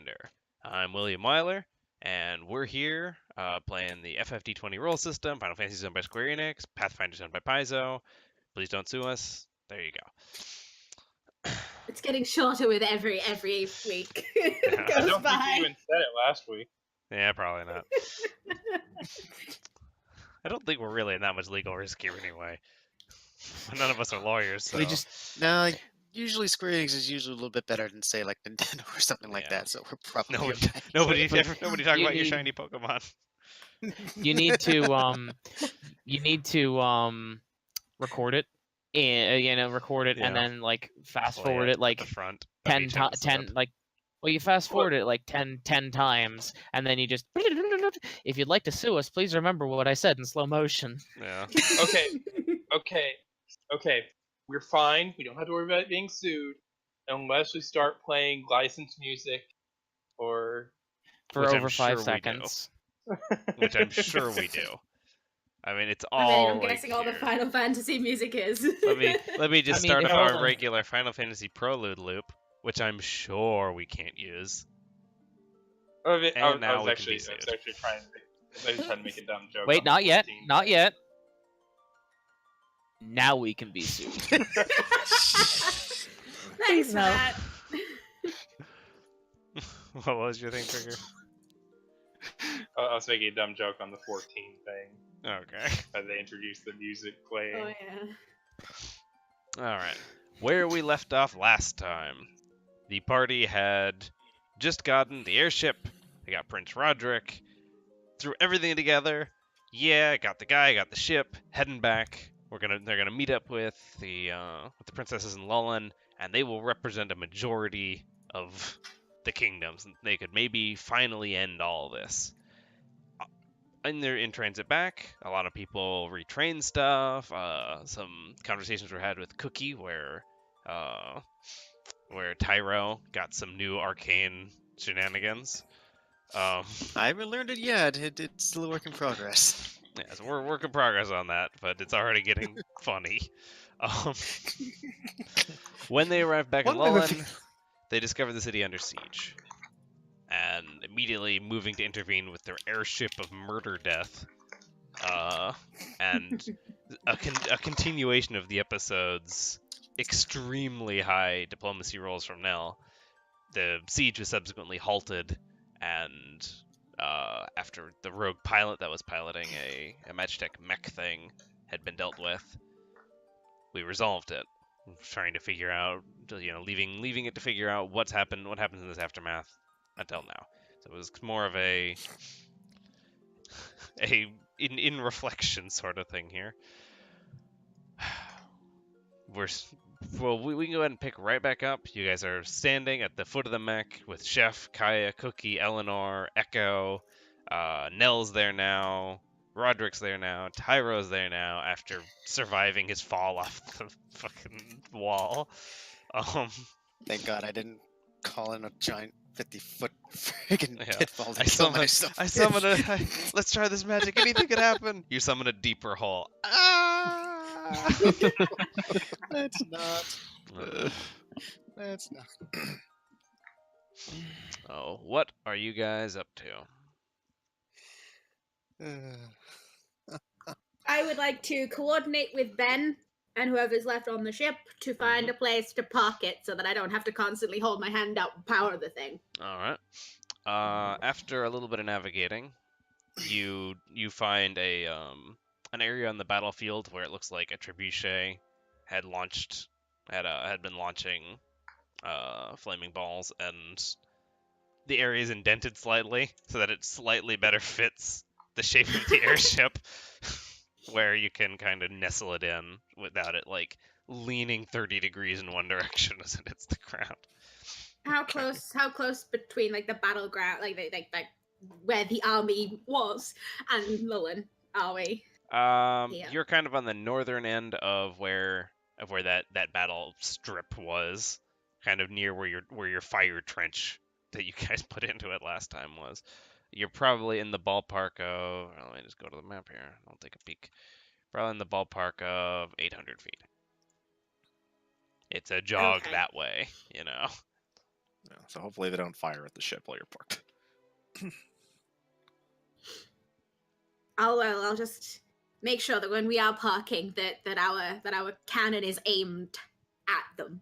Pathfinder. I'm William Weiler, and we're here playing the FFD20 roll system. Final Fantasy is owned by Square Enix. Pathfinder is owned by Paizo. Please don't sue us. There you go. It's getting shorter with every week. Yeah. Goes I don't by. think you even said it last week. Yeah, probably not. I don't think we're really in that much legal risk here anyway. None of us are lawyers, so... Usually Square Enix is usually a little bit better than, say, like Nintendo or something like Yeah. that, so we're probably Nobody talk You about your need- shiny Pokemon. You need to record it, and record it, Yeah. and then like fast Play forward it at like the front. of 10 each times. episode. You fast forward it like 10 times, and then you just. If you'd like to sue us, please remember what I said in slow motion. Yeah. Okay. We're fine. We don't have to worry about being sued unless we start playing licensed music or. For Which I'm over sure 5 we do. seconds. Which I'm sure we do. I mean, it's all. I mean, I'm right guessing all the here. Final Fantasy music is. Let me just I mean, start if up I our was- regular Final Fantasy Prelude loop, which I'm sure we can't use. I And now was we can actually be sued. trying to make a dumb joke. Wait, on the not yet. 14 Not thing. yet. Now we can be sued. Thanks for no. that. What was your thing, Trigger? I was making a dumb joke on the 14 thing. Okay. As they introduced the music playing. Oh yeah. Alright. Where we left off last time, the party had just gotten the airship. They got Prince Roderick. Threw everything together. Yeah, got the guy, got the ship, heading back. They're gonna meet up with the princesses in Lullin, and they will represent a majority of the kingdoms. They could maybe finally end all this. In transit back, a lot of people retrain stuff. Some conversations were had with Cookie, where Tyro got some new arcane shenanigans. I haven't learned it yet. It's still a work in progress. Yeah, so we're work in progress on that, but it's already getting funny. When they arrive back in Lullin, they discover the city under siege, and immediately moving to intervene with their airship of murder death, and a continuation of the episode's extremely high diplomacy rolls from Nell. The siege was subsequently halted, and after the rogue pilot that was piloting a Magitech mech thing had been dealt with, we resolved it. Trying to figure out, leaving it to figure out what happens in this aftermath until now. So it was more of a in reflection sort of thing here. We can go ahead and pick right back up. You guys are standing at the foot of the mech with Chef, Kaya, Cookie, Eleanor, Echo. Nell's there now. Roderick's there now. Tyro's there now after surviving his fall off the fucking wall. Thank God I didn't call in a giant 50-foot friggin' Yeah. pitfall to I kill summon myself. let's try this magic. Anything could happen. You summon a deeper hole. Ah! That's not. That's not. Oh, what are you guys up to? I would like to coordinate with Ben and whoever's left on the ship to find a place to park it so that I don't have to constantly hold my hand out and power the thing. All right. After a little bit of navigating, you find an area on the battlefield where it looks like a trebuchet had been launching flaming balls, and the area is indented slightly so that it slightly better fits the shape of the airship, where you can kind of nestle it in without it like leaning 30 degrees in one direction as it hits the ground. How close between like the battleground, like where the army was, and Lullin are we? Yeah. You're kind of on the northern end of where that battle strip was, kind of near where your fire trench that you guys put into it last time was. You're probably in the ballpark of, let me just go to the map here. I'll take a peek. Probably in the ballpark of 800 feet. It's a jog Okay. that way, you know. Yeah, so hopefully they don't fire at the ship while you're parked. I'll just make sure that when we are parking, that our cannon is aimed at them.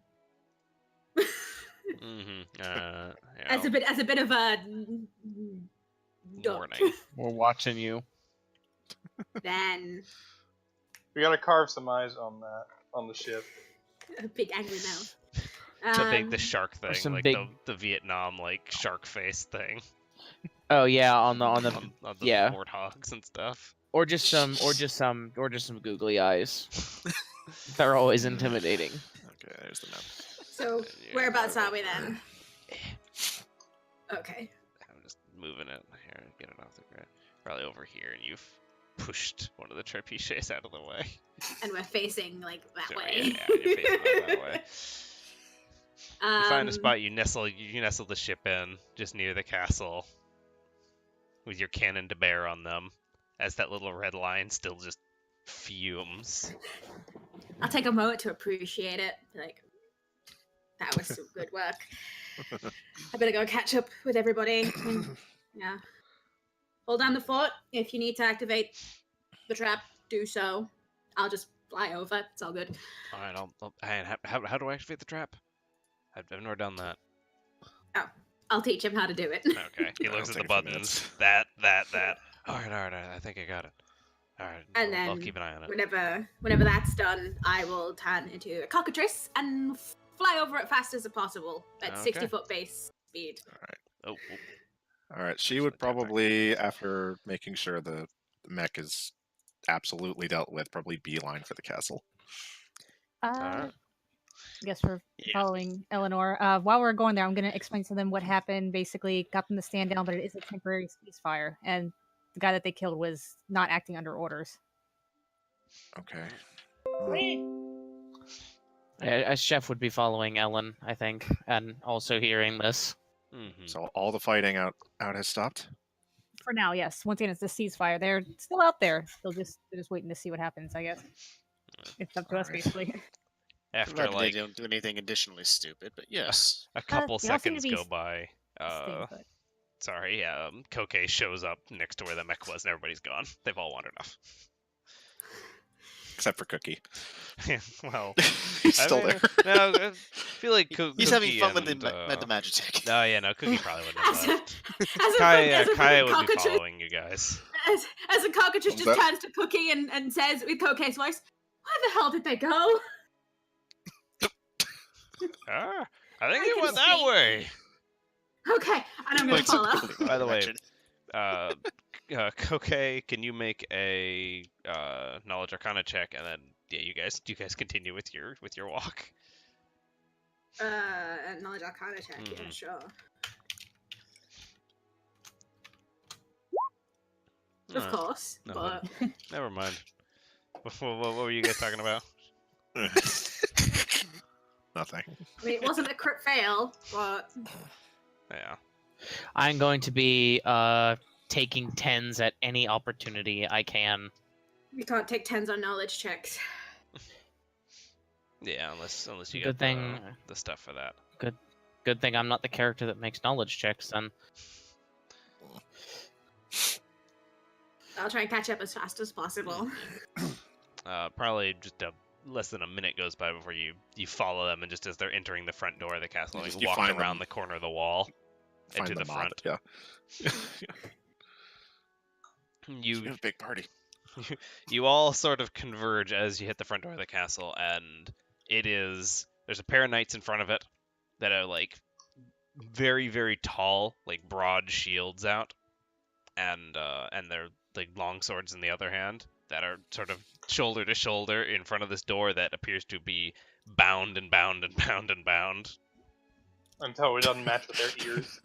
As a bit of a duck. Warning. We're watching you. Then We gotta carve some eyes on the ship. a big angry mouth. To make the shark thing, some like big- the Vietnam like shark face thing Oh yeah, on the on the yeah. warthogs and stuff. or just some googly eyes. They're always intimidating. Okay, there's the map. So Yeah. whereabouts are we then? Okay. I'm just moving it here, get it off the grid. Probably over here, and you've pushed one of the trebuchets out of the way. And we're facing like that So, way. Yeah, you're facing that way. You find a Um, spot, you nestle the ship in, just near the castle, with your cannon to bear on them, as that little red line still just fumes. I'll take a moment to appreciate it. Like, that was some good work. I better go catch up with everybody. Yeah. Hold down the fort. If you need to activate the trap, do so. I'll just fly over. It's all good. All right, how do I activate the trap? I've never done that. I'll teach him how to do it. Okay, he That'll looks at the take a few buttons. minutes. That. All right, I think I got it. All right, And I'll then keep an eye on it. whenever that's done, I will turn into a cockatrice and fly over it fast as possible at Okay. 60-foot base speed. Oh, All right, she would probably, after making sure the mech is absolutely dealt with, probably beeline for the castle. right. I guess we're following Eleanor. While we're going there, I'm going to explain to them what happened. Basically, got them to stand down, but it is a temporary ceasefire, and the guy that they killed was not acting under orders. Okay. A chef would be following Ellen, I think, and also hearing this. Mm-hmm. So all the fighting out has stopped? For now, yes. Once again, it's a ceasefire. They're still out there. They're just waiting to see what happens, I guess. It's up to us, Alright. basically. After Provided like they don't do anything additionally stupid, but yes. a couple they all seem to seconds be go by, Staying put. sorry, Koke shows up next to where the mech was, and everybody's gone. They've all wandered off. Except for Cookie. Well, He's I still mean, there. No, I feel like He's having fun with the and, Magitech. No, yeah, no, Cookie probably wouldn't have As left. a Kaya fucking would be cockatrice, following you guys. as a cockatrice What's just that? turns to Cookie and says with Coke's voice, "Where the hell did they go?" Ah, I think I it can went that speak. way. Okay, and I'm gonna Points in follow. completely By the way, direction. Koke, can you make a knowledge arcana check, and then you guys continue with your walk. Knowledge Arcana check. Yeah, Mhm. sure. Of Alright, course, No, but never mind. What were you guys talking about? Nothing. I mean, it wasn't a crit fail, but Yeah. I'm going to be taking 10s at any opportunity I can. you can't take 10s on knowledge checks. Yeah, unless you Good got thing- the stuff for that. Good thing I'm not the character that makes knowledge checks then. I'll try and catch up as fast as possible. Probably just less than a minute goes by before you follow them, and just as they're entering the front door of the castle, You you just- you walk find around them. the corner of the wall Find into the mob, front. Yeah. You have a big party. you all sort of converge as you hit the front door of the castle, and there's a pair of knights in front of it that are like very, very tall, like broad shields out, and they're like long swords in the other hand that are sort of shoulder to shoulder in front of this door that appears to be bound and bound and bound and bound. Until it doesn't match with their ears.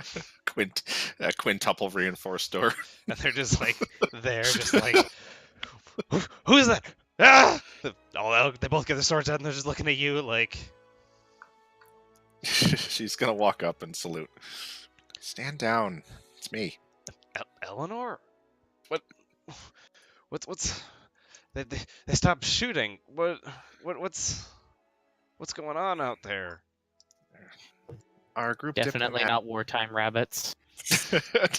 Quintuple reinforced door. And they're just like there, just like who is that? Ah! They both get their swords out and they're just looking at you like. She's gonna walk up and salute. Stand down. It's me. Eleanor? What's they stopped shooting. What's going on out there? Our group Definitely diplomat. not wartime rabbits.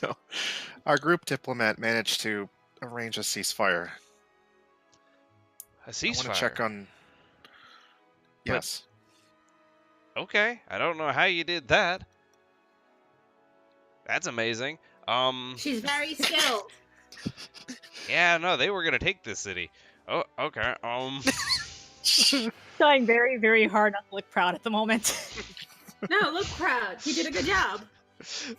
No. Our group diplomat managed to arrange a ceasefire. A I ceasefire. want to check on. But- Yes. Okay, I don't know how you did that. That's amazing. She's very skilled. Yeah, no, they were gonna take this city. Oh, okay. Trying very, very hard not to look proud at the moment. No, look proud. You did a good job.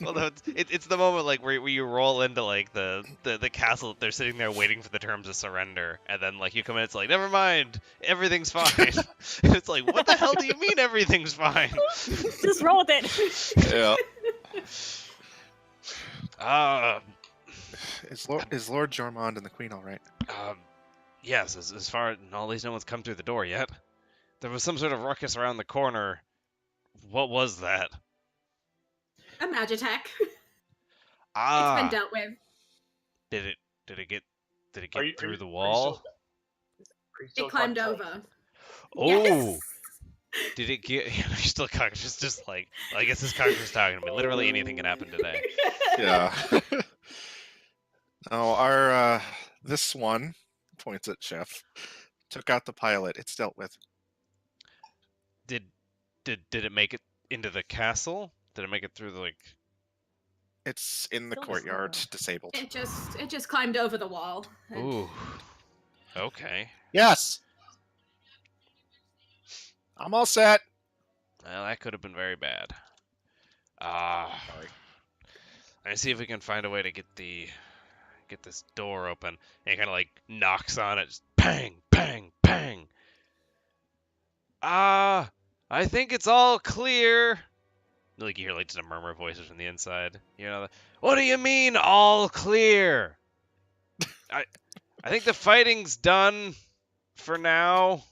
Well, no, it's the moment like where you roll into like the castle. They're sitting there waiting for the terms of surrender, and then like you come in, it's like never mind, everything's fine. It's like what the hell do you mean everything's fine? Just roll with it. Yeah. Uh, Is Lord Jormond and the Queen all right? yes. As far at least no one's come through the door yet. There was some sort of ruckus around the corner. What was that? A Magitech. It's Ah, been dealt with. did it get Are you- through the are you wall? Are you still It climbed conscious? over. Oh, Yes. did it get? You're still conscious, just like I guess this character's talking to me. Literally anything can happen today. Yeah. No, our this one points at Chef. Took out the pilot. It's dealt with. Did it make it into the castle? Did it make it through the like? It's in the Still courtyard, disabled. disabled. It just climbed over the wall. and- Ooh. Okay. Yes. I'm all set. Well, that could have been very bad. Ah. Sorry. Let's see if we can find a way to get this door open. And it kind of like knocks on it, just bang, bang, bang. I think it's all clear. Like you hear like just a murmur of voices from the inside. You know, what do you mean all clear? I think the fighting's done for now.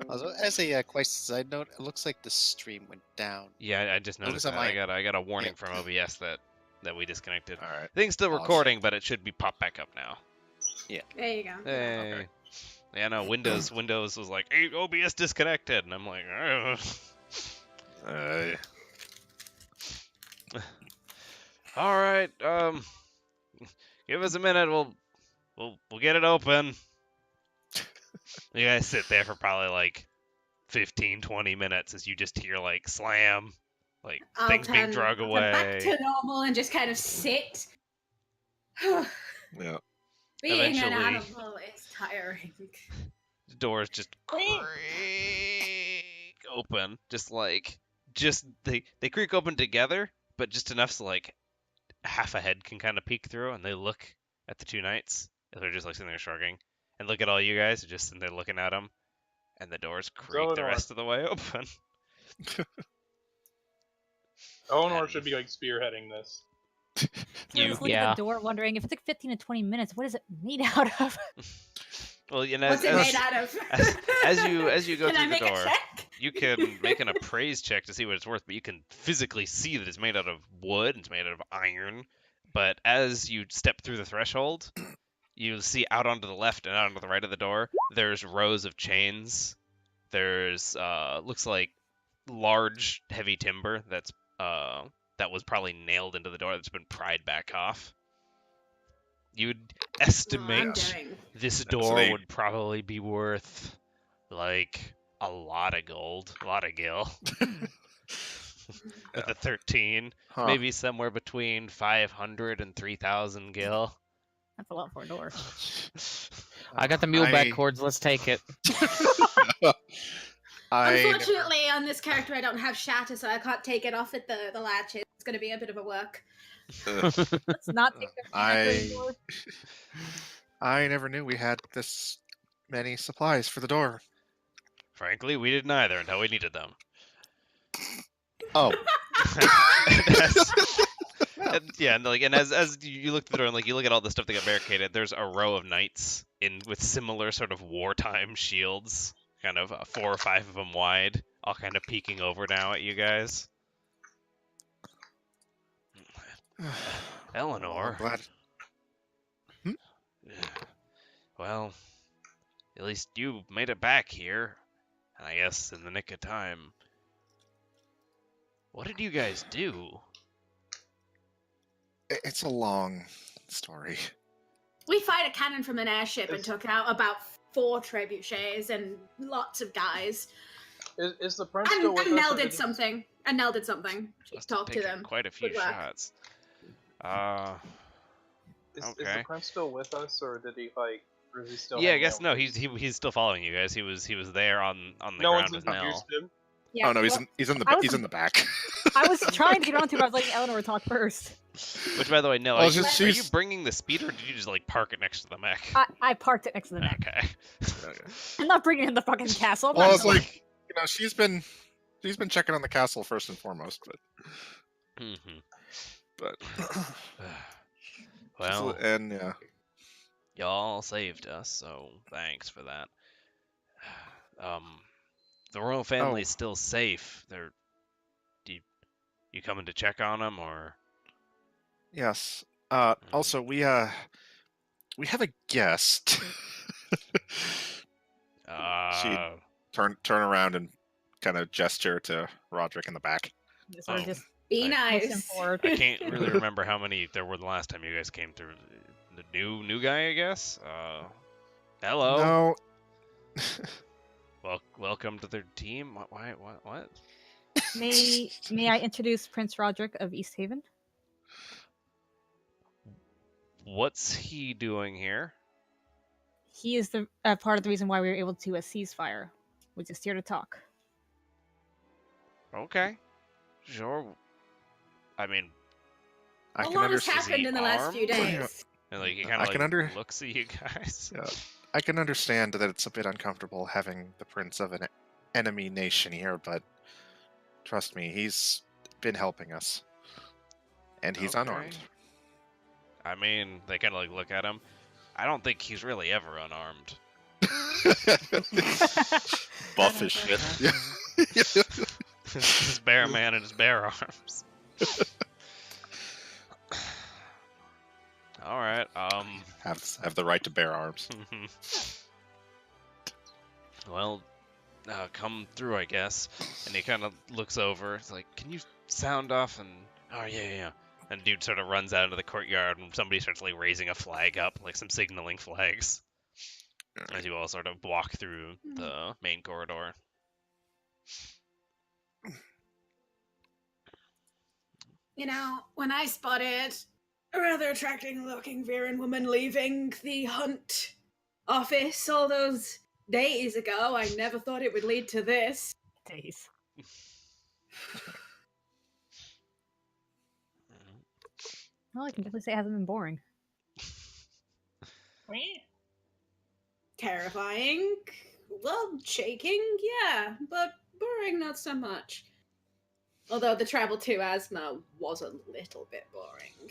Also, as a quite side note, it looks like the stream went down. Yeah, I just noticed on that. my- I got a warning Yeah. from OBS that we disconnected. All right. Thing's still Awesome. recording, but it should be popped back up now. There you go. Hey. Okay. Yeah, no, Windows was like, hey, OBS disconnected, and I'm like, all right, give us a minute, we'll get it open. You guys sit there for probably like 15, 20 minutes as you just hear like slam, like I'll things being turn- dragged I'll turn back away. to normal and just kind of sit. Yeah. Being an Eventually- animal is tiring. The doors just creak open, just they creak open together, but just enough so like half a head can kind of peek through, and they look at the two knights. And they're just like sitting there shrugging, and look at all you guys, just sitting there looking at them, and the doors creak the Eleanor. rest of the way open. Eleanor And- should be like spearheading this. So I was looking yeah. at the door, wondering if it took 15 to 20 minutes, what is it made out of? Well, you know, What's it made out of? as you go Can I through the make door, a check? you can make an appraise check to see what it's worth, but you can physically see that it's made out of wood, it's made out of iron. But as you step through the threshold, you see out onto the left and out onto the right of the door, there's rows of chains. There's looks like large, heavy timber that was probably nailed into the door that's been pried back off. You'd Oh, I'm estimate doing. this That's door neat. would probably be worth like a lot of gold, a lot of gil. With Yeah. a 13, Huh. maybe somewhere between 500 and 3,000 gil. That's a lot for a door. I got the mule back I- cords. Let's take it. Unfortunately, on this character, I don't have shatter, so I can't take it off at the latches. It's going to be a bit of a work. Let's not take the I- door. I never knew we had this many supplies for the door. Frankly, we didn't either until we needed them. Oh. and as you look through the door and like you look at all the stuff that got barricaded, there's a row of knights with similar sort of wartime shields, kind of 4 or 5 of them wide, all kind of peeking over now at you guys. Eleanor. Glad. Well, at least you made it back here, and I guess in the nick of time. What did you guys do? It's a long story. We fired a cannon from an airship and took out about 4 trebuchets and lots of guys. Is the prince still with us? And or Nell did did he- something. And Nell did something. She Must have talked to taken them. quite a few Good work. shots. Is the Okay. prince still with us, or did he or is he still? Yeah, I hanging guess out no. with He's still following you guys. He was there on the No ground one's with Nell. introduced him. Yeah, Oh no, well, he's in the I was- he's in the back. I was trying to get onto it, but I was letting Eleanor talk first. Which, by the way, no. Well, Are, it's you, just- are you she's- bringing the speeder, or did you just like park it next to the mech? I parked it next to the mech. Okay. I'm not bringing it in the fucking castle. I'm Well, not it's doing like she's been checking on the castle first and foremost, but Mhm. but Well, and yeah. y'all saved us, so thanks for that. The royal family's still safe. You coming to check on them, or? Yes. Also, we have a guest. Turn around and kind of gesture to Roderick in the back. it. Sort of Oh. just Be I- push him nice. forward. I can't really remember how many there were the last time you guys came through. The new guy, I guess. Hello. No. Welcome to their team. What? May I introduce Prince Roderick of East Haven? What's he doing here? He is the part of the reason why we were able to ceasefire. We're just here to talk. Okay. Sure. I mean, I A can lot has understand. happened in the last few armed? days. and like he I kind of can like under- looks at you guys. Yeah. I can understand that it's a bit uncomfortable having the prince of an enemy nation here, but trust me, he's been helping us, and he's Okay. unarmed. I mean, they kind of like look at him. I don't think he's really ever unarmed. Buff as shit. Yeah. His bare man and his bare arms. All right. Have the right to bear arms. Well, come through, I guess. And he kind of looks over. It's like, can you sound off? And oh yeah. And dude sort of runs out into the courtyard, and somebody starts like raising a flag up, like some signaling flags, as you all sort of walk through the main corridor. You know, when I spotted a rather attracting-looking Viren woman leaving the hunt office all those days ago, I never thought it would lead to this. Days. Well, I can definitely say it hasn't been boring. Terrifying, well, shaking, yeah, but boring not so much. Although the travel to Asthma was a little bit boring.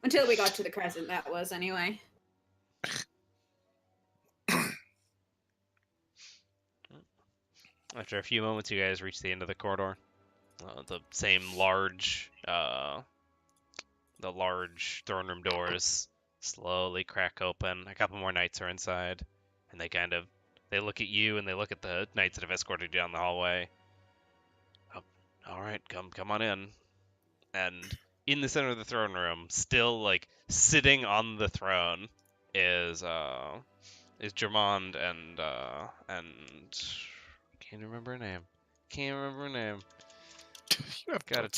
Until we got to the Crescent, that was, anyway. After a few moments, you guys reach the end of the corridor. The same large, the large throne room doors slowly crack open. A couple more knights are inside, and they look at you and they look at the knights that have escorted you down the hallway. Oh, all right, come on in. And in the center of the throne room, still like sitting on the throne, is Germond and can't remember her name. You have Gotta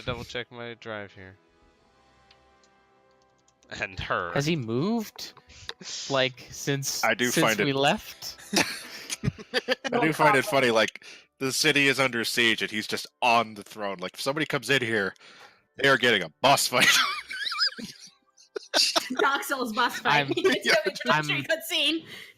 double check my drive here. And her. Has he moved? Like since I do since find we it- left? I do find it funny, like, the city is under siege and he's just on the throne. Like, if somebody comes in here, they are getting a boss fight. Dark Souls boss fight. I'm- It's gonna be I'm-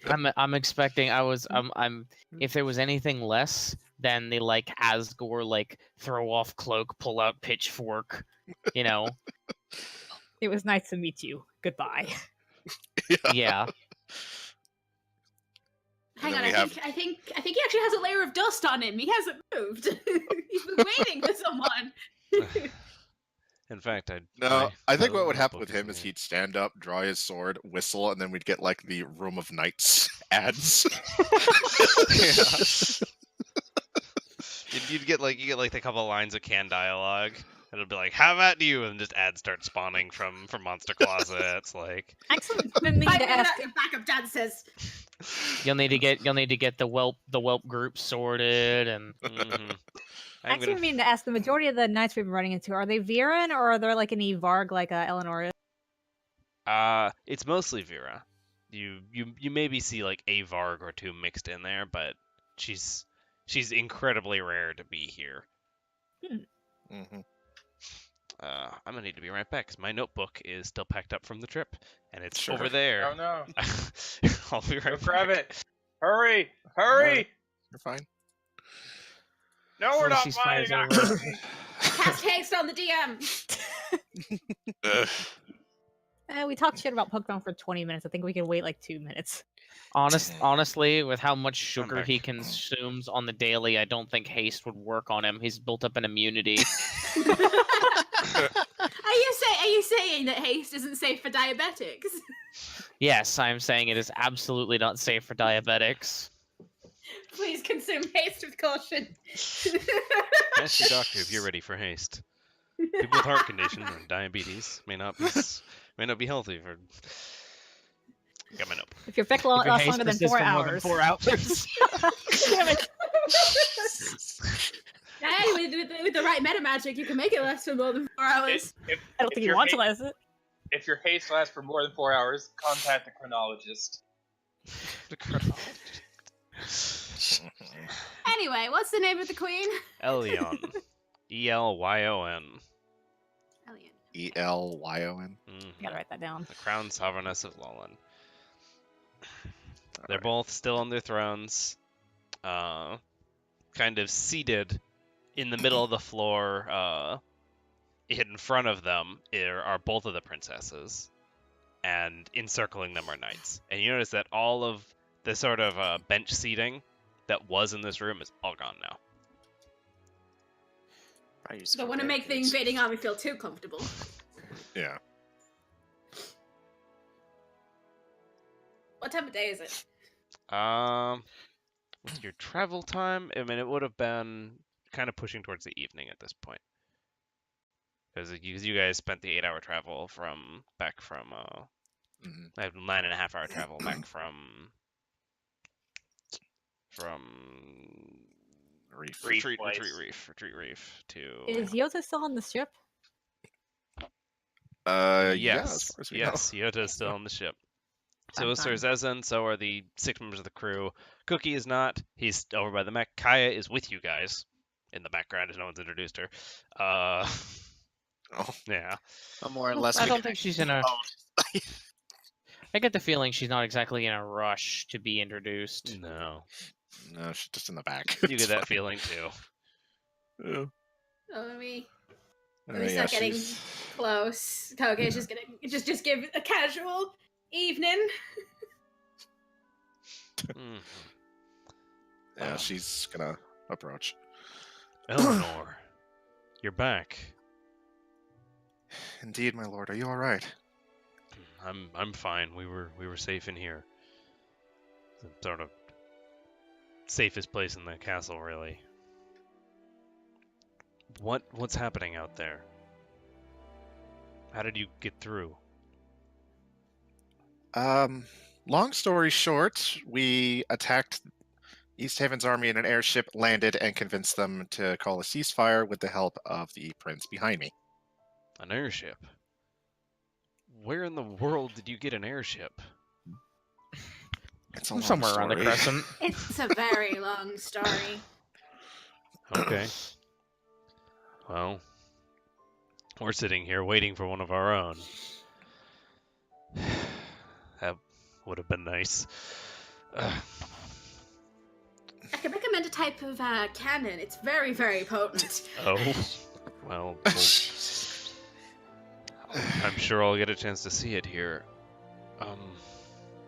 cutscene. I'm expecting. I'm. If there was anything less than the like Asgore like throw off cloak, pull out pitchfork, you know. It was nice to meet you. Goodbye. Yeah. Hang then on, we I think he actually has a layer of dust on him. He hasn't moved. He's been waiting for someone. In fact, No, I think my what would happen notebook with him isn't is here. he'd stand up, draw his sword, whistle, and then we'd get like the Room of Knights ads. You'd get like a couple lines of canned dialogue. And it'll be like, "How about you?" And just ads start spawning from monster closets. Like, Excellent. Been meaning I to mean, ask. your backup dancers. You'll need to get the whelp group sorted and I'm Actually, gonna. been meaning to ask. The majority of the knights we've been running into, are they Viren or are they like an Varg like Eleanor is? It's mostly Vera. You maybe see like a Varg or two mixed in there, but she's incredibly rare to be here. Hmm. I'm gonna need to be right back because my notebook is still packed up from the trip, and it's Sure. over there. Oh no! I'll be right Go back. grab it! Hurry! Hurry! You're fine. No, we're not Ceasefire's fighting. over. Cast haste on the DM. We talked shit about Pokemon for 20 minutes. I think we can wait like 2 minutes. Honestly, with how much sugar back. he consumes on the daily, I don't think haste would work on him. He's built up an immunity. Are you saying that haste isn't safe for diabetics? Yes, I'm saying it is absolutely not safe for diabetics. Please consume haste with caution. Ask your doctor if you're ready for haste. People with heart conditions and diabetes may not be healthy for. Got my notebook. If your effect If your lasts haste longer than persists 4 for more than hours. 4 hours. Damn it. Hey, with the right meta magic, you can make it last for more than 4 hours. If, I don't if think you your want to haste- last it. If your haste lasts for more than 4 hours, contact the chronologist. Anyway, what's the name of the queen? Elyon. Elyon. Elian. Elyon. Mhm. Gotta write that down. The crown sovereigness of Lullin. They're both still on their thrones, kind of seated in the middle of the floor. In front of them are both of the princesses, and encircling them are knights. And you notice that all of the sort of bench seating that was in this room is all gone now. Don't want to make the invading army feel too comfortable. Yeah. What time of day is it? With your travel time, I mean, it would have been kind of pushing towards the evening at this point. Because you guys spent the 8-hour travel back from Mhm. I have 9.5-hour travel back from Reef. Retreat Place. Reef to Is Yota still on the ship? Yeah, as yes, far as we yes, Yota is still on the ship. So is Sir Fun. Zezan, so are the 6 members of the crew. Cookie is not. He's over by the mech. Kaya is with you guys in the background, as no one's introduced her. Oh. Yeah. More or less. I we don't can think she's in a. Oh. I get the feeling she's not exactly in a rush to be introduced. No. No, she's just in the back. You get that feeling too. Yeah. Oh, let me Yeah, start getting she's- close. Toge's just gonna just give a casual evening. Mhm. Yeah, she's gonna approach. Eleanor, you're back. Indeed, my lord. Are you all right? I'm fine. We were safe in here. The sort of safest place in the castle, really. What's happening out there? How did you get through? Long story short, we attacked East Haven's army in an airship, landed, and convinced them to call a ceasefire with the help of the prince behind me. An airship? Where in the world did you get an airship? It's a long Somewhere around the story. crescent. It's a very long story. Okay. Well, we're sitting here waiting for one of our own. That would have been nice. I can recommend a type of cannon. It's very, very potent. Oh, well, I'm sure I'll get a chance to see it here. Well,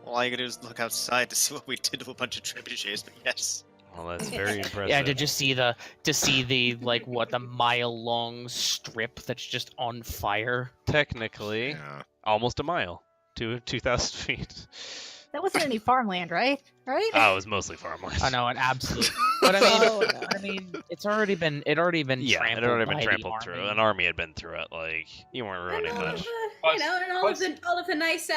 all you gotta do is look outside to see what we did to a bunch of trebuchets, but yes. Well, that's very impressive. Yeah, to see the like what the mile-long strip that's just on fire. Technically, Yeah. almost a mile to 2,000 feet. That wasn't any farmland, right? Right? Oh, it was mostly farmland. I know, an absolute. But I mean, Oh, no. I mean, it had already been Yeah, trampled it had already by been the trampled through. army. An army had been through it. Like, you weren't And ruining all of much. the, Plus- and all of the nice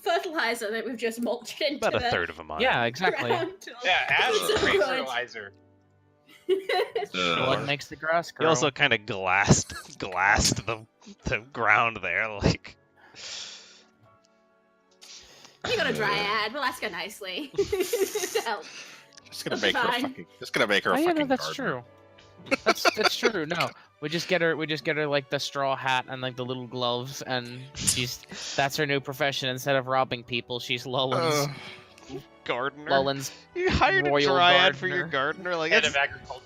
fertilizer that we've just mulched into About a the third of a mile. Yeah, exactly. ground. Yeah, ash It's is so great good. fertilizer. Blood makes the grass He grow. also kind of glassed the ground there. Like, We got a dryad. We'll ask her nicely to help. Just gonna That's make her a fine. fucking. Just gonna make her a Oh yeah, fucking. no, that's gardener. true. That's true. No, we just get her like the straw hat and like the little gloves, and that's her new profession. Instead of robbing people, she's Lullin's gardener. Lullin's. You hired a royal dryad for your gardener. gardener. Like, Head that's of agriculture.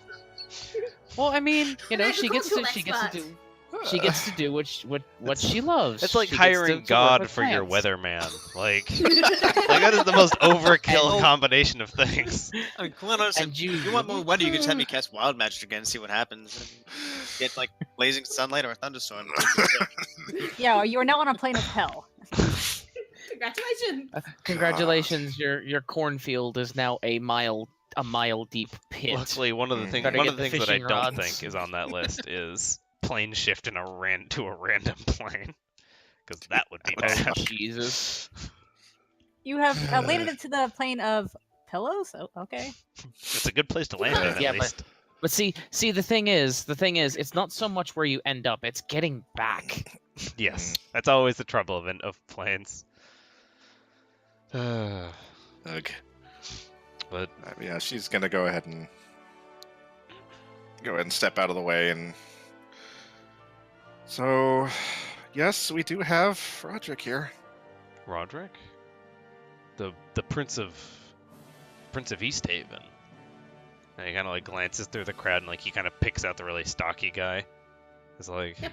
Well, I mean, you know, she gets to agricultural do what she loves. it's like She gets to hiring work God with for your plants. weatherman. Like that is the most overkill And- combination of things. I mean, come on, honestly, And if you want more weather, you can just have me cast wild magic again and see what happens. And get like blazing sunlight or a thunderstorm. Yeah, you are now on a plane of hell. Congratulations. Congratulations, your cornfield is now a mile deep pit. Luckily, one of the things Gotta one get of the the things that I fishing don't rods. think is on that list is plane shift to a random plane, because that would be Oh bad. Jesus! You have landed into the plane of pillows? Oh, okay. It's a good place to land in, at Yeah, least. But see, the thing is, it's not so much where you end up; it's getting back. Yes, that's always the trouble of planes. Ugh. But Yeah, she's gonna go ahead and step out of the way, and so yes, we do have Roderick here. Roderick, the Prince of Easthaven. And he kind of like glances through the crowd and like he kind of picks out the really stocky guy. He's like, Yep.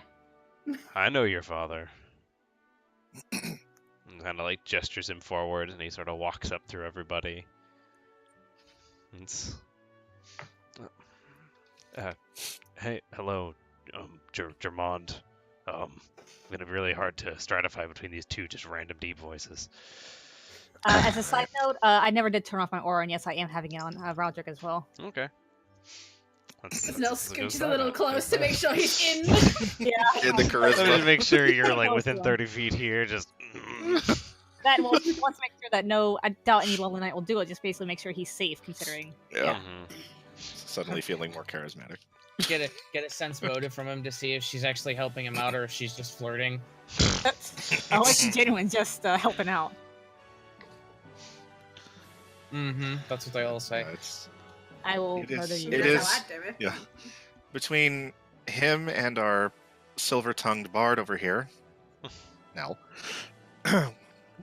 I know your father. And kind of like gestures him forward, and he sort of walks up through everybody. It's, hey, hello, Germond. Gonna be really hard to stratify between these two just random deep voices. As a side note, I never did turn off my aura, and yes, I am having it on Roderick as well. Okay. Snell that's a good scooches a sign little up. close to make sure he's in. Yeah. In the Let me just charisma. make sure you're like Oh, within yeah. 30 feet here. Just. That well, he wants to make sure that I doubt any Lullinite will do it. Just basically make sure he's safe, considering. Yeah. Mhm. Suddenly feeling more charismatic. Get a sense motive from him to see if she's actually helping him out or if she's just flirting. Oh, it's genuine, just helping out. Mm-hmm. That's what they all say. It's I will It is- murder you. it That's is- how I'd do it. yeah. Between him and our silver-tongued bard over here, Nell,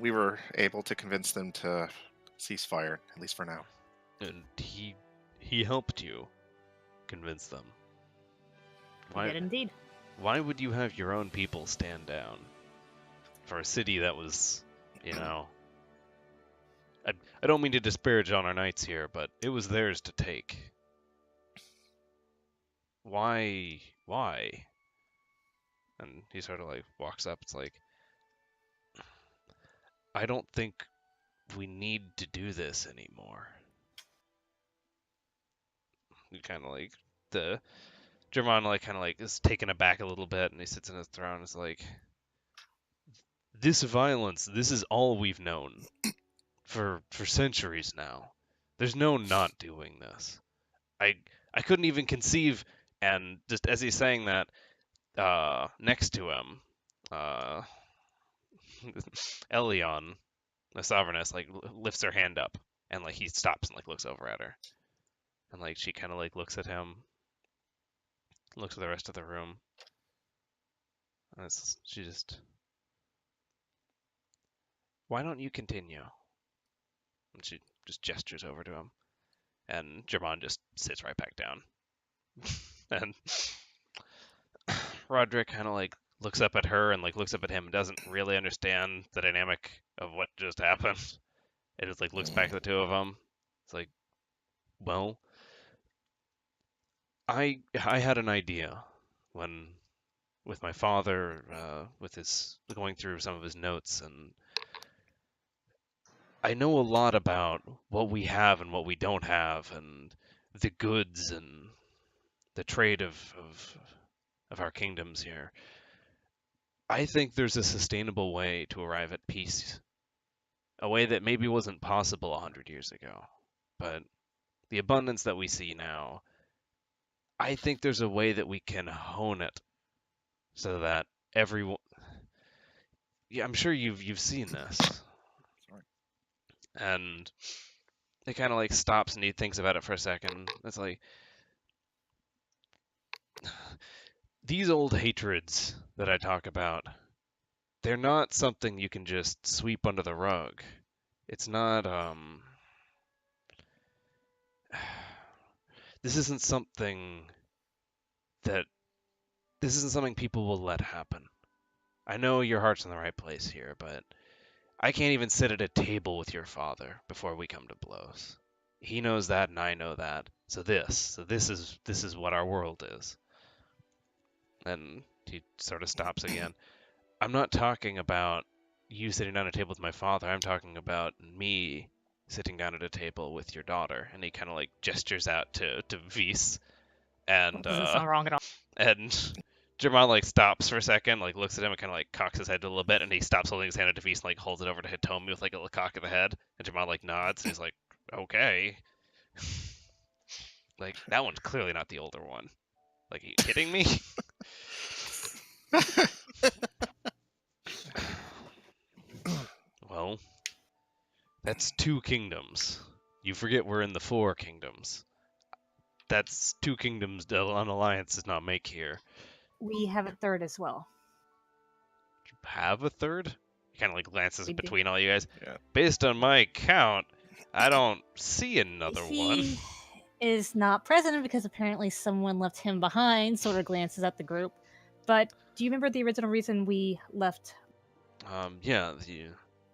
we were able to convince them to cease fire, at least for now. And he helped you convince them. You did indeed. Why would you have your own people stand down for a city that was, you know? I don't mean to disparage on our knights here, but it was theirs to take. Why? And he sort of like walks up. It's like, I don't think we need to do this anymore. You kind of like Germán like kind of like is taken aback a little bit, and he sits in his throne. And is like, this violence. This is all we've known for centuries now. There's no not doing this. I couldn't even conceive. And just as he's saying that, next to him, Elion, the sovereigness, like lifts her hand up, and like he stops and like looks over at her, and like she kind of like looks at him, looks at the rest of the room, and she just, why don't you continue? And she just gestures over to him, and Germán just sits right back down, and Roderick kind of like looks up at her and like looks up at him and doesn't really understand the dynamic of what just happened. It just like looks back at the two of them. It's like, well, I had an idea when with my father with his going through some of his notes, and I know a lot about what we have and what we don't have, and the goods and the trade of our kingdoms here. I think there's a sustainable way to arrive at peace, a way that maybe wasn't possible 100 years ago. But the abundance that we see now, I think there's a way that we can hone it so that everyone. Yeah, I'm sure you've seen this, Sorry. and it kind of like stops and he thinks about it for a second. It's like these old hatreds that I talk about, they're not something you can just sweep under the rug. It's not this isn't something that this isn't something people will let happen. I know your heart's in the right place here, but I can't even sit at a table with your father before we come to blows. He knows that and I know that. So this is what our world is. And he sort of stops again. I'm not talking about you sitting down at a table with my father. I'm talking about me sitting down at a table with your daughter. And he kind of like gestures out to Vise, and Doesn't sound wrong at all. and Jermon like stops for a second, like looks at him and kind of like cocks his head a little bit, and he stops holding his hand at Vise and like holds it over to Hitomi with like a little cock of the head. And Jermon like nods and he's like, okay. Like that one's clearly not the older one. Like, are you kidding me? Well, that's 2 kingdoms. You forget we're in the 4 kingdoms. That's 2 kingdoms that an alliance does not make here. We have a third as well. You have a third? He kind of like glances We do. between all you guys. Yeah. Based on my count, I don't see another he one. is not present because apparently someone left him behind, sort of glances at the group. But do you remember the original reason we left? Yeah,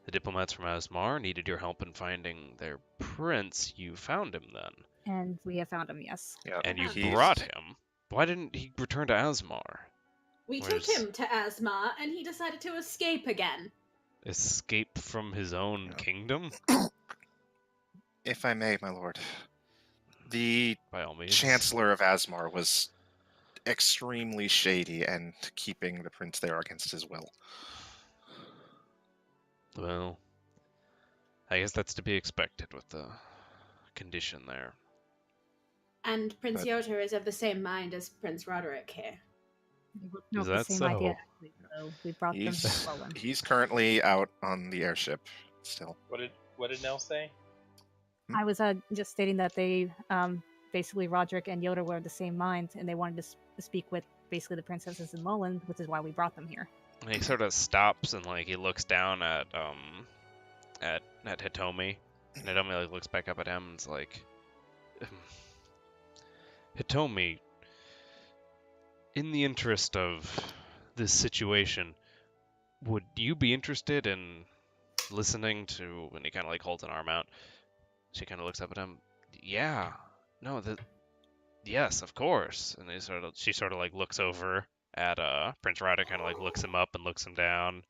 the diplomats from Asmar needed your help in finding their prince. You found him then. And we have found him, yes. Yeah. And you he's- brought him. Why didn't he return to Asmar? We Where's- took him to Asmar, and he decided to escape again. Escape from his own Yeah. kingdom? If I may, my lord, the By all means. Chancellor of Asmar was extremely shady and keeping the prince there against his will. Well, I guess that's to be expected with the condition there. And Prince But- Yota is of the same mind as Prince Roderick here. We both know Is the that same so? idea, actually, so we brought them to He's, Lullin. he's currently out on the airship still. What did Nell say? I was just stating that they, basically Roderick and Yoda were of the same mind, and they wanted to speak with basically the princesses in Lullin, which is why we brought them here. And he sort of stops and like he looks down at Hitomi. And Hitomi like looks back up at him and is like, Hitomi, in the interest of this situation, would you be interested in listening to, and he kind of like holds an arm out. She kind of looks up at him. Yeah, no, yes, of course. And she sort of like looks over at Prince Roderick, kind of like looks him up and looks him down.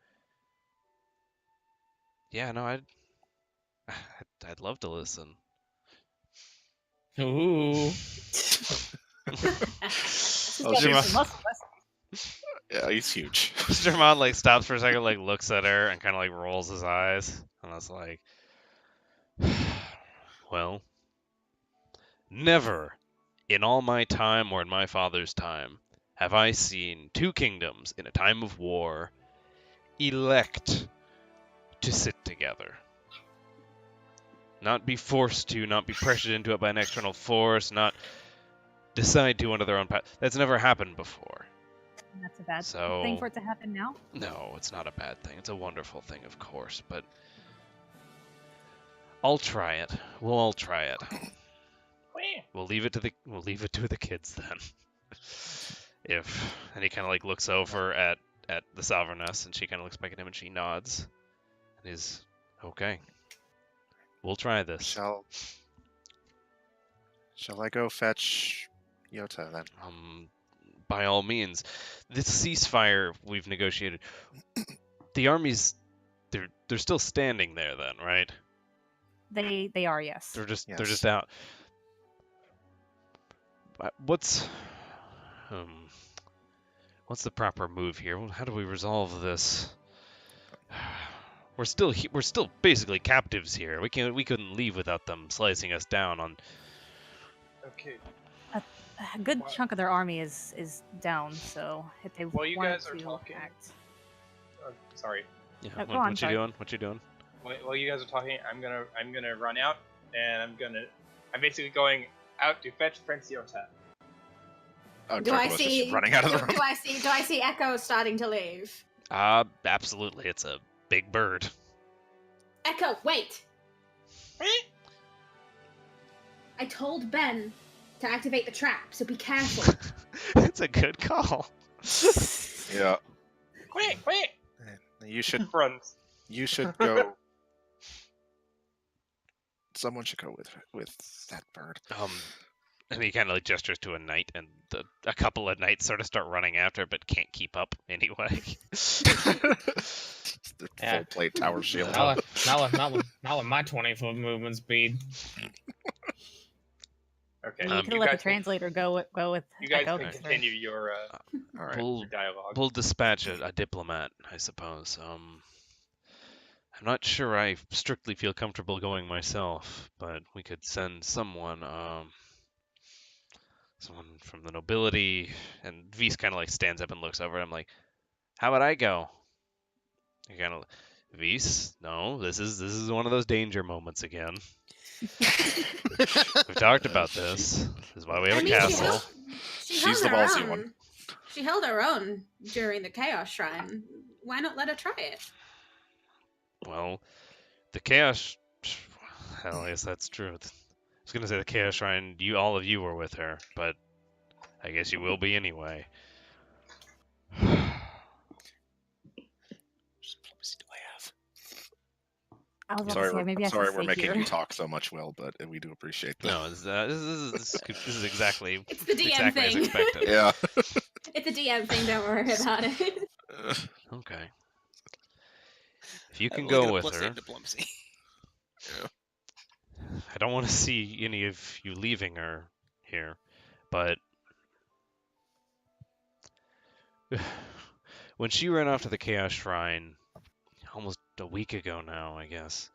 Yeah, no, I'd love to listen. Ooh. Oh, Jermon, Yeah, he's huge. Jermon like stops for a second, like looks at her and kind of like rolls his eyes, and I was like, well, never in all my time or in my father's time have I seen 2 kingdoms in a time of war elect to sit together. Not be forced to, not be pressured into it by an external force, not decide to under their own path. That's never happened before. That's a bad So- thing for it to happen now. No, it's not a bad thing. It's a wonderful thing, of course, but I'll try it. We'll all try it. We'll leave it to the kids then. And he kind of like looks over at the Sovereigness, and she kind of looks back at him and she nods. And he's okay. We'll try this. Shall I go fetch Yota then? By all means, this ceasefire we've negotiated. The armies, they're still standing there then, right? They are, yes. They're just Yes. out. What's the proper move here? How do we resolve this? We're still basically captives here. We couldn't leave without them slicing us down on. Okay. A good What? chunk of their army is down, so if they While you wanted guys are to talking- act, Sorry. Yeah, go what on, you sorry. doing? What you doing? While you guys are talking, I'm gonna run out, and I'm basically going out to fetch Prince Yota. Oh, Do I Draco's see? just running out of the room. Do I see Echo starting to leave? Absolutely. It's a big bird. Echo, wait! I told Ben to activate the trap, so be careful. It's a good call. Yeah. Quick! You should Runs. go. Someone should go with that bird. And he kind of like gestures to a knight, and a couple of knights sort of start running after, but can't keep up anyway. The Yeah. full plate tower shield. Not with my 20-foot movement speed. Okay. you could have let the translator go with You guys Echo. can because continue your All right. We'll dialogue. we'll dispatch a diplomat, I suppose. I'm not sure I strictly feel comfortable going myself, but we could send someone from the nobility. And Vise kind of like stands up and looks over. I'm like, how about I go? You kind of, Vise, no, this is one of those danger moments again. We've talked about this. This is why we have I a mean, castle. She She's the held her ballsy own. one. She held her own during the Chaos Shrine. Why not let her try it? Well, the chaos. Hell, I guess that's true. I was gonna say the chaos shrine. All of you were with her, but I guess you will be anyway. Diplomacy do I have? I was about Sorry, to say maybe I sorry, should we're stay making here. you talk so much, Will, but we do appreciate that. No, this is exactly It's the DM exactly as thing. expected. Yeah. It's a DM thing. Don't worry about it. Okay. If you I can will go get a with plus her, 8 diplomacy. I don't want to see any of you leaving her here, but when she ran off to the Chaos Shrine almost a week ago now, I guess,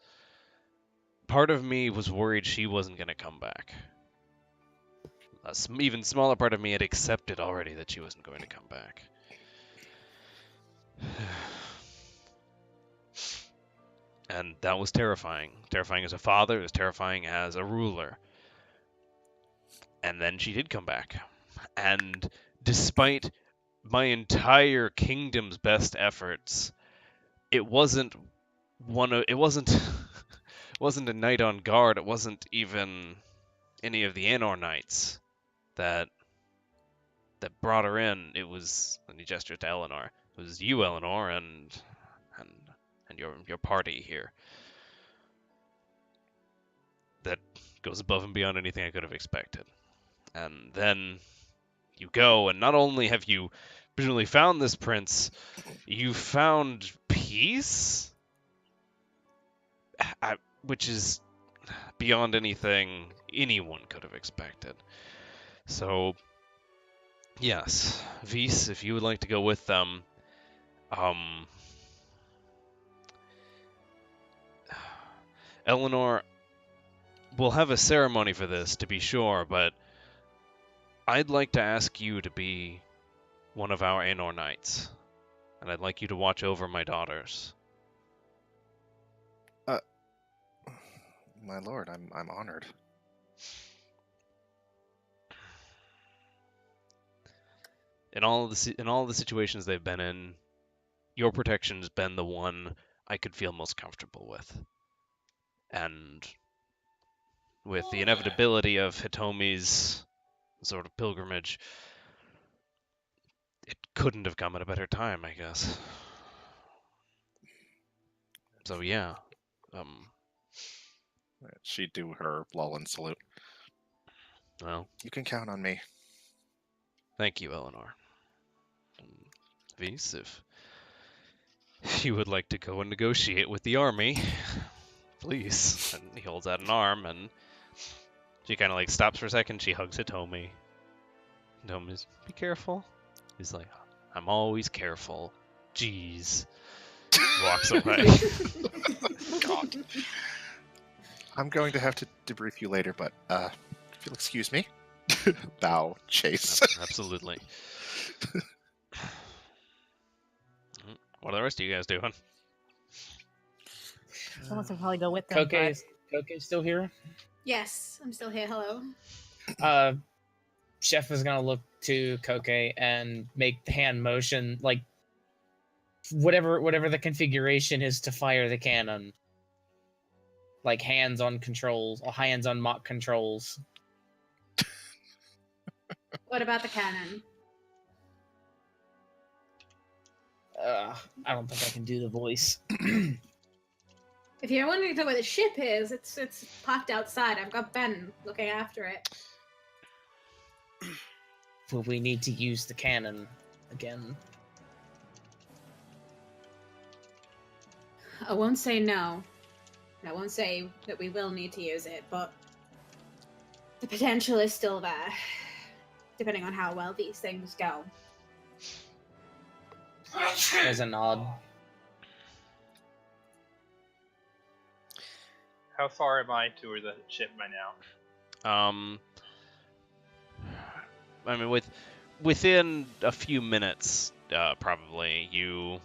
part of me was worried she wasn't going to come back. Even smaller part of me had accepted already that she wasn't going to come back. And that was terrifying. Terrifying as a father, it was terrifying as a ruler. And then she did come back. And despite my entire kingdom's best efforts, it wasn't wasn't a knight on guard, it wasn't even any of the Anor knights that brought her in. It was, and he gestured to Eleanor. It was you, Eleanor, and your party here. That goes above and beyond anything I could have expected. And then you go, and not only have you presumably found this prince, you found peace, which is beyond anything anyone could have expected. So, yes, Vise, if you would like to go with them, Eleanor, we'll have a ceremony for this, to be sure, but I'd like to ask you to be one of our Anor knights, and I'd like you to watch over my daughters. My lord, I'm honored. In all of the situations they've been in, your protection's been the one I could feel most comfortable with. And with the inevitability of Hitomi's sort of pilgrimage, it couldn't have come at a better time, I guess. So yeah, She'd do her Lullin salute. well, You can count on me. thank you, Eleanor. Vise, if you would like to go and negotiate with the army, please. And he holds out an arm, and she kind of like stops for a second. She hugs Hitomi. Hitomi's, be careful. He's like, I'm always careful. Jeez. Walks away. God. I'm going to have to debrief you later, but if you'll excuse me. Bow, Chase. Absolutely. What are the rest of you guys doing? Someone should probably go with them. Koke's still here. Yes, I'm still here. Hello. Chef is gonna look to Koke and make the hand motion, like whatever the configuration is to fire the cannon. Like hands on controls, or hands on mock controls. What about the cannon? I don't think I can do the voice. If you're wondering where the ship is, it's parked outside. I've got Ben looking after it. Will we need to use the cannon again? I won't say no. I won't say that we will need to use it, but the potential is still there, depending on how well these things go. There's a nod. How far am I to the ship by now? I mean, within a few minutes, probably you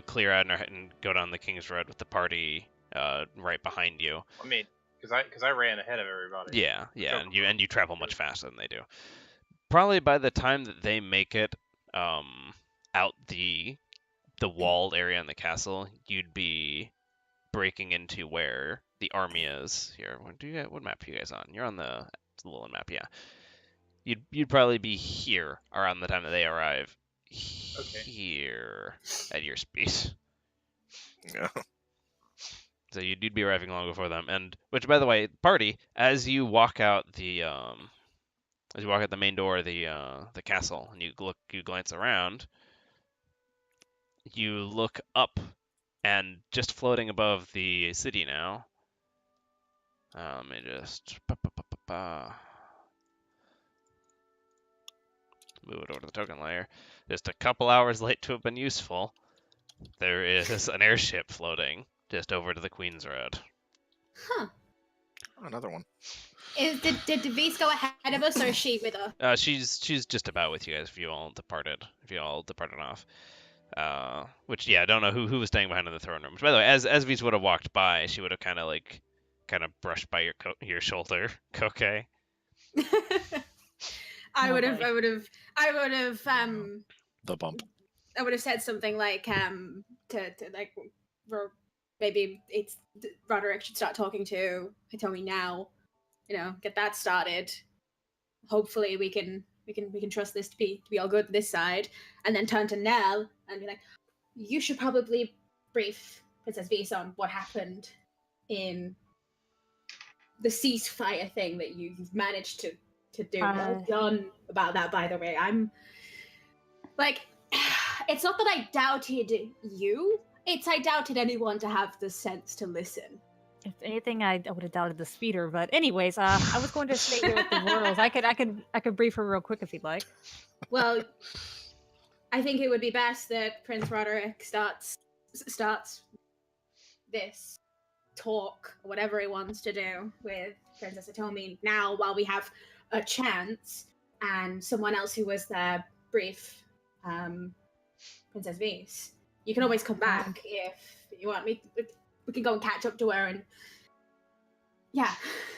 clear out and go down the King's Road with the party right behind you. I mean, because I ran ahead of everybody. Yeah, So- and you travel much faster than they do. Probably by the time that they make it out the walled area in the castle, you'd be breaking into where the army is. Here, what map are you guys on? You're on the Lullin map, yeah. You'd probably be here around the time that they arrive. Here at your speed. Yeah. So you'd be arriving long before them. And which, by the way, party, as you walk out the main door of the castle, and you glance around, you look up, and just floating above the city now. Let me just move it over to the token layer. Just a couple hours late to have been useful. There is an airship floating just over to the Queen's Road. Huh. Another one. Did Devis go ahead of us, or is she with us? She's just about with you guys if you all departed off. Which, yeah, I don't know who was staying behind in the throne room. Which, by the way, as Vise would have walked by, she would have kind of brushed by your shoulder, Koke. I would have The bump. I would have said something like to like maybe it's Roderick should start talking to Hitomi now, get that started. Hopefully we can trust this to be all good this side, and then turn to Nell and be like, you should probably brief Princess Vise on what happened in the ceasefire thing that you've managed to do. Well done about that, by the way. I'm like, it's not that I doubted you, it's I doubted anyone to have the sense to listen. If anything, I would have doubted the speeder. But anyways, I was going to stay here with the royals. I could brief her real quick if you'd like. Well, I think it would be best that Prince Roderick starts this talk, or whatever he wants to do, with Princess Hitomi now, while we have a chance, and someone else who was there brief Princess Vise. You can always come back if you want me. We can go and catch up to her, and yeah.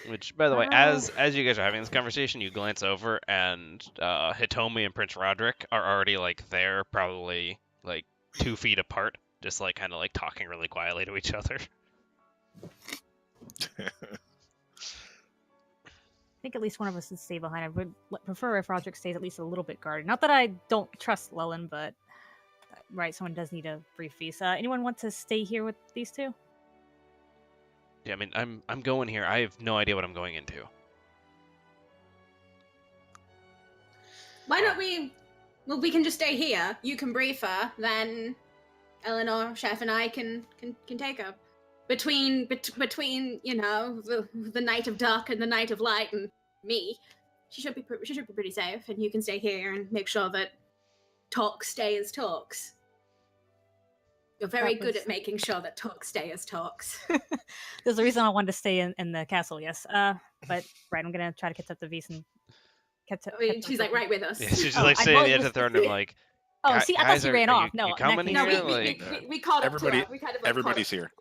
Which, by the way, as you guys are having this conversation, you glance over, and Hitomi and Prince Roderick are already there, probably 2 feet apart, just kind of talking really quietly to each other. I think at least one of us would stay behind. I would prefer if Roderick stays at least a little bit guarded. Not that I don't trust Lullin, but right, someone does need a brief visa. Anyone want to stay here with these two? Yeah, I mean, I'm going here. I have no idea what I'm going into. Why don't we? Well, we can just stay here. You can brief her, then Eleanor, Chef, and I can take her. between you know the night of dark and the night of light and me, she should be pretty safe, and you can stay here and make sure that talks stay as talks. You're very good at making sure that talks stay as talks. There's a reason I wanted to stay in the castle, yes. But right, I'm gonna try to catch up to Vise and She's like right with us. Yeah, she's just like sitting at the edge of the throne and like, Oh, see, I thought she ran off. You No, coming in that here? case- No, Like, we caught up everybody- to her. We kind of like Everybody's here.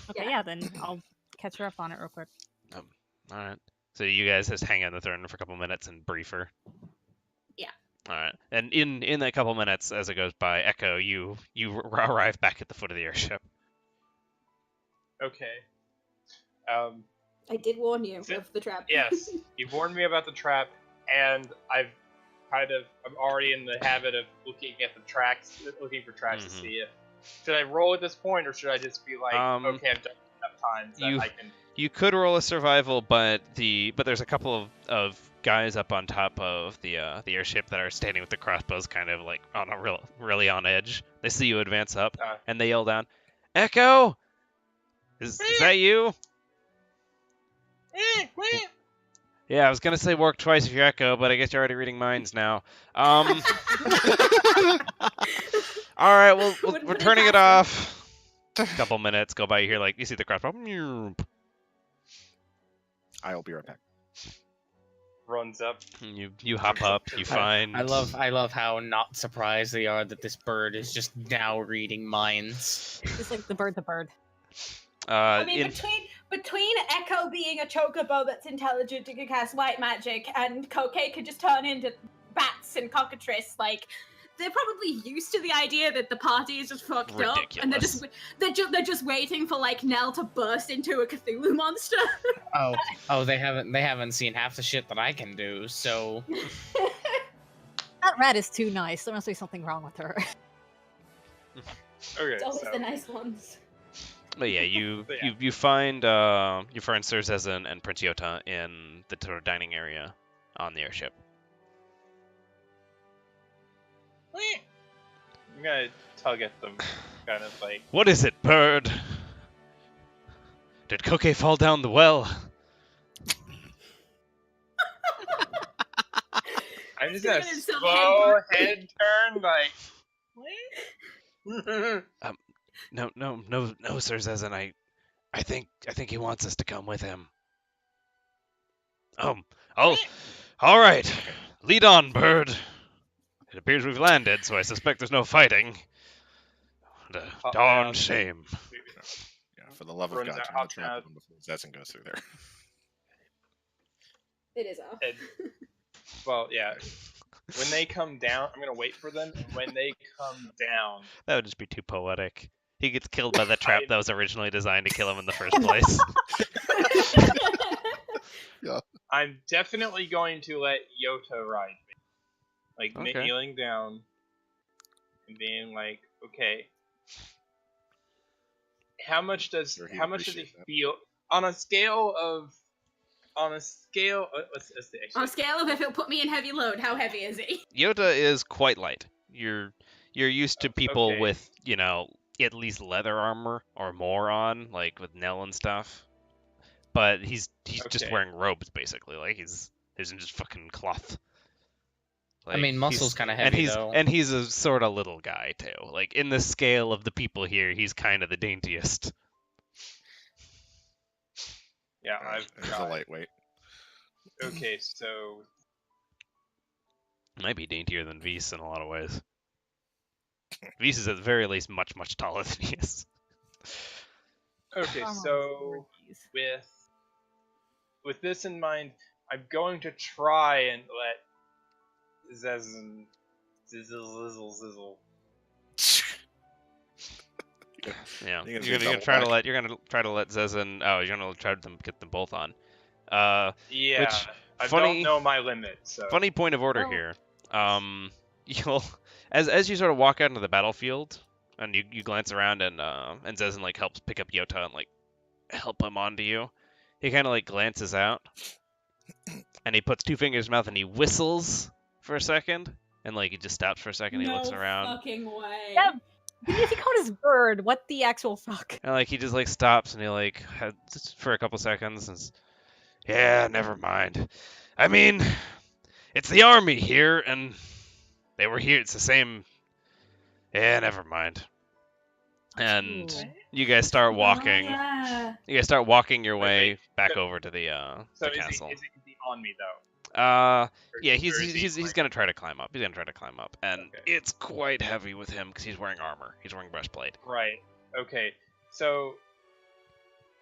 Okay, yeah, then I'll catch her up on it real quick. all right. So you guys just hang on the throne for a couple minutes and brief her. Yeah. All right. And in that couple minutes, as it goes by, Echo, you arrive back at the foot of the airship. Okay. I did warn you Is it- of the trap. Yes, you warned me about the trap, and I'm already in the habit of looking for tracks to Mhm. see if should I roll at this point, or should I just be like, okay, I've done it enough times that I can. You could roll a survival, but there's a couple of guys up on top of the airship that are standing with the crossbows, kind of like on a really on edge. They see you advance up, and they yell down, "Echo, is that you?" Yeah, I was gonna say work twice if you're Echo, but I guess you're already reading minds now. All right, we're turning it off. A couple minutes go by. You hear you see the crossbow. I'll be right back. Runs up. You hop up. You find. I love how not surprised they are that this bird is just now reading minds. It's like the bird. I mean, between Echo being a chocobo that's intelligent and can cast white magic, and Koke could just turn into bats and cockatrice, like they're probably used to the idea that the party is just fucked up, and they're just waiting for like Nell to burst into a Cthulhu monster. Oh, they haven't seen half the shit that I can do. So That rat is too nice. There must be something wrong with her. Okay, It's always so the nice ones. But yeah, you find Sir Zezin and Prince Yota in the sort of dining area on the airship. I'm gonna tug at them, kind of like. What is it, bird? Did Koke fall down the well? I'm just Giving gonna himself slow head turn, like. No, Sir Zezin. I think he wants us to come with him. All right. Lead on, bird. It appears we've landed, so I suspect there's no fighting. What a darn shame. Yeah, for the love of Runs God, out, turn the hops trap out. on before Zezin goes through there. It is off. Well, yeah. When they come down, I'm gonna wait for them. And when they come down, That would just be too poetic. He gets killed by the trap that was originally designed to kill him in the first place. I'm definitely going to let Yota ride me, like Okay. kneeling down and being like, okay. How much does Sure, he'd he appreciate that. feel on a scale of let's see, actually. On a scale of if it'll put me in heavy load, how heavy is he? Yota is quite light. You're used to people Okay. with, at least leather armor or more on, like with Nell and stuff. But he's just Okay. wearing robes basically. Like he's in just fucking cloth. I mean, muscle's he's- kind of and heavy he's though. and he's a sort of little guy too. Like in the scale of the people here, he's kind of the daintiest. Yeah, He's a got it. lightweight. Okay, so Might be daintier than Vise in a lot of ways. Vise is at the very least much taller than he is. okay, so with this in mind, I'm going to try and let Zezin zizzle. Yeah, You're gonna you're do gonna double try to back. let Zezin. Oh, you're gonna try to get them both on. Yeah, Which, I funny- don't know my limit, so Funny point of order Well- here. You'll as you sort of walk out into the battlefield and you glance around and Zezin helps pick up Yota and help him onto you. He kind of glances out and he puts two fingers in his mouth and he whistles for a second and he just stops for a second. He looks around. fucking way. Yeah, if he called this bird? What the actual fuck? And like he just like stops and he like just for a couple seconds and says, yeah, never mind. I mean, it's the army here and they were here. It's the same. Yeah, never mind. And Ooh. you guys start walking. You guys start walking your way Wait. back So- over to the So castle. is he on me though? Yeah, Or he's is he he's like- gonna try to climb up. He's gonna try to climb up, and Okay. it's quite heavy with him because he's wearing armor. He's wearing breastplate. Right. Okay. So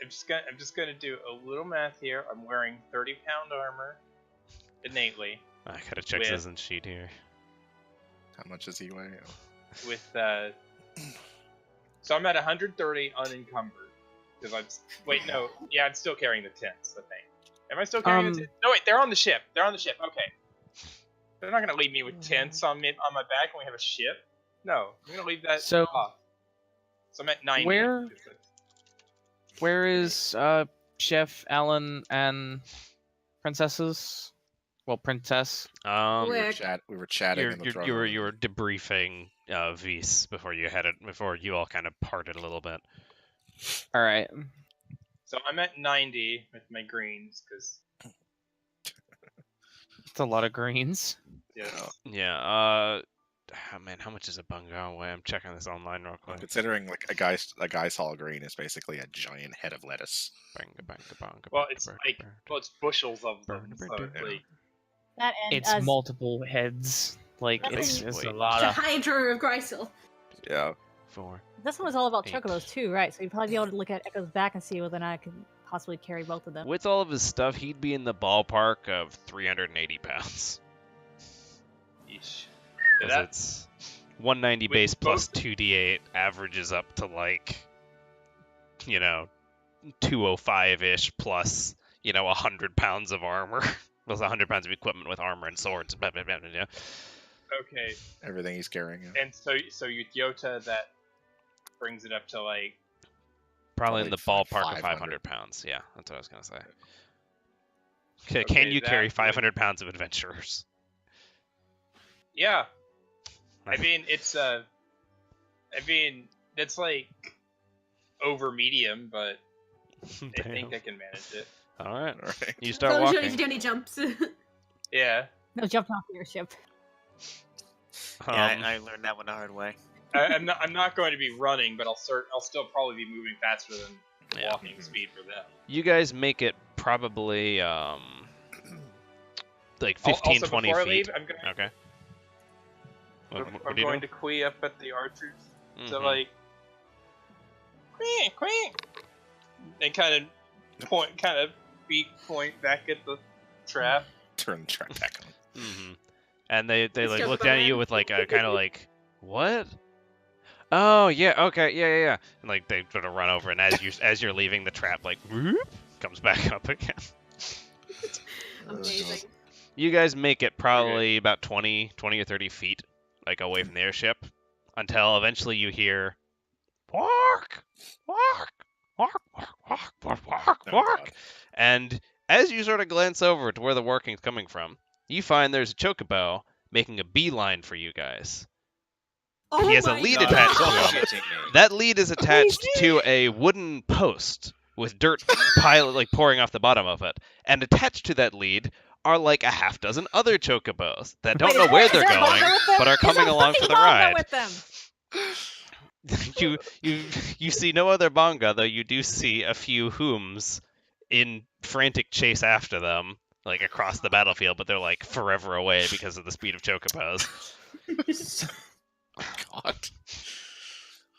I'm just gonna do a little math here. I'm wearing 30-pound armor innately I gotta check With- Citizen sheet here. How much is he weigh? with so I'm at 130 unencumbered because I'm I'm still carrying the tents. I think. Am I still carrying the tents? No, wait, they're on the ship. They're on the ship. Okay. They're not gonna leave me with tents on my back when we have a ship. No, I'm gonna leave that So- off. So I'm at 90. Where is Chef Alan and princesses? Well, princess. Quick. We were chatting in the throne room. You were debriefing Vise before you all kind of parted a little bit. All right. So I'm at 90 with my greens because It's a lot of greens. Yeah. Oh man, how much is a bunga weigh? I'm checking this online real quick. Considering like a guy's hall green is basically a giant head of lettuce. well, it's it's bushels of them. So it's like, That and It's multiple heads. Like That's it's wait. a lot The of. Hydra of Grisel. Yeah. 4. this one was all about 8. chocobos too, right? So you'd probably be able to look at Echo's back and see whether or not I could possibly carry both of them. With all of his stuff, he'd be in the ballpark of 380 pounds. yeesh. 'Cause That- it's 190 With base plus both- 2d8 averages up to like, 205-ish plus, 100 pounds of armor. Plus 100 pounds of equipment with armor and swords. Blah, blah, blah, blah, blah. Okay, Everything he's carrying. Yeah. and so Yota that brings it up to like Probably in the ballpark of 500. 500 pounds. Yeah, that's what I was going to say. Okay, Okay, can you carry that would- 500 pounds of adventurers? yeah. I mean it's it's like over medium, but I think I can manage it. All right. All right. You As start long as you don't need to walking. do any jumps. Yeah. No, jumping off your ship. Yeah, I learned that one the hard way. I'm not going to be running, but I'll still probably be moving faster than Yeah. walking speed for them. You guys make it probably like 15, Also, 20 before I feet. leave, I'm going, Okay. What I'm are you going doing? to quee up at the archers. So Mhm. like, quee, and kind of beak point back at the trap. Turn the track back on. Mm-hmm. And they Let's like go look for down at it. you with like a kind of like, what? Oh yeah, okay, yeah. And like they sort of run over, and as you're leaving, the trap like whoop, comes back up again. Amazing. You guys make it probably about 20 or 30 feet like away from the airship until eventually you hear walk, walk, walk, walk, walk, walk, walk, Oh, walk. God. And as you sort of glance over to where the working's coming from, you find there's a chocobo making a beeline for you guys. Oh He has a my lead God. attached to him. Bullshitting me. That lead is attached to a wooden post with dirt like pouring off the bottom of it. And attached to that lead are like a half dozen other chocobos that don't Wait, know is where there- they're is there a going, bongo with them? but are Is there coming a along for fucking the bongo ride. with them? you see no other bonga, though you do see a few whooms in frantic chase after them, like across the battlefield, but they're like forever away because of the speed of chocobos. God.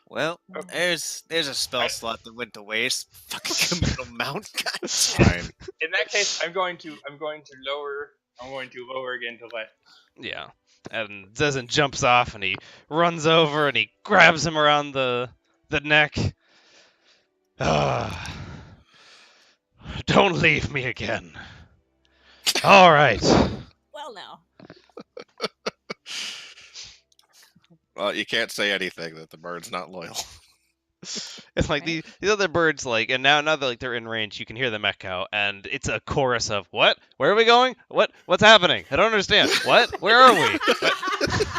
Well, Okay. there's a spell slot that went to waste. Fucking communal mount. God damn. Fine. In that case, I'm going to lower again to let. Yeah. And Zezin jumps off and he runs over and he grabs him around the neck. Don't leave me again. All right. Well, now. Well, you can't say anything that the bird's not loyal. It's like Right. these other birds, like, and now that like they're in range, you can hear them echo, and it's a chorus of what? Where are we going? What's happening? I don't understand. What? Where are we? I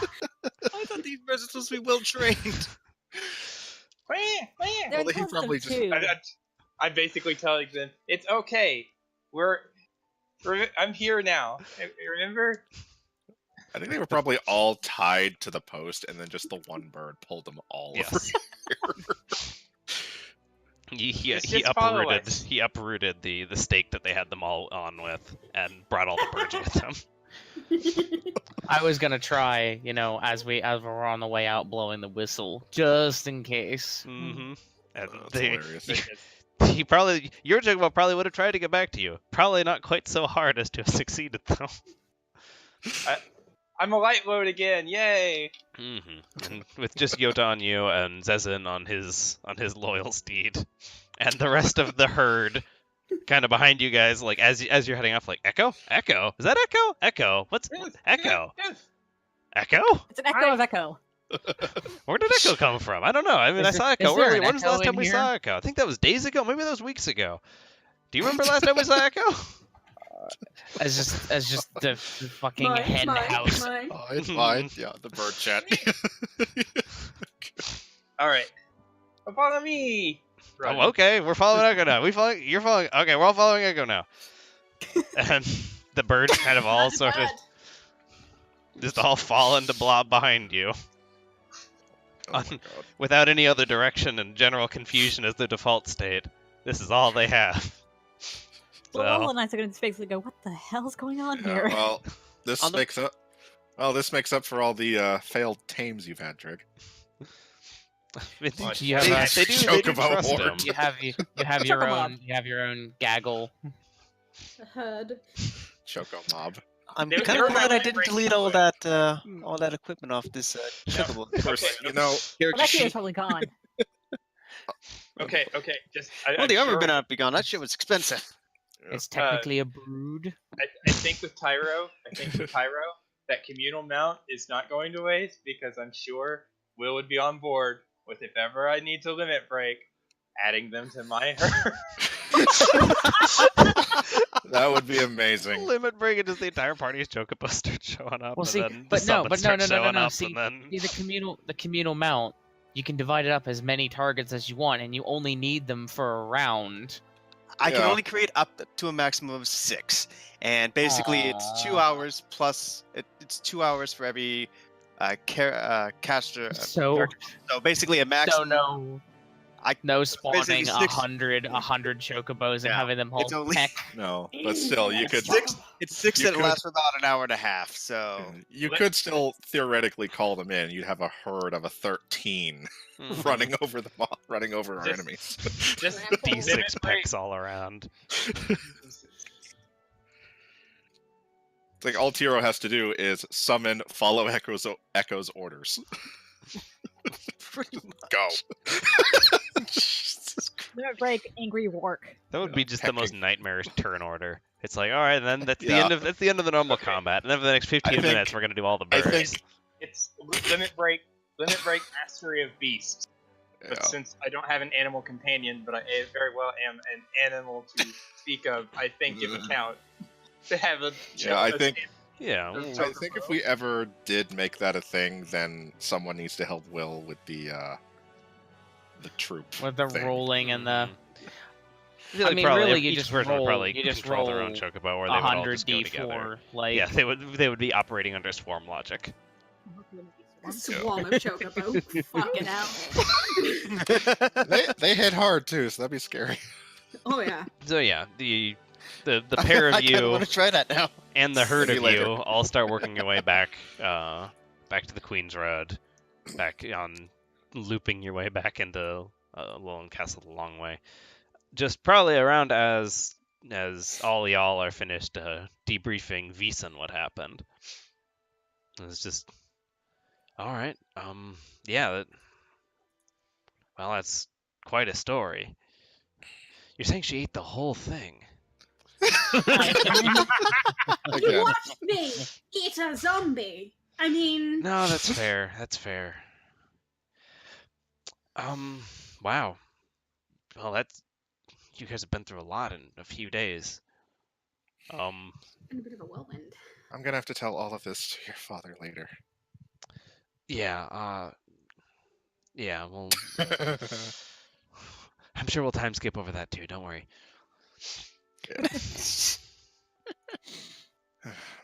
thought these birds are supposed to be well trained. They're Well, he custom probably just- too. I'm basically telling them it's okay. I'm here now. Remember? I think they were probably all tied to the post, and then just the one bird pulled them all over. Yes. He Just follow uprooted us. he uprooted the stake that they had them all on with and brought all the birds with him. I was gonna try, as we're on the way out, blowing the whistle just in case. Mm-hmm. And That's they, hilarious. your Chocobo probably would have tried to get back to you. Probably not quite so hard as to have succeeded though. I'm a light load again. Yay! Mm-hmm. And with just Yota on you and Zezin on his loyal steed, and the rest of the herd kind of behind you guys, like as you're heading off, like Echo, is that Echo? What's Echo? Echo? It's an echo of echo. Where did Echo come from? I don't know. I mean, I saw Echo is there earlier. an When was the Echo last time in we here? saw Echo? I think that was days ago. Maybe that was weeks ago. Do you remember last time we saw Echo? As just the fucking Mine, hen mine, house. mine. Oh, it's fine. Yeah, the bird chat. All right. Follow me. Run. Oh, okay. We're following Echo now. You're following. Okay, we're all following Echo now. And the birds kind of all Not sort of bad. just all fall into blob behind you Oh my god. without any other direction and general confusion as the default state. This is all they have. Well, So- all the knights are going to basically go, what the hell's going on Yeah, here? well, this On the- makes up. Well, this makes up for all the failed tames you've had, Trig. You have a- they do Chocobo trust horde. him. You have your Chocomob. own gaggle. A herd. Choco mob. I'm They're- kind they're of glad I really didn't breaking delete the all that equipment off this Chocobo. Of course, Okay. you know, Well, that shit is probably gone. Okay. Just. Well, the armor better not be gone. That shit was expensive. It's technically a brood. I think with Tyro, that communal mount is not going to waste because I'm sure Will would be on board with if ever I need to limit break, adding them to my herd. that would be amazing. Limit break and just the entire party's Chocobo start showing up. Well, and see, then but the no, summons but no, start no, no, no, showing no. up, See, and then the communal mount, you can divide it up as many targets as you want, and you only need them for a round. I can Yeah. only create up to a maximum of 6, and basically it's 2 hours plus. It's 2 hours for every caster. So So basically a maximum. no. I- No basically spawning 6 100 chocobos and Yeah, having them hold it's only- heck. No, but still, you could It's 6 You that could- lasts for about an hour and a half. So you could still theoretically call them in. You'd have a herd of a 13 running over running over our Just- enemies. Just D6 limit break. picks all around. It's like all Tiro has to do is summon, follow Echo's orders. pretty much. Go. Limit break, angry wark. That would be just the most Hectic. nightmarish turn order. It's like, all right, then that's Yeah. the end of the normal Okay. combat, and then for the next 15 think- minutes, we're gonna do all the I birds. think- It's limit break, mastery of beasts. But Yeah. since I don't have an animal companion, but I very well am an animal to speak of, I think it would count to have a. Yeah, I think- Yeah, I think if we ever did make that a thing, then someone needs to help Will with the troop. With the thing. rolling and the feel I like mean, probably really, you each just person would roll- probably you just control their own roll chocobo, or they would all 100 just go together. d4. Like Yeah, they would be operating under swarm logic. A swarm of chocobo. Fucking hell. they hit hard too, so that'd be scary. Oh yeah. So yeah, the pair of I kind of want you to try that now. and the herd Maybe of later. you all start working your way back to the Queen's Road, back on looping your way back into Lullin Castle the long way. Just probably around as all y'all are finished debriefing Vison what happened. It's just all right. Yeah. Well, that's quite a story. You're saying she ate the whole thing? You Again, watched me eat a zombie. I mean, No, that's fair. That's fair. Wow. Well, that's you guys have been through a lot in a few days. been a bit of a whirlwind. I'm gonna have to tell all of this to your father later. Yeah. Yeah. Well, I'm sure we'll time skip over that too. Don't worry.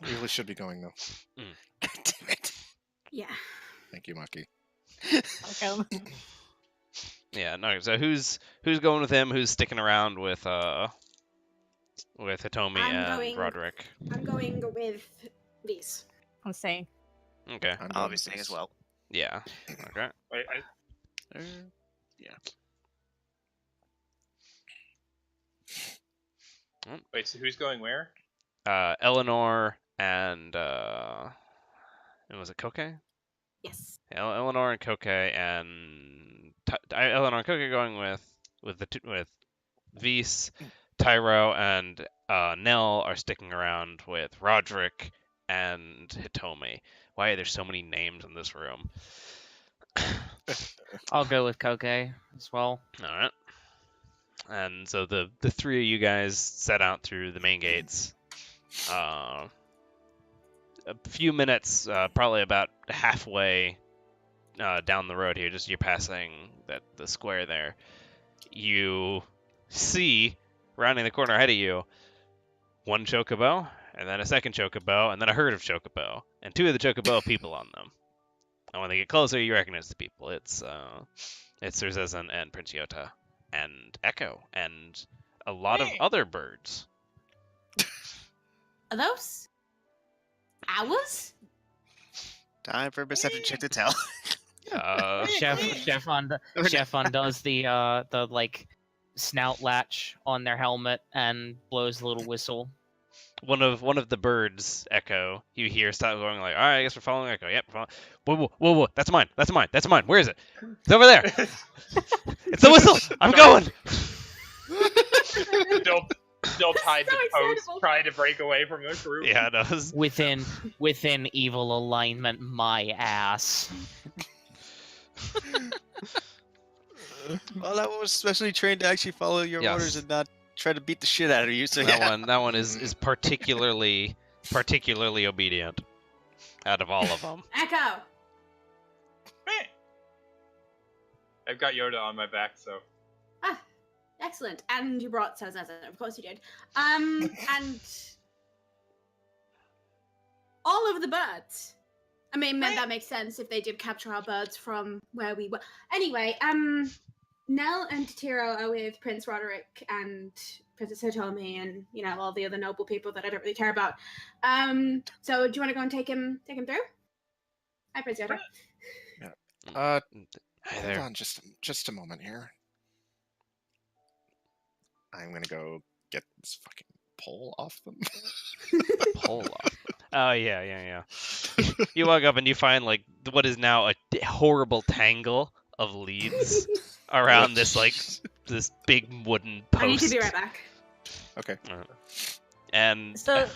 We really should be going though. God damn it. Yeah. Thank you, Maki. Welcome. Yeah. No. So who's going with him? Who's sticking around with Hitomi I'm and going- Roderick? I'm going with these. I'm saying. Okay. I'm I'll going be with staying this. as well. Yeah. Okay. Wait, wait, so who's going where? Eleanor and was it Koke? Yes. Eleanor and Koke and Eleanor and Koke going with Vise, Tyro, and Nell are sticking around with Roderick and Hitomi. Why are there so many names in this room? I'll go with Koke as well. All right. And so the three of you guys set out through the main gates. A few minutes, probably about halfway down the road here, just you're passing the square there. You see, rounding the corner ahead of you, one chocobo, and then a second chocobo, and then a herd of chocobo, and two of the chocobo have people on them. And when they get closer, you recognize the people. It's Surzezan and Prince Yota and Echo and a lot of other birds. Are those ours? Time for a perception check to tell. Chef undoes the like snout latch on their helmet and blows a little whistle. One of the birds, Echo, you hear stop going like, all right, I guess we're following Echo. Yep. Whoa, that's mine. Where is it? It's over there. It's the whistle. I'm going. Still tied So to post, excitable. trying to break away from the group. Yeah, it does. Within evil alignment, my ass. Well, that one was specially trained to actually follow your Yes. orders and not try to beat the shit out of you. So That yeah. one is particularly obedient out of all of them. Echo. Meh. I've got Yoda on my back, so Ah, excellent. And you brought Surzezan, of course you did. And all of the birds. I mean, that makes sense if they did capture our birds from where we were. Anyway, Nell and Tiro are with Prince Roderick and Princess Hitomi and, all the other noble people that I don't really care about. So do you want to go and take him through? Hi, Prince Yoda. Hi Hold there. on just a moment here. I'm gonna go get this fucking pole off them. Pull off. Oh yeah. You walk up and you find like what is now a horrible tangle of leads around this big wooden post. I need to be right back. Okay. And So-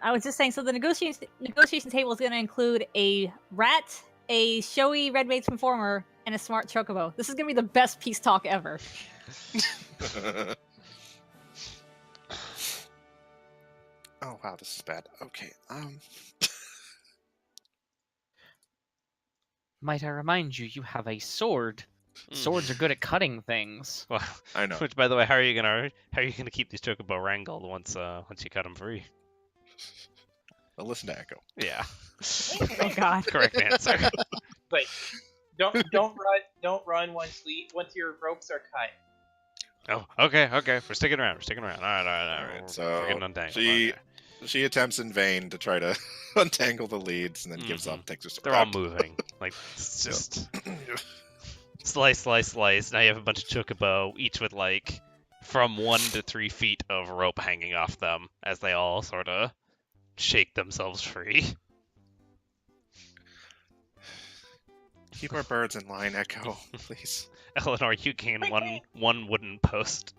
I was just saying, so the negotiation table is going to include a rat, a showy red maids performer, and a smart chocobo. This is going to be the best peace talk ever. Oh wow, this is bad. Okay. Might I remind you, you have a sword. Swords are good at cutting things. well, I know. which by the way, how are you gonna keep these chocobo wrangled once you cut them free? Well, listen to Echo. Yeah. Oh god. Correct answer. like, don't run once your ropes are cut. Oh, okay. We're sticking around. All right. Alright, so We're getting untangled. she- Okay. She attempts in vain to try to untangle the leads and then gives up. Takes her sword They're all out. moving. Like it's just slice. Now you have a bunch of chocobo, each with like from 1 to 3 feet of rope hanging off them as they all sort of shake themselves free. Keep our birds in line, Echo, please. Eleanor, you gain one wooden post.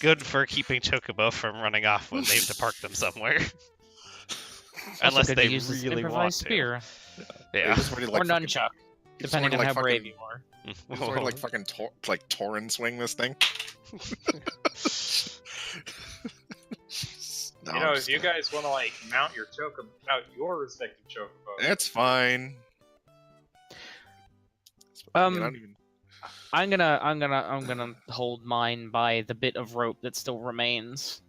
Good for keeping chocobo from running off when they have to park them somewhere. Also Unless good they to use this really want improvised to. spear Yeah. Just ready to, or like, fucking- nunchuck, just depending ready on to, how like, brave fucking- you are. just ready to, like fucking Torin swing this thing. No, You know, if you guys want to like mount your respective chocobo. It's fine. I mean, I don't even... I'm gonna hold mine by the bit of rope that still remains.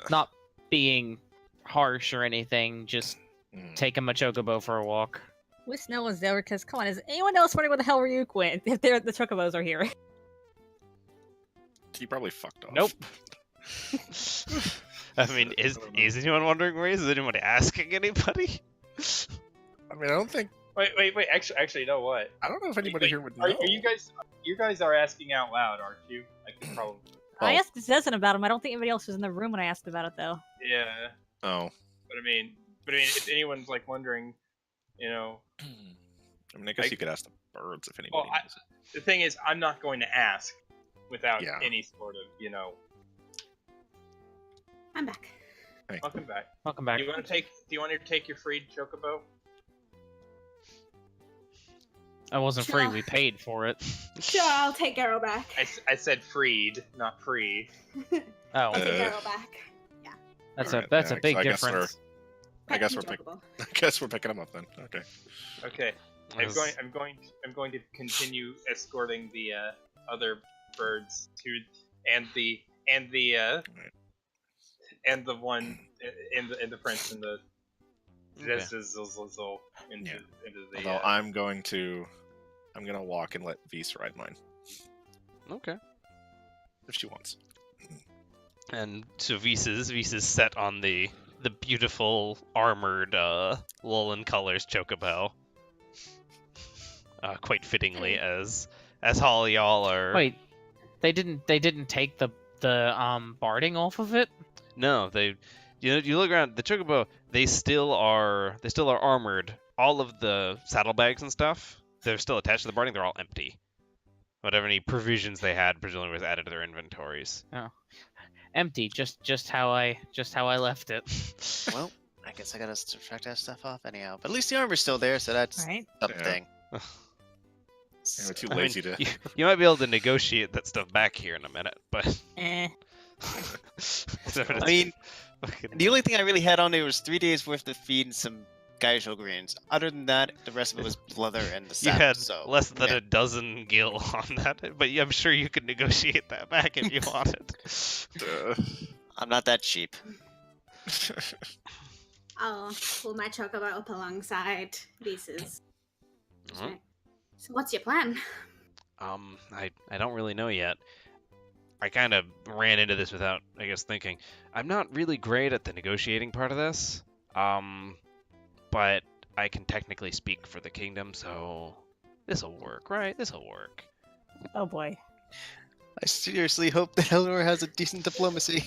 Not being harsh or anything, just taking my chocobo for a walk. Wish no one's there because, come on, is anyone else wondering where the hell Ryuk went if the chocobos are here? He probably fucked off. Nope. I mean, is anyone wondering where he is? Is anyone asking anybody? I mean, I don't think... Wait. Actually, you know what? I don't know if anybody here would know. Are you guys are asking out loud, aren't you? I could probably. I asked Zezen about him. I don't think anybody else was in the room when I asked about it, though. Yeah. Oh. But I mean, if anyone's like wondering, I mean, I guess you could ask the birds if anybody knows it. the thing is, I'm not going to ask without Yeah. any sort of, I'm back. Welcome back. Welcome back. Do you want to take your freed chocobo? I wasn't free. Sure. We paid for it. Sure, I'll take Garo back. I said freed, not free. Oh, I'll take Garo back. that's Alright, a yeah, big so I guess difference. I guess Pet we're chocobo. I guess we're picking them up then. Okay. Okay. I'm going to continue escorting the other birds to and the one and the prince and the Okay. into the Although I'm gonna walk and let Vise ride mine Okay. if she wants. And so Visa's set on the beautiful armored Lullin colors chocobo. Quite fittingly, as all y'all are. Wait, they didn't take the barding off of it? No, they. You look around the chocobo. They still are armored. All of the saddlebags and stuff, they're still attached to the barding. They're all empty. Whatever any provisions they had, presumably was added to their inventories. Empty, just how I left it. Well, I guess I gotta subtract that stuff off anyhow. But at least the armor's still there, so that's Right? something. Yeah, we're too I mean, lazy to. you might be able to negotiate that stuff back here in a minute, but. So I mean, the only thing I really had on there was 3 days worth of feed and some Gaisho greens. Other than that, the rest of it was leather and the you saddle. had So less than yeah. a dozen gil on that, but I'm sure you could negotiate that back if you wanted. I'm not that cheap. I'll pull my chocobo up alongside Lisa's. Mhm. So what's your plan? I don't really know yet. I kind of ran into this without, I guess, thinking. I'm not really great at the negotiating part of this, but I can technically speak for the kingdom, so this'll work, right? This'll work. Oh boy. I seriously hope that Eleanor has a decent diplomacy.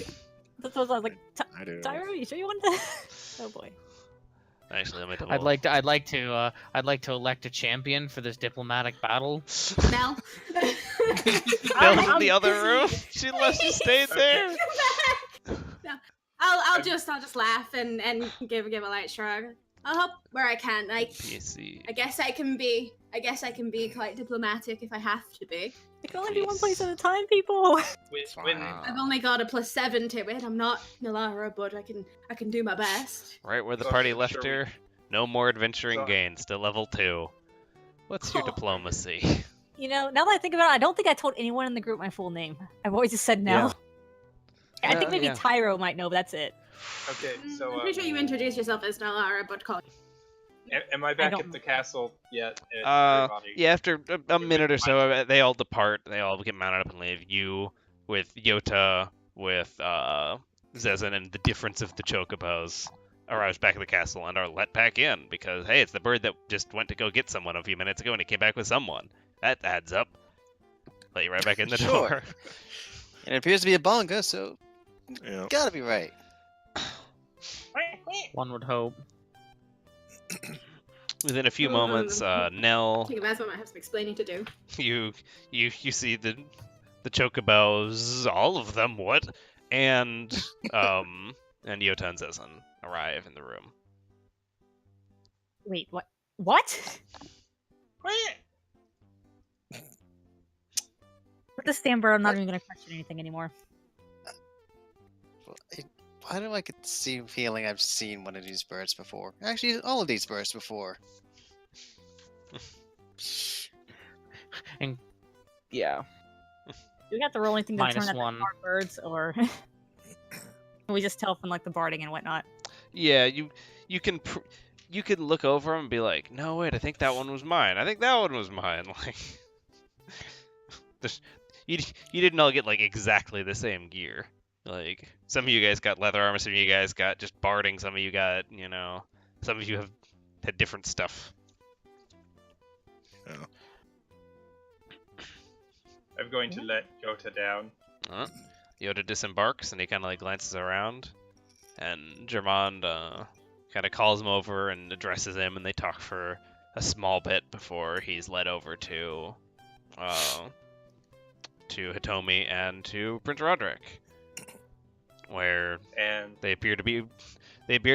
That's what I was like, I do. Tyro, you sure you want to? Oh boy. Actually, let me double. I'd like to elect a champion for this diplomatic battle. Mel? Bill's in the other room. She stayed there. No, I'll just laugh and give a light shrug. I'll help where I can. You see. I guess I can be quite diplomatic if I have to be. It can only be one place at a time, people. When I've only got a +7 to it. I'm not Nalara, but I can do my best. Right where the So party sure left we- her. No more adventuring So- gain. Still level 2. What's your Oh. diplomacy? You know, now that I think about it, I don't think I told anyone in the group my full name. I've always just said no. Yeah. I think maybe Yeah. Tyro might know, but that's it. okay, so I'm pretty sure you introduced yourself as Nalara, but call am I back don't- at the castle yet? Everybody? Yeah, after a minute or so, they all depart. They all get mounted up and leave. You, with Yota, with Zezen, and the difference of the chocobos, arrives back at the castle and are let back in because, hey, it's the bird that just went to go get someone a few minutes ago and it came back with someone. That adds up. Let you right back in the Sure. door. And it appears to be a bonga, so Yeah. gotta be right. One would hope. Within a few moments, Nell, I think Mazma might have some explaining to do. you see the chocobos, all of them. What? And Yota and Zezen arrive in the room. Wait, what? What? With the Stamber, I'm not even going to question anything anymore. Why do I get the same feeling I've seen one of these birds before? Actually, all of these birds before. And yeah, Do we have to roll anything to Minus determine one. that they are birds, or can we just tell from like the barding and whatnot? Yeah, you can you can look over them and be like, no wait, I think that one was mine. I think that one was mine. Like, you didn't all get like exactly the same gear. Like some of you guys got leather armor, some of you guys got just barding, some of you got some of you have had different stuff. I'm going to let Jota down. Yoda disembarks and he kind of like glances around, and Germond kind of calls him over and addresses him, and they talk for a small bit before he's led over to Hitomi and to Prince Roderick, where And they appear to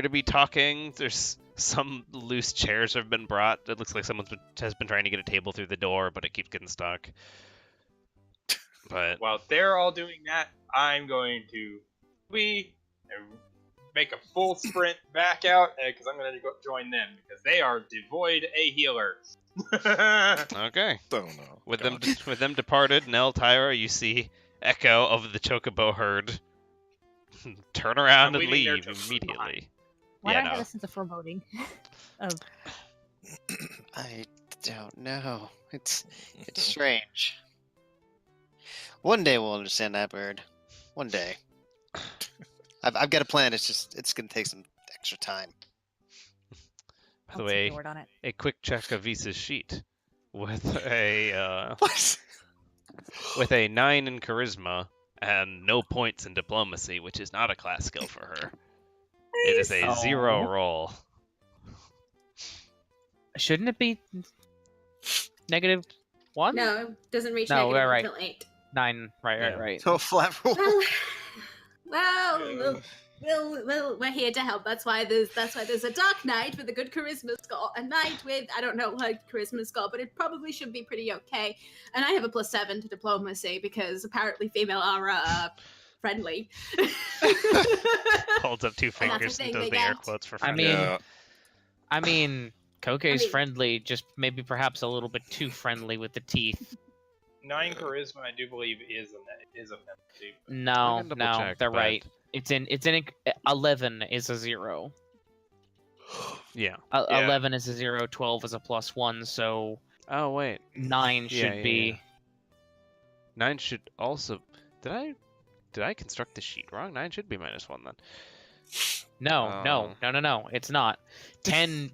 be talking. There's some loose chairs have been brought. It looks like someone has been trying to get a table through the door, but it keeps getting stuck. But while they're all doing that, I'm going to make a full sprint back out because I'm going to go join them because they are devoid a healer. okay. Oh no. With God. them departed, Nell, Tyra, you see Echo of the Chocobo herd turn around I'm and leaving their leave chocobos immediately. Why Yeah, do I have no. a sense of foreboding? of I don't know. It's strange. One day we'll understand that bird. One day. I've got a plan. It's gonna take some extra time. By the I'll take way, your word on it. a quick check of Visa's sheet with a What? with a 9 in charisma and no points in diplomacy, which is not a class skill for her. It is a 0 roll. shouldn't it be -1? No, it doesn't reach No, negative right. until 8. 9. Right. Yeah. Right. So flat roll. Well, we're here to help. That's why there's a dark knight with a good charisma score, a knight with I don't know her charisma score, but it probably should be pretty okay. And I have a +7 to diplomacy because apparently female are friendly. Holds up 2 And that's the fingers and thing does they the air get. quotes for I friendly. mean, Yeah. I mean, Koke's I mean- friendly, just maybe perhaps a little bit too friendly with the teeth. 9 charisma, I do believe, is a penalty. No, can double no, check, they're but- right. It's in 11 is a 0. Yeah. 11 is a 0, 12 is a +1, so Oh wait, 9 should yeah, be. yeah. 9 should also. Did I construct the sheet wrong? 9 should be -1 then. No, it's not. 10.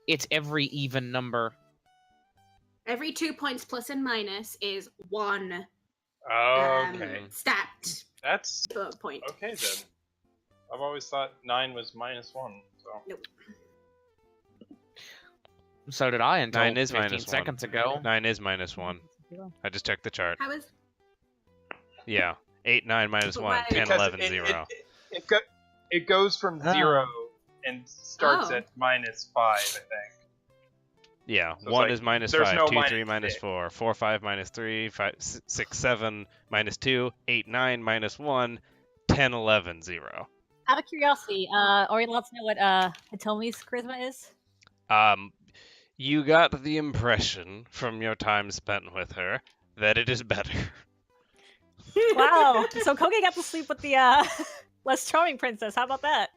It's every even number. Every 2 points plus and minus is 1 Okay, stat that's point. okay then. I've always thought 9 was -1, so. So did I until 9 is 15 -1. seconds ago. 9 is -1. I just checked the chart. How is Yeah. 8, 9, -1, Why? 10, Because 11, 0. It goes from Oh. 0 and starts Oh. at -5, I think. Yeah, So it's 1 like, is -5, there's no 2, 3, -6. -4, 4, 5, -3, 5, 6, 7, -2, 8, 9, -1, 10, 11, 0. Out of curiosity, are you allowed to know what Hitomi's charisma is? You got the impression from your time spent with her that it is better. Wow. So Koge got to sleep with the less charming princess. How about that?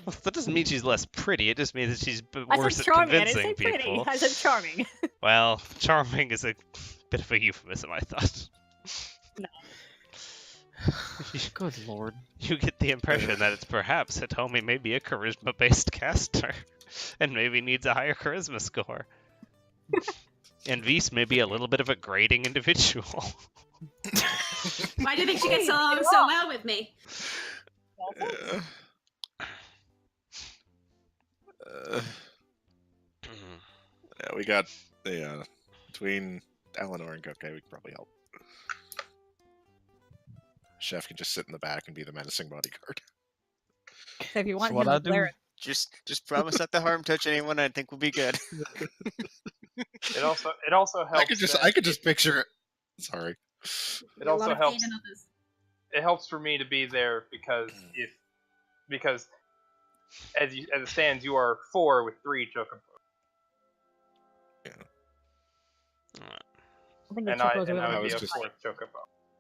Well, that doesn't mean she's less pretty. It just means that she's I worse said at charming. I didn't convincing say pretty. people. I said charming. Well, charming is a bit of a euphemism, I thought. No. Good lord. You get the impression that it's perhaps Hitomi may be a charisma-based caster, and maybe needs a higher charisma score. And Vis may be a little bit of a grating individual. Why do you think she gets along so well with me? Yeah. Yeah, we got between Eleanor and Koke, we can probably help. Chef can just sit in the back and be the menacing bodyguard. So if you want So what him I'll to do- glare, Just promise not to harm touch anyone. I think we'll be good. It also helps. I could just picture it. Sorry. It A also lot of helps. faith in others. It helps for me to be there because as it stands, you are 4 with 3 chocobos. Yeah. I think the And I Chocobos are and I really would be was a just- fourth chocobo.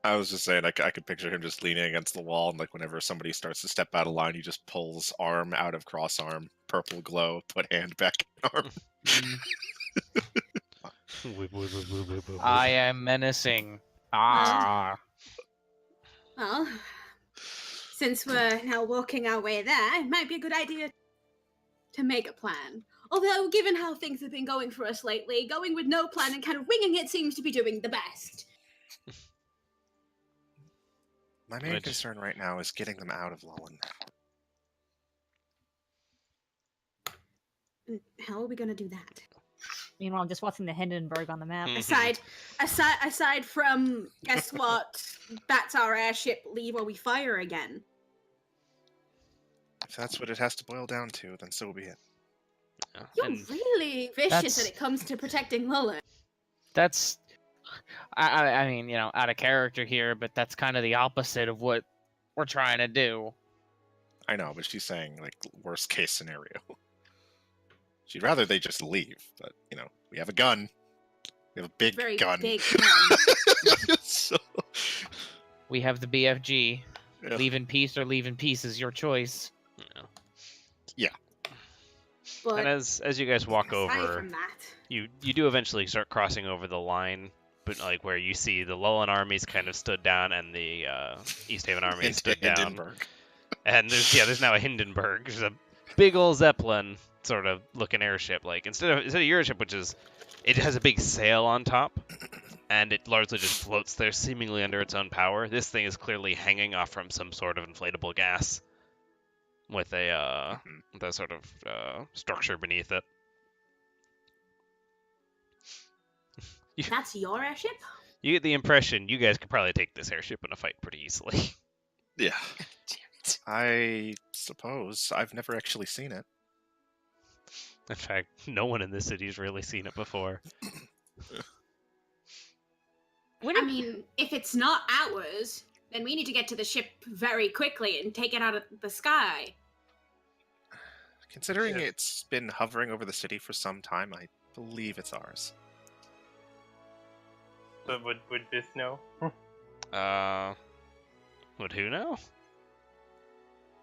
I was just saying, I could picture him just leaning against the wall, and like whenever somebody starts to step out of line, he just pulls arm out of cross arm, purple glow, put hand back in arm. I am menacing. Ah. Well, since we're now walking our way there, it might be a good idea to make a plan. Although, given how things have been going for us lately, going with no plan and kind of winging it seems to be doing the best. My main Good. concern right now is getting them out of Lullin. How are we going to do that? Meanwhile, I'm just watching the Hindenburg on the map. Aside from, guess what? That's our airship. Leave or we fire again. If that's what it has to boil down to, then so be it. You're And really vicious that's- when it comes to protecting Lullin. That's, I mean, you know, out of character here, but that's kind of the opposite of what we're trying to do. I know, but she's saying, like, worst case scenario. She'd rather they just leave, but, you know, we have a gun. We have a big Very gun. big gun. So, We have the BFG. yeah. Leave in peace or leave in peace is your choice. But And as you guys walk aside over, from that, you do eventually start crossing over the line, but like where you see the Lullin armies kind of stood down and the East Haven army stood down, Hindenburg. and there's now a Hindenburg. There's a big old Zeppelin sort of looking airship. Like instead of your ship, which is it has a big sail on top, and it largely just floats there seemingly under its own power. This thing is clearly hanging off from some sort of inflatable gas with a with a sort of structure beneath it. that's your airship? You get the impression you guys could probably take this airship in a fight pretty easily. Yeah. I suppose. I've never actually seen it. In fact, no one in this city's really seen it before. I mean, if it's not ours, then we need to get to the ship very quickly and take it out of the sky. Considering Yeah. it's been hovering over the city for some time, I believe it's ours. But would this know? Would who know?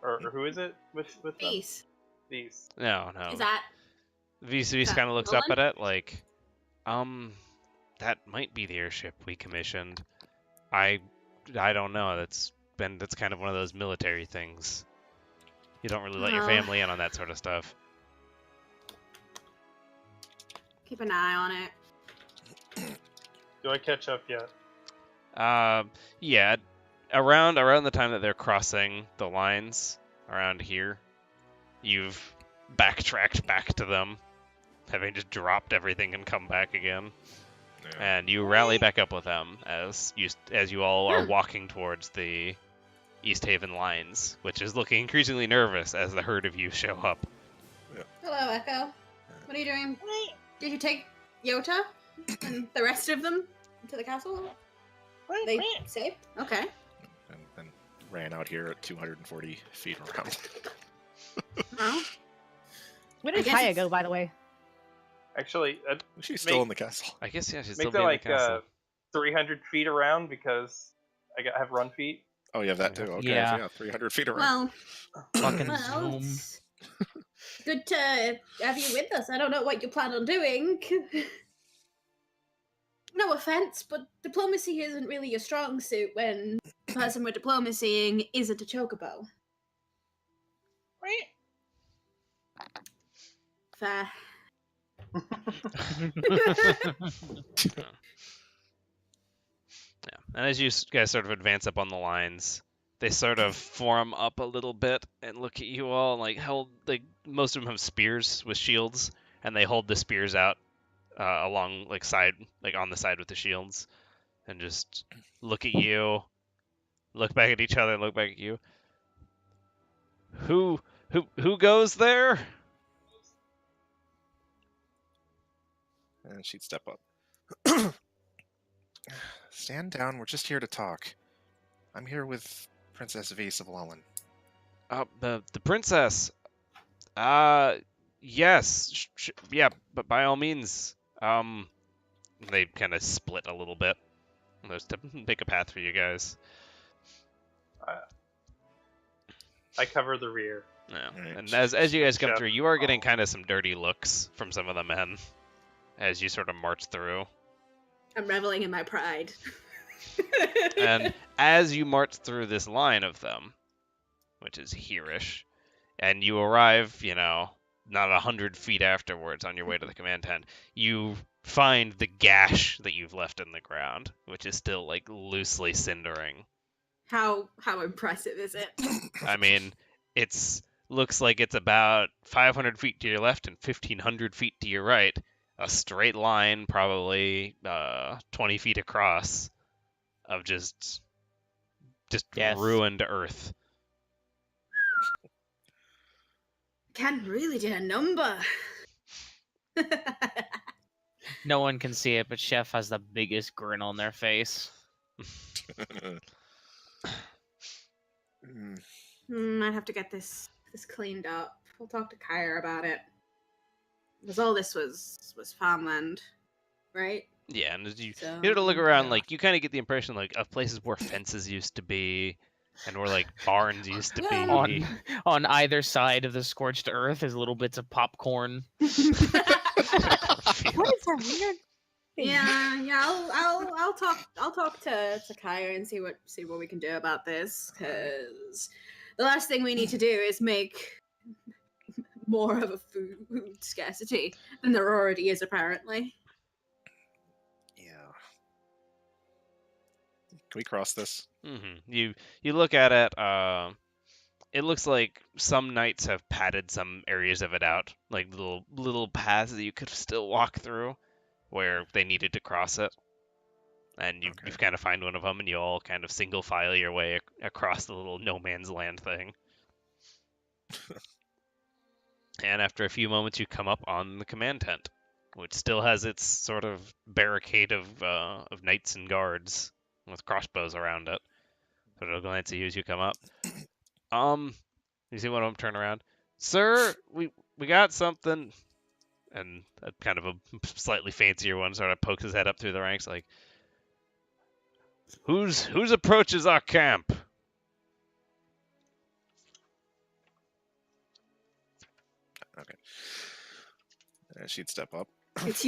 Or who is it with them? Peace. These. No. Is that VCV's that kind of looks up Lullin? at it like, that might be the airship we commissioned. I don't know. That's kind of one of those military things. You don't really let your Oh. family in on that sort of stuff. keep an eye on it? Do I catch up yet? Yeah, around the time that they're crossing the lines around here, you've backtracked back to them, having just dropped everything and come back again, and you rally back up with them as you all are walking towards the East Haven lines, which is looking increasingly nervous as the herd of you show up. Hello, Echo. What are you doing? Did you take Yota and the rest of them to the castle? They safe? Okay. And then ran out here at 240 feet around. Well, Where I did guess Kaya it's- go, by the way? Actually, She's still in the castle. I guess yeah, she's still make being it in like the castle. 300 feet around because have run feet. Oh, you have that too. Okay, Yeah. so yeah, 300 feet around. well, Fucking well, zoom. it's good to have you with us. I don't know what you plan on doing. No offense, but diplomacy isn't really your strong suit when the person we're diplomacying isn't a chocobo. Fair. Yeah. And as you guys sort of advance up on the lines, they sort of form up a little bit and look at you all and most of them have spears with shields, and they hold the spears out along on the side with the shields, and just look at you, look back at each other, and look back at you. Who goes there? And she'd step up. Stand down. We're just here to talk. I'm here with Princess Vase of Lullin. The princess. Yes, yeah, but by all means, They kind of split a little bit. Those to make a path for you guys. I cover the rear. Yeah. Right. And as you guys come Chef. through, you are getting kind of some dirty looks from some of the men as you sort of march through. I'm reveling in my pride. And as you march through this line of them, which is here-ish, and you arrive, not 100 feet afterwards on your way to the command tent, you find the gash that you've left in the ground, which is still, like, loosely cindering. How impressive is it? I mean, looks like it's about 500 feet to your left and 1,500 feet to your right. A straight line, probably 20 feet across, of just Yes. ruined earth. Ken really did a number. No one can see it, but Chef has the biggest grin on their face. I'd have to get this cleaned up. We'll talk to Kyra about it. Because all this was farmland, right? Yeah, and as you So, get to look around, yeah. like, you kind of get the impression, like, of places where fences used to be, and where, like, barns used to be. On either side of the scorched earth is little bits of popcorn. What is that weird thing? Yeah. I'll talk to Kyra and see what we can do about this. Because the last thing we need to do is make more of a food scarcity than there already is, apparently. Yeah. Can we cross this? You look at it. It looks like some knights have padded some areas of it out, like little paths that you could still walk through, where they needed to cross it. And you kind of find one of them, and you all kind of single file your way across the little no man's land thing. And after a few moments, you come up on the command tent, which still has its sort of barricade of knights and guards with crossbows around it. So it'll glance at you as you come up. You see one of them turn around. Sir, we got something. And a kind of a slightly fancier one sort of pokes his head up through the ranks, like, whose approaches our camp? Okay. She'd step up. It's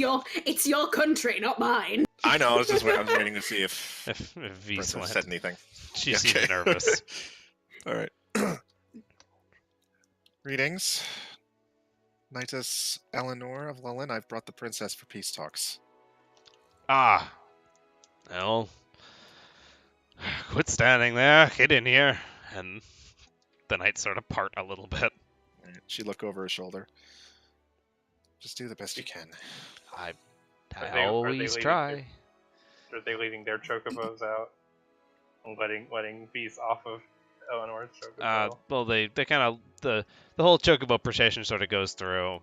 your country, not mine. I know. I was just I was waiting to see if If V Princess went. said anything. She Yeah, seems okay. nervous. All right. Greetings, Knightess Eleanor of Lullin. I've brought the princess for peace talks. Ah. Well, quit standing there. Get in here. And the knights sort of part a little bit. All right, she'd look over her shoulder. Just do the best you can. I Are they always leaving try. Are they leaving their chocobos out and letting these off of Eleanor's chocobo? Well, they kind of the whole chocobo procession sort of goes through,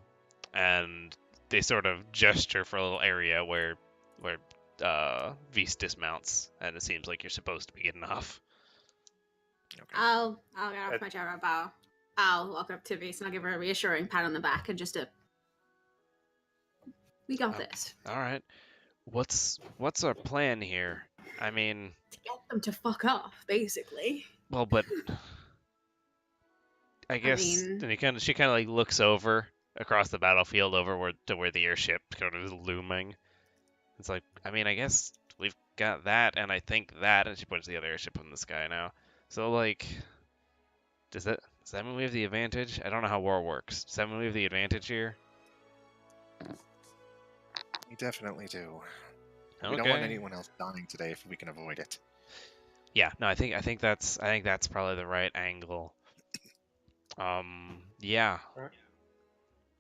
and they sort of gesture for a little area where Vise dismounts, and it seems like you're supposed to be getting off. Okay. I'll get off my chair and bow. I'll walk up to Vise and I'll give her a reassuring pat on the back and just we got this. All right, what's our plan here? I mean, To get them to fuck off, basically. well, but I guess mean- and she kind of like looks over across the battlefield over to where the airship sort of is looming. It's like, I mean, I guess we've got that, and I think that, and she points to the other airship in the sky now. So, like, does that mean we have the advantage? I don't know how war works. Does that mean we have the advantage here? We definitely do. Okay. We don't want anyone else dying today if we can avoid it. Yeah, no, I think that's probably the right angle. Yeah.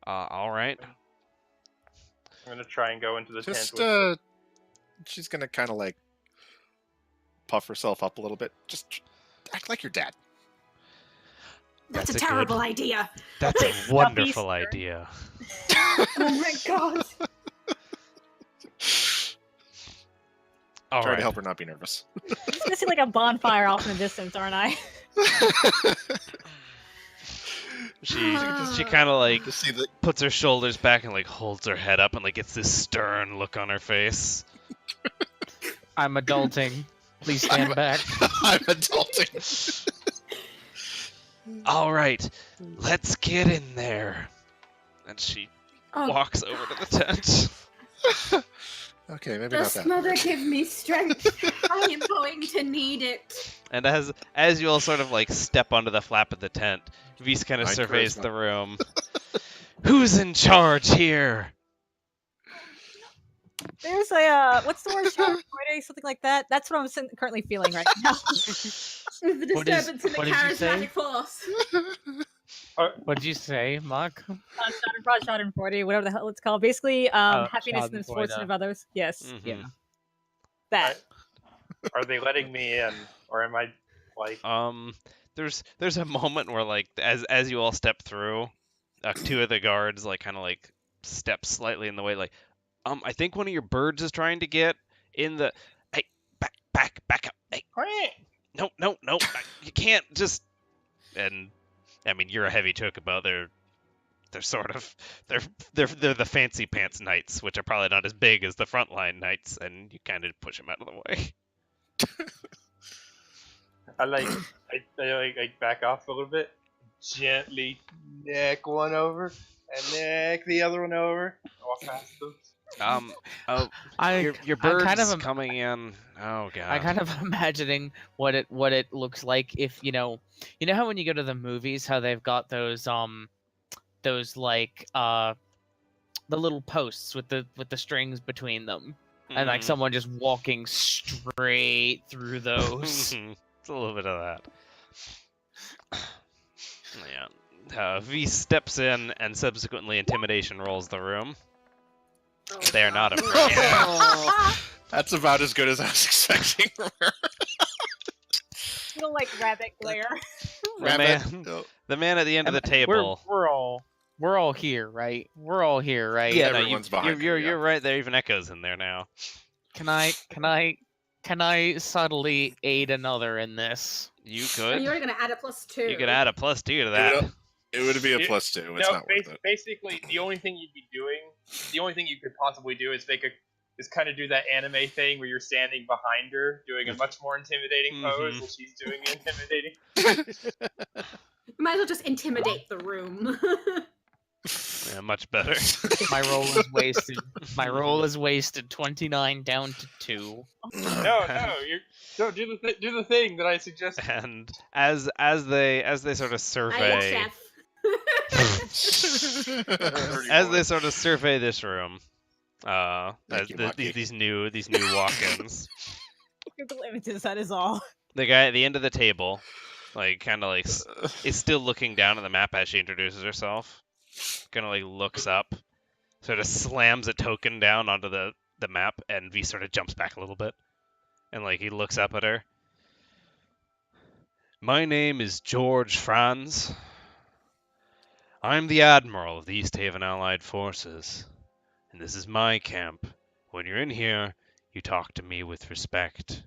All right. I'm gonna try and go into the Just, tent with she's gonna kind of like puff herself up a little bit. Just act like your dad. That's That's a a terrible good- idea. That's a wonderful Easter. idea. Oh my god. All Try right. to help her not be nervous. I'm just missing like a bonfire off in the distance, aren't I? She kind of like To see the puts her shoulders back and like holds her head up and like gets this stern look on her face. I'm adulting. Please stand back. I'm adulting. All right, let's get in there. And she Oh, walks over to the tent. Okay, maybe not does that. Mother hard. give me strength? I am going to need it. And as you all sort of like step onto the flap of the tent, Vise kind of Nine surveys charisma. the room. Who's in charge here? There's a what's the word? Friday, something like that. That's what I'm currently feeling right now. The What is- disturbance in the what did you say? charismatic force. What'd you say, Mark? Schadenfreude, whatever the hell it's called. Basically, happiness and misfortune Schadenfreude. of others. Yes, Mhm. Yeah. that. Are they letting me in, or am I like? There's a moment where like as you all step through, two of the guards like kind of like step slightly in the way, like, I think one of your birds is trying to get in the. Hey, back up. Hey, no, you can't just. And I mean, you're a heavy chocobo. They're sort of they're the fancy pants knights, which are probably not as big as the frontline knights, and you kind of push them out of the way. I back off a little bit, gently neck one over, and neck the other one over. Walk past them. Your I'm bird's kind of coming in. Oh god. I kind of imagining what it looks like if you know how when you go to the movies how they've got those like the little posts with the strings between them and like Mhm. someone just walking straight through those. It's a little bit of that. Yeah. V steps in and subsequently intimidation rolls the room. Oh, They are not God. afraid. That's about as good as I was expecting from her. Little like rabbit glare. The man at the end of the table. We're all here, right? We're all here, right? Yeah, Everyone's behind you, yeah. you're right there. Even Echo's in there now. Can I subtly aid another in this? You And could. you're going to add a +2. You could add a +2 to that. It would be a Yeah. +2. It's No, not worth it. basically, the only thing you'd be doing, the only thing you could possibly do is kind of do that anime thing where you're standing behind her, doing a much more intimidating pose Mhm. while she's doing the intimidating. You might as well just intimidate the room. Yeah, much better. My roll is wasted. My roll is wasted. 29 down to 2. No, don't do the thing that I suggest. And as they sort of I am survey chef. as they sort of survey this room, Thank you, Maki. these new walk-ins, Google images. That is all. the guy at the end of the table, like kind of like is still looking down at the map as she introduces herself. Kind of like looks up, sort of slams a token down onto the map, and V sort of jumps back a little bit, and like he looks up at her. My name is George Franz. I'm the Admiral of the East Haven Allied Forces, and this is my camp. When you're in here, you talk to me with respect.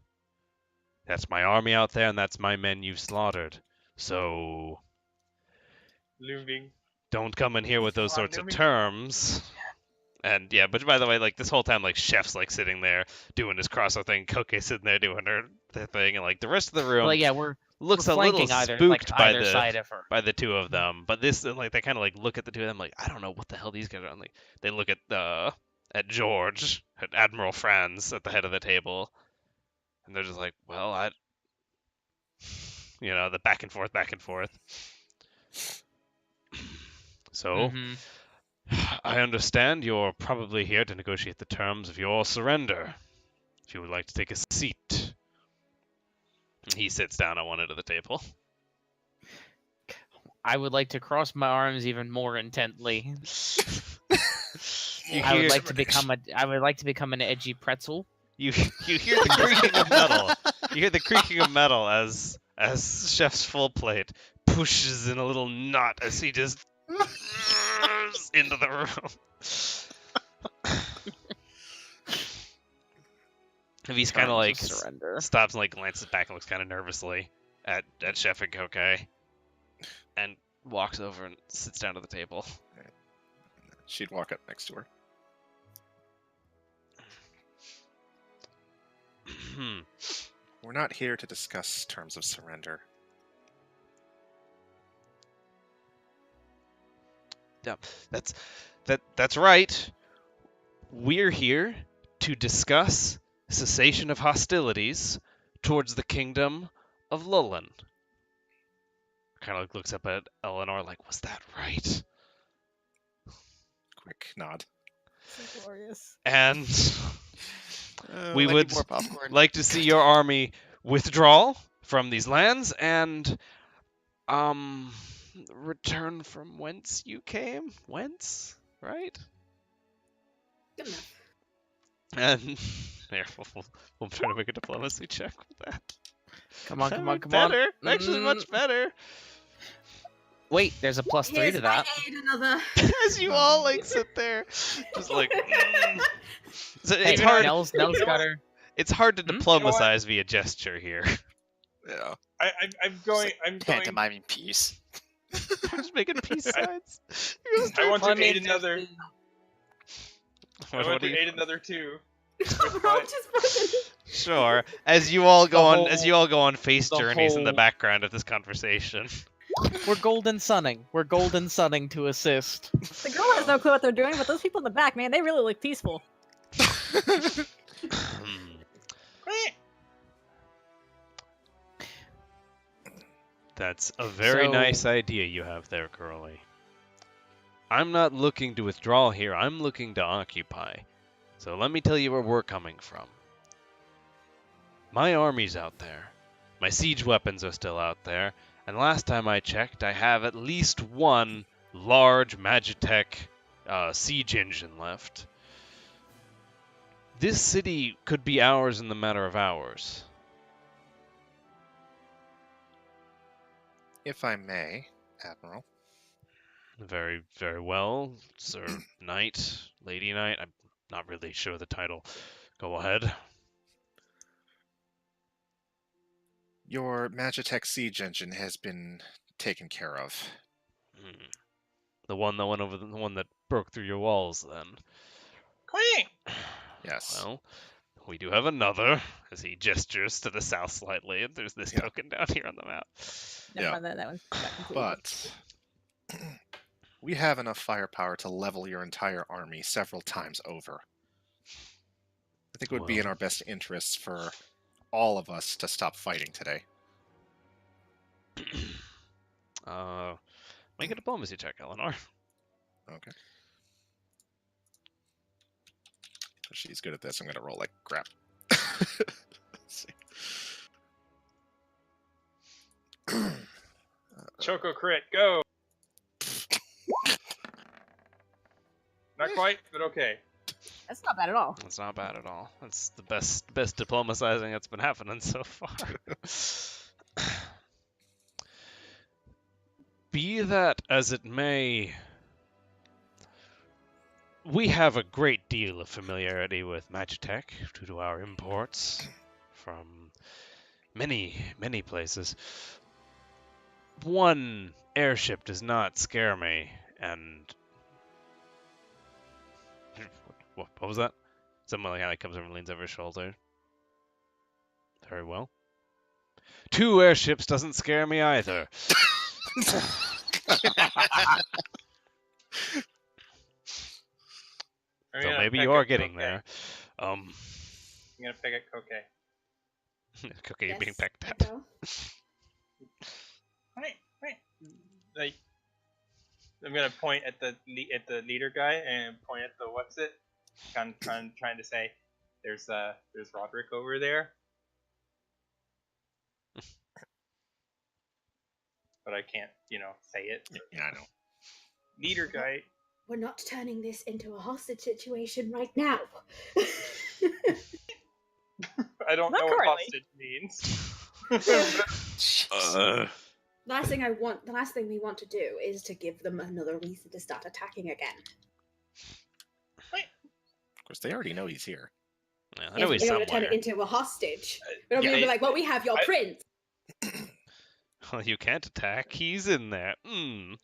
That's my army out there, and that's my men you've slaughtered. So Looming. don't come in here with those Come on, sorts of Numi. terms. And yeah, but by the way, like this whole time, like Chef's like sitting there doing his crossbow thing, Koke's sitting there doing her thing, and like the rest of the room Well, yeah, we're looks a flanking little either spooked by either the side of her. by the two of them. But this, like, they kind of like look at the two of them, like, I don't know what the hell these guys are on. Like, they look at George, at Admiral Franz at the head of the table, and they're just like, well, the back and forth. So, Mhm. I understand you're probably here to negotiate the terms of your surrender. If you would like to take a seat. He sits down at one end of the table. I would like to cross my arms even more intently. You I would hear- like to become an edgy pretzel. You hear the creaking of metal. You hear the creaking of metal as Chef's full plate pushes in a little knot as he just into the room. And he's kind of like surrender. stops and like glances back and looks kind of nervously at Chef and Koke, and walks over and sits down at the table. She'd walk up next to her. We're not here to discuss terms of surrender. Yeah, that's right. We're here to discuss cessation of hostilities towards the kingdom of Lullin. Kind of looks up at Eleanor like, was that right? Quick nod. So glorious. And we I need would more popcorn. like to see your army withdraw from these lands and return from whence you came. Whence, right? Good enough. And here, we'll try to make a diplomacy check with that. Come on, come on, come better. on. Actually, much better. Wait, there's a +3 Here's to my that. aid, another. As you all like sit there, just like. So Hey, it's hard. Nels got her. It's hard to Hmm? diplomatize via gesture here. Yeah. I'm going. Pantomiming peace. Just making peace signs. I want Well, to I aid mean, another. I What want do to you- aid another two. We're all just fucking. Sure. As you all go on, The whole- face the journeys in the whole- background of this conversation. We're golden sunning. We're golden sunning to assist. The girl has no clue what they're doing, but those people in the back, man, they really look peaceful. That's a very So- nice idea you have there, Curly. I'm not looking to withdraw here, I'm looking to occupy. So let me tell you where we're coming from. My army's out there. My siege weapons are still out there. And last time I checked, I have at least one large Magitech siege engine left. This city could be ours in the matter of hours. If I may, Admiral. Very, very well, Sir Knight, Lady Knight. I'm not really sure the title. Go ahead. Your Magitech siege engine has been taken care of. The one that went over the one that broke through your walls, then. Queen. Yes. Well, we do have another, as he gestures to the south slightly, and there's this Yeah. token down here on the map. Never Yeah. mind that one's got completed. But we have enough firepower to level your entire army several times over. I think it would be in Well. our best interests for all of us to stop fighting today. Make a diplomacy check, Eleanor. Okay. She's good at this. I'm going to roll like crap. Let's see. Choco crit, go. Not quite, but okay. That's not bad at all. That's not bad at all. That's the best diplomatizing that's been happening so far. Be that as it may, we have a great deal of familiarity with Magitech due to our imports from many, many places. One airship does not scare me, and what was that? Someone like comes over and leans over his shoulder. Very well. Two airships doesn't scare me either. I'm So gonna maybe peck you are at getting Koke. there. I'm gonna pick at Koke. Cookie Yes, being pecked I at. go. Right. Like, I'm gonna point at the leader guy and point at the what's it? Trying to say, there's Roderick over there. But I can't, say it. Yeah, I know. Leader guy. We're not turning this into a hostage situation right now. I don't Not know what currently. hostage means. The last thing we want to do is to give them another reason to start attacking again. Of course, they already know he's here. Yeah, I If know we're he's going to turn somewhere. it into a hostage. We're not Yeah, going to be like, well, we have your I- prince. Well, you can't attack. He's in there. Hmm.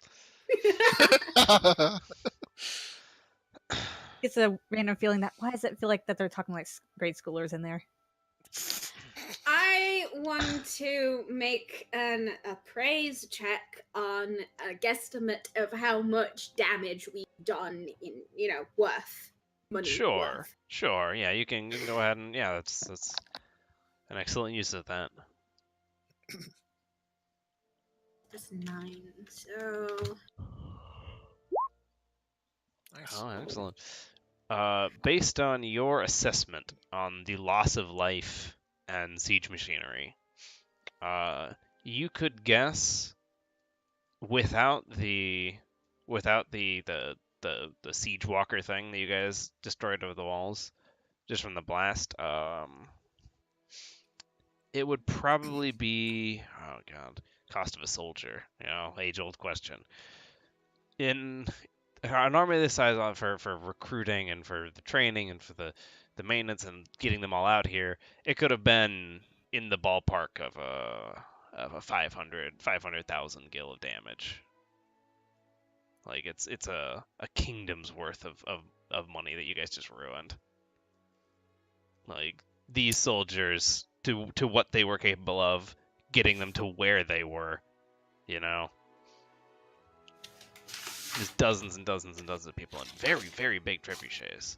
It's a random feeling that why does it feel like that they're talking like grade schoolers in there? I want to make an appraise check on a guesstimate of how much damage we've done in, worth money. Sure. Worth. Sure. Yeah, you can go ahead and that's an excellent use of that. That's 9. So Nice. Oh, excellent. Based on your assessment on the loss of life and siege machinery, you could guess without the siege walker thing that you guys destroyed over the walls, just from the blast, it would probably be, oh god, cost of a soldier, age-old question. In an army this size, for recruiting and for the training and for the maintenance and getting them all out here, it could have been in the ballpark of a 500,000 gil of damage. Like it's a kingdom's worth of money that you guys just ruined. Like these soldiers to what they were capable of, getting them to where they were, Just dozens and dozens and dozens of people in very, very big trebuchets.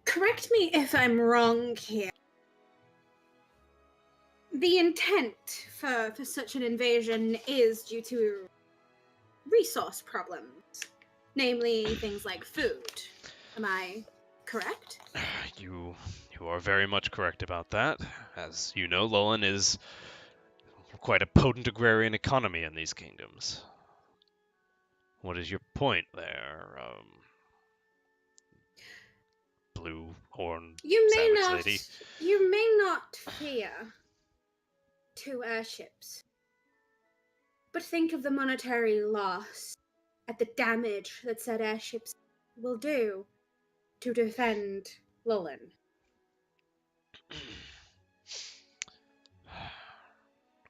correct me if I'm wrong here. The intent for such an invasion is due to resource problems, namely things like food. Am I correct? You are very much correct about that. As you know, Lullin is quite a potent agrarian economy in these kingdoms. What is your point there, blue horn savage lady? You may not fear 2 airships, but think of the monetary loss at the damage that said airships will do to defend Lullin.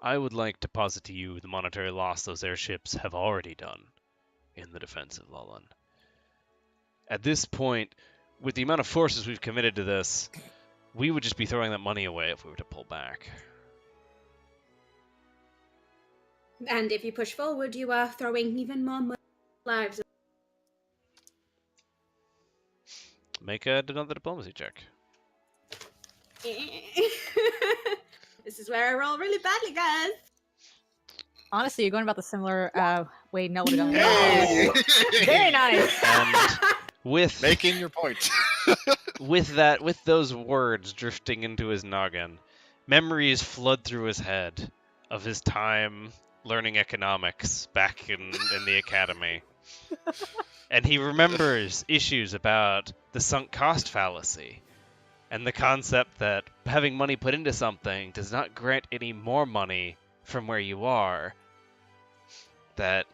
I would like to posit to you the monetary loss those airships have already done in the defense of Lullin. At this point, with the amount of forces we've committed to this, we would just be throwing that money away if we were to pull back. And if you push forward, you are throwing even more lives. Make another diplomacy check. This is where I roll really badly, guys. Honestly, you're going about the similar way Nell would have done. Hey! Very nice. And with Making your point. with those words drifting into his noggin, memories flood through his head of his time learning economics back in the academy. And he remembers issues about the sunk cost fallacy and the concept that having money put into something does not grant any more money from where you are. That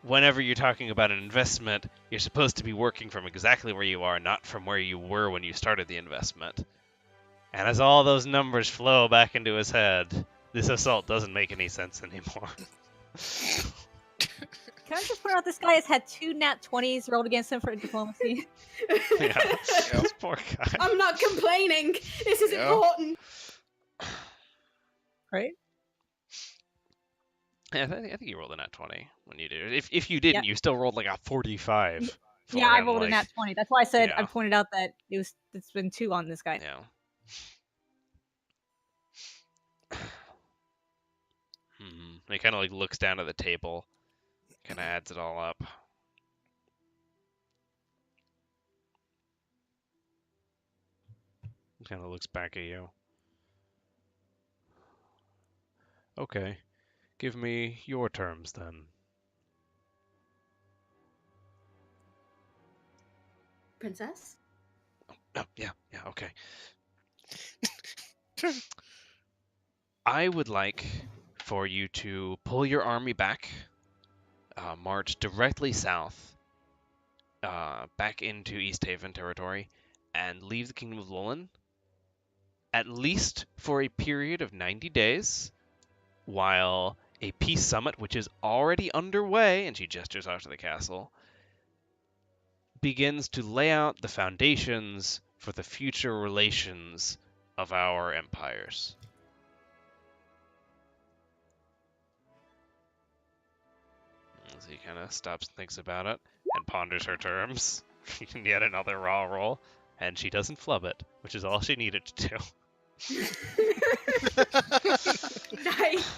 whenever you're talking about an investment, you're supposed to be working from exactly where you are, not from where you were when you started the investment. And as all those numbers flow back into his head, this assault doesn't make any sense anymore. Can I just point out this guy has had 2 nat 20s rolled against him for diplomacy? Yeah, this poor guy. I'm not complaining. This is Yeah. important. Right? Yeah, I think you rolled a nat 20 when you did. If you didn't, Yeah. you still rolled like a 45. Yeah, I him, rolled a like- nat 20. That's why I said I Yeah. pointed out that it's been 2 on this guy. Yeah. He kind of like looks down at the table, kind of adds it all up. Kind of looks back at you. Okay, give me your terms then. Princess? Oh, yeah, okay. I would like for you to pull your army back, march directly south, back into East Haven territory, and leave the Kingdom of Lullin, at least for a period of 90 days, while a peace summit, which is already underway, and she gestures out to the castle, begins to lay out the foundations for the future relations of our empires. So he kind of stops and thinks about it and ponders her terms. Yet another raw roll, and she doesn't flub it, which is all she needed to do. Nice.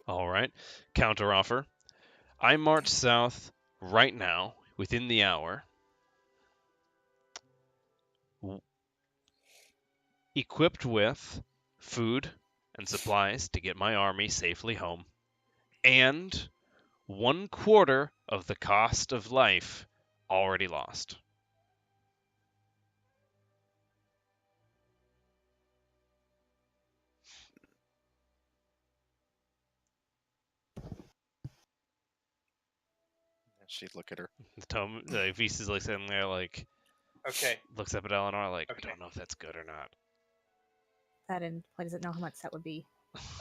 All right, counteroffer. I march south right now, within the hour, equipped with food and supplies to get my army safely home, and 1/4 of the cost of life already lost. And she'd look at her. Visa's like sitting there, like, Okay. looks up at Eleanor, like, Okay. I don't know if that's good or not. That and play doesn't know how much that would be.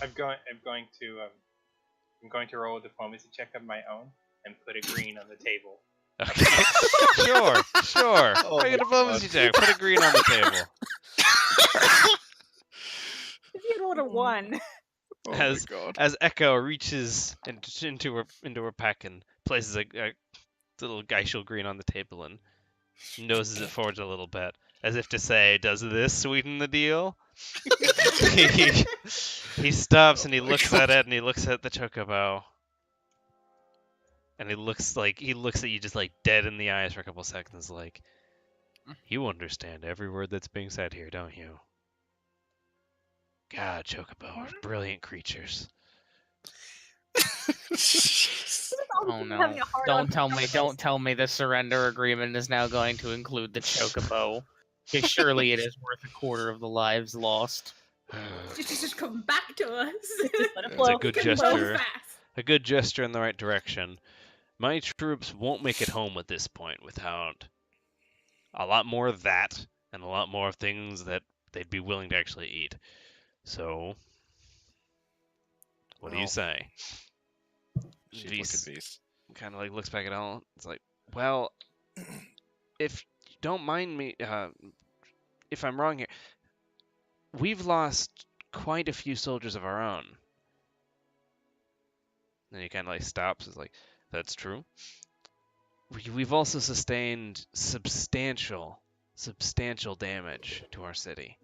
I'm going to roll a diplomacy check of my own and put a green on the table. Okay. Sure. Oh Make a my diplomacy God. check. Put a green on the table. If you rolled a 1. Oh As- my God. As Echo reaches into her pack and places a little Geishel green on the table and noses it forward a little bit, as if to say, "Does this sweeten the deal?" he stops and he Oh my looks God. at it and he looks at the chocobo. And he looks at you just like dead in the eyes for a couple seconds, like, you understand every word that's being said here, don't you? God, chocobo are brilliant creatures. Oh no! Don't tell me the surrender agreement is now going to include the chocobo. Because surely it is worth 1/4 of the lives lost. Just come back to us. Let it It's flow. a good You can flow gesture. fast. A good gesture in the right direction. My troops won't make it home at this point without a lot more of that and a lot more of things that they'd be willing to actually eat. So, what do you Well, say? she'd look at Vise. Kind of like looks back at Ellen. It's like, well, if you don't mind me, if I'm wrong here, we've lost quite a few soldiers of our own. And he kind of like stops. Is like, that's true. We've also sustained substantial damage to our city.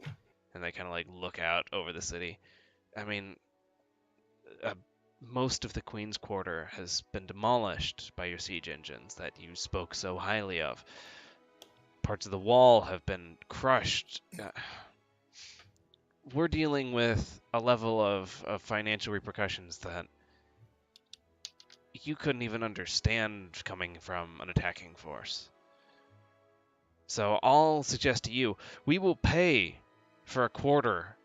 And they kind of like look out over the city. I mean, most of the Queen's Quarter has been demolished by your siege engines that you spoke so highly of. Parts of the wall have been crushed. We're dealing with a level of financial repercussions that you couldn't even understand coming from an attacking force. So I'll suggest to you, we will pay for 1/4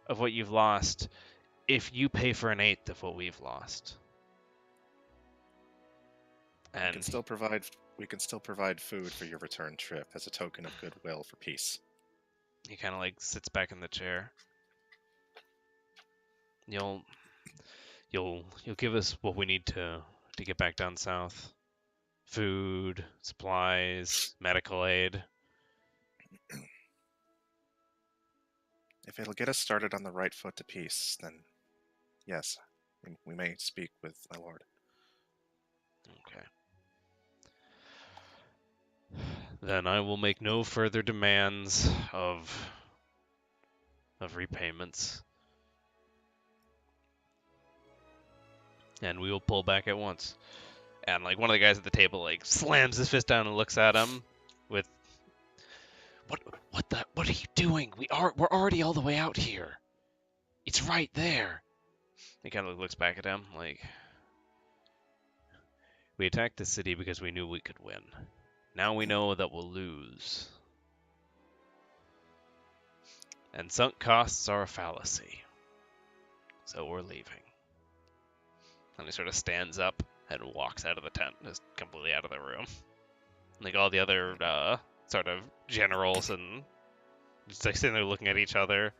of what you've lost if you pay for 1/8 of what we've lost. We And can still provide food for your return trip as a token of goodwill for peace. he kind of like sits back in the chair. You'll give us what we need to get back down south. Food, supplies, medical aid. If it'll get us started on the right foot to peace, then yes, we may speak with my lord. Okay. Then I will make no further demands of repayments. And we will pull back at once. And like one of the guys at the table like slams his fist down and looks at him with what are you doing? We're already all the way out here. It's right there. He kind of looks back at him like, we attacked the city because we knew we could win. Now we know that we'll lose. And sunk costs are a fallacy. So we're leaving. And he sort of stands up and walks out of the tent, just completely out of the room. Like all the other sort of generals and just like sitting there looking at each other.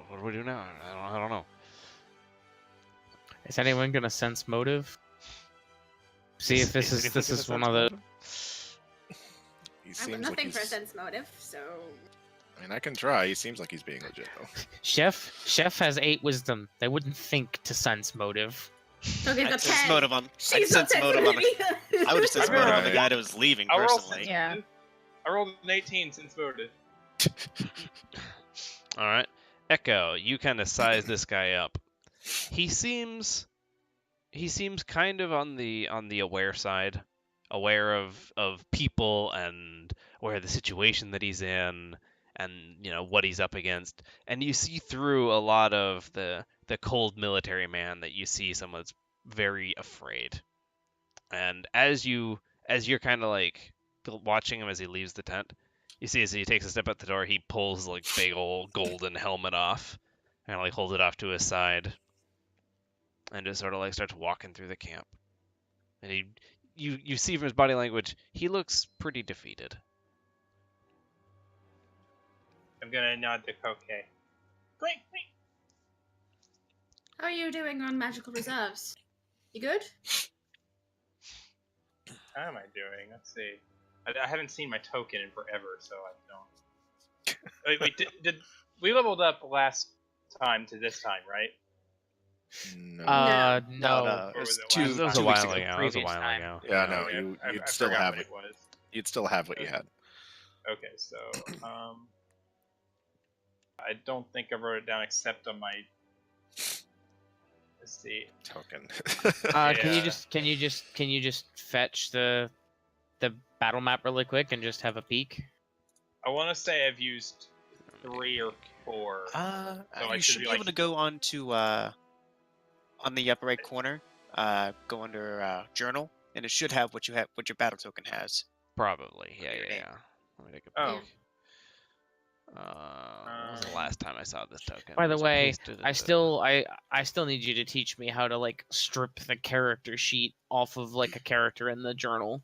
What do we do now? I don't know. Is anyone gonna sense motive? See if this anyone gonna is one sense of the. motive? He I've seems got like nothing for a he's. sense motive, so I mean, I can try. He seems like he's being legit though. Chef has 8 wisdom. They wouldn't think to sense motive. Toge's I'd got sense 10. motive on. I'd She's not sense motive on. sensitive either. I would have sensed motive on the Alright. guy that was leaving I'll roll personally. Yeah. I rolled an 18 since motive. All right, Echo, you kind of size this guy up. He seems kind of on the aware side, aware of people and aware of the situation that he's in, and what he's up against. And you see through a lot of the cold military man that you see someone that's very afraid. And as you're kind of like watching him as he leaves the tent, you see as he takes a step out the door, he pulls like big old golden helmet off and like holds it off to his side and just sort of like starts walking through the camp. And you see from his body language, he looks pretty defeated. I'm gonna nod to Koke. Clink, clink. How are you doing on magical reserves? You good? How am I doing? Let's see. I haven't seen my token in forever, so I don't. Wait, did we leveled up last time to this time, right? No. No. Or It was was it two, last That was time? a 2 weeks while ago. ago. That was a Previous while time. ago. Yeah, no, Okay, you'd I still forgot have what it. it was. You'd still have what you had. Okay, so I don't think I wrote it down except on my. Let's see. Token. Can you just fetch the battle map really quick and just have a peek? I want to say I've used 3 or 4. I You should should be be like- able to go on to on the upper right corner. Go under journal, and it should have what your battle token has. Probably. Yeah, Your yeah, name. yeah. Let me take a Oh. peek. When was the last time I saw this token? By It the was way, pasted I at the- still need you to teach me how to like strip the character sheet off of like a character in the journal,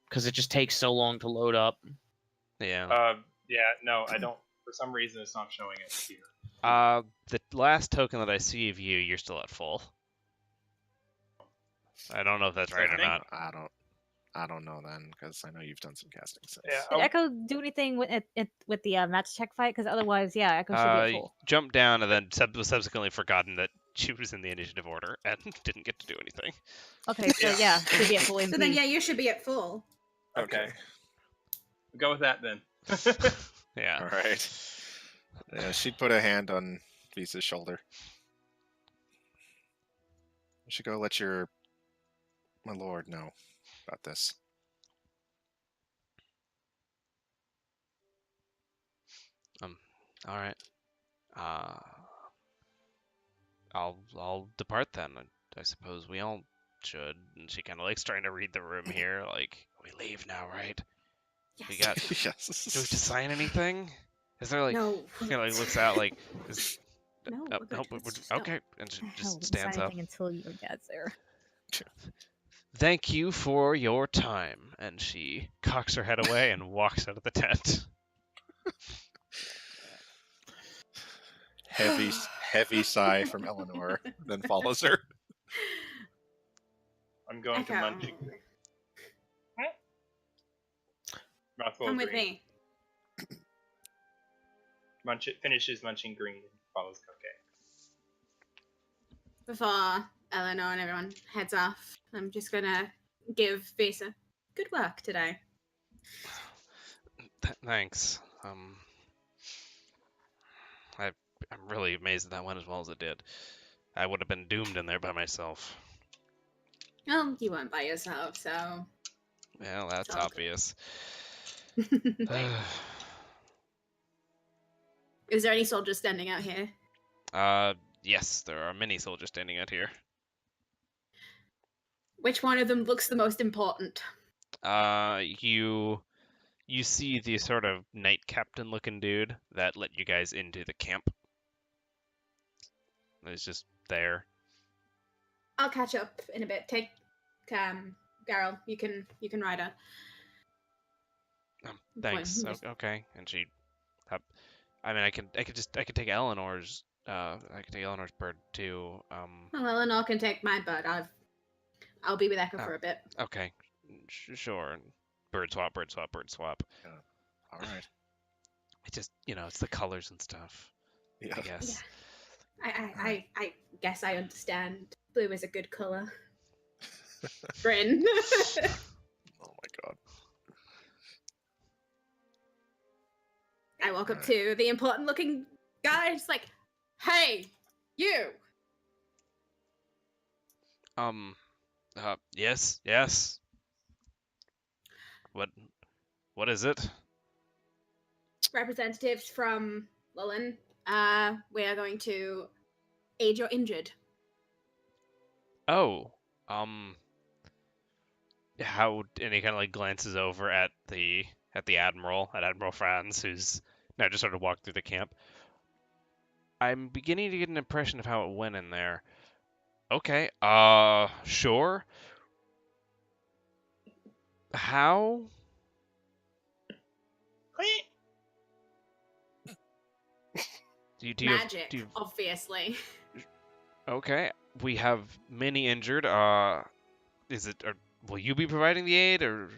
because it just takes so long to load up. Yeah. Yeah, no, I don't. For some reason, it's not showing it here. The last token that I see of you, you're still at full. I don't know if that's right or Okay. not. I don't know then, because I know you've done some casting since. Yeah, Did Echo do anything with the match check fight? Because otherwise, yeah, Echo should be at full. Jumped down and then was subsequently forgotten that she was in the initiative order and didn't get to do anything. Okay, so yeah, should be at full. So then, yeah, you should be at full. Okay. We'll go with that then. Yeah. All right. Yeah, she put a hand on Visa's shoulder. You should go let my lord know about this. All right. I'll depart then. I suppose we all should. And she kind of likes trying to read the room here. Like, we leave now, right? Yes. We got. Do we have to Yes. sign anything? Is there like? No. Kind of like looks out like. Is, No, oh, we're good. no, Let's just go. okay, and she Hell, just don't stands sign up. anything until your dad's there. Thank you for your time. And she cocks her head away and walks out of the tent. Heavy sigh from Eleanor, then follows her. I'm going to Echo, munching. Mouthful come of with green. me. Finishes munching green and follows Koke. Before Eleanor and everyone heads off, I'm just gonna give Visa good work today. Thanks. I'm really amazed that went as well as it did. I would have been doomed in there by myself. Well, you weren't by yourself, so. Well, that's all good. obvious. Is there any soldiers standing out here? Yes, there are many soldiers standing out here. Which one of them looks the most important? You see the sort of knight captain looking dude that let you guys into the camp. He's just there. I'll catch up in a bit. Take Garel. You can ride her. Thanks. Okay. And she, I mean, I could take Eleanor's. I could take Eleanor's bird too. Well, Eleanor can take my bird. I'll be with Echo for a bit. Okay. Sure. Bird swap. Bird swap. Bird swap. All right. It just, it's the colors and stuff. Yeah. I guess. I guess I understand. Blue is a good color. Bryn. Oh my god. I walk up to the important looking guy, just like, hey, you. Yes. What is it? Representatives from Lullin. We are going to aid your injured. Oh, how? And he kind of like glances over at the Admiral, Franz, who's now just sort of walked through the camp. I'm beginning to get an impression of how it went in there. Okay, sure. How? Magic, obviously. Okay, we have many injured. Is it? Will you be providing the aid, or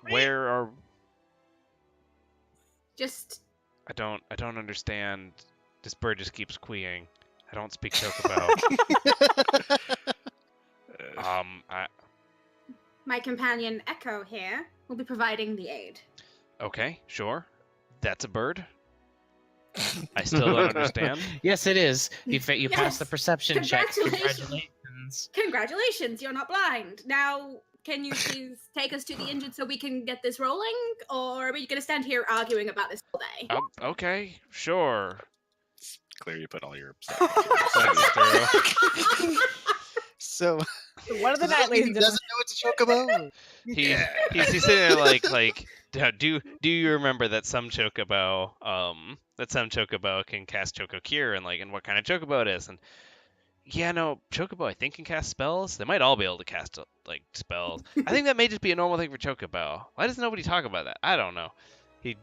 where are? Just. I don't understand. This bird just keeps queeing. I don't speak Chocobo. My companion Echo here will be providing the aid. Okay, sure. That's a bird. I still don't understand. Yes, it is. You Yes. passed the perception check. Congratulations. Congratulations, you're not blind. Now, can you please take us to the injured so we can get this rolling? Or are we going to stand here arguing about this all day? Okay, sure. It's clear you put all your That's true. So, One of the night ladies doesn't know it's a chocobo. He's sitting there like do you remember that some chocobo can cast Choco Cure, and what kind of chocobo it is? And yeah, no, chocobo I think can cast spells. They might all be able to cast spells. I think that may just be a normal thing for chocobo. Why does nobody talk about that? I don't know. He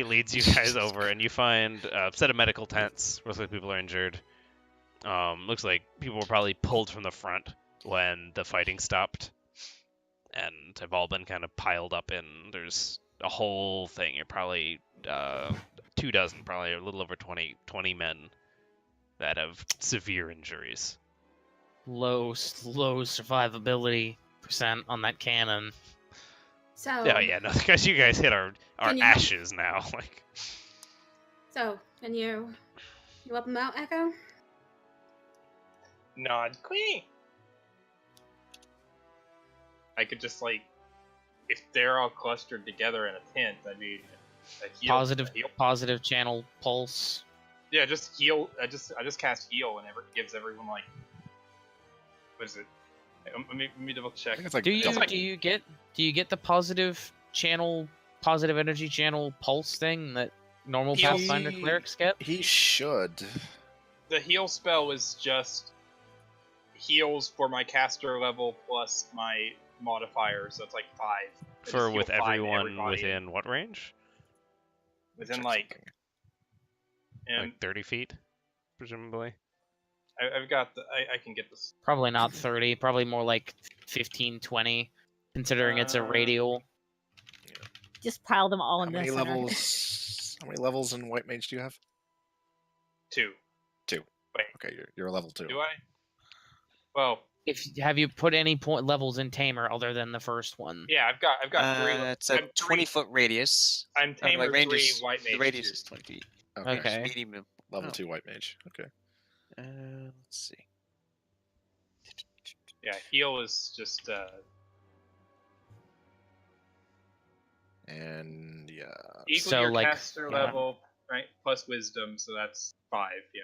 leads you guys over, and you find a set of medical tents. Looks like people are injured. Looks like people were probably pulled from the front when the fighting stopped, and have all been kind of piled up in. There's a whole thing. You're probably 24, probably a little over 20 men that have severe injuries. Low survivability percent on that cannon. So. Oh yeah, no, because you guys hit our ashes now. So, can you help them out, Echo? Nod queen. I could just if they're all clustered together in a tent, I mean, positive channel pulse. Yeah, just heal. I just cast heal, and it gives everyone what is it? Let me double check. I think it's do you get the positive energy channel pulse thing that normal Pathfinder clerics get? He should. The heal spell was just heals for my caster level plus my modifier, so it's 5. For with everyone within what range? Within 30 feet, presumably. I've got I can get this. Probably not 30. Probably more like 15, 20, considering it's a radial. Just pile them all in How the many center. levels? How many levels in White Mage do you have? 2. 2. Wait. Okay, you're a level 2. Do I? Well. Have you put any point levels in Tamer other than the first one? Yeah, I've got 3. It's a 20-foot radius. I'm Tamer 3, White Mage. The radius is 20 feet. Okay. Medium. Level 2 White Mage. Okay. Let's see. Yeah, heal is just. And yeah. Equal So, your like, caster level, right? Plus wisdom, so that's 5. Yeah.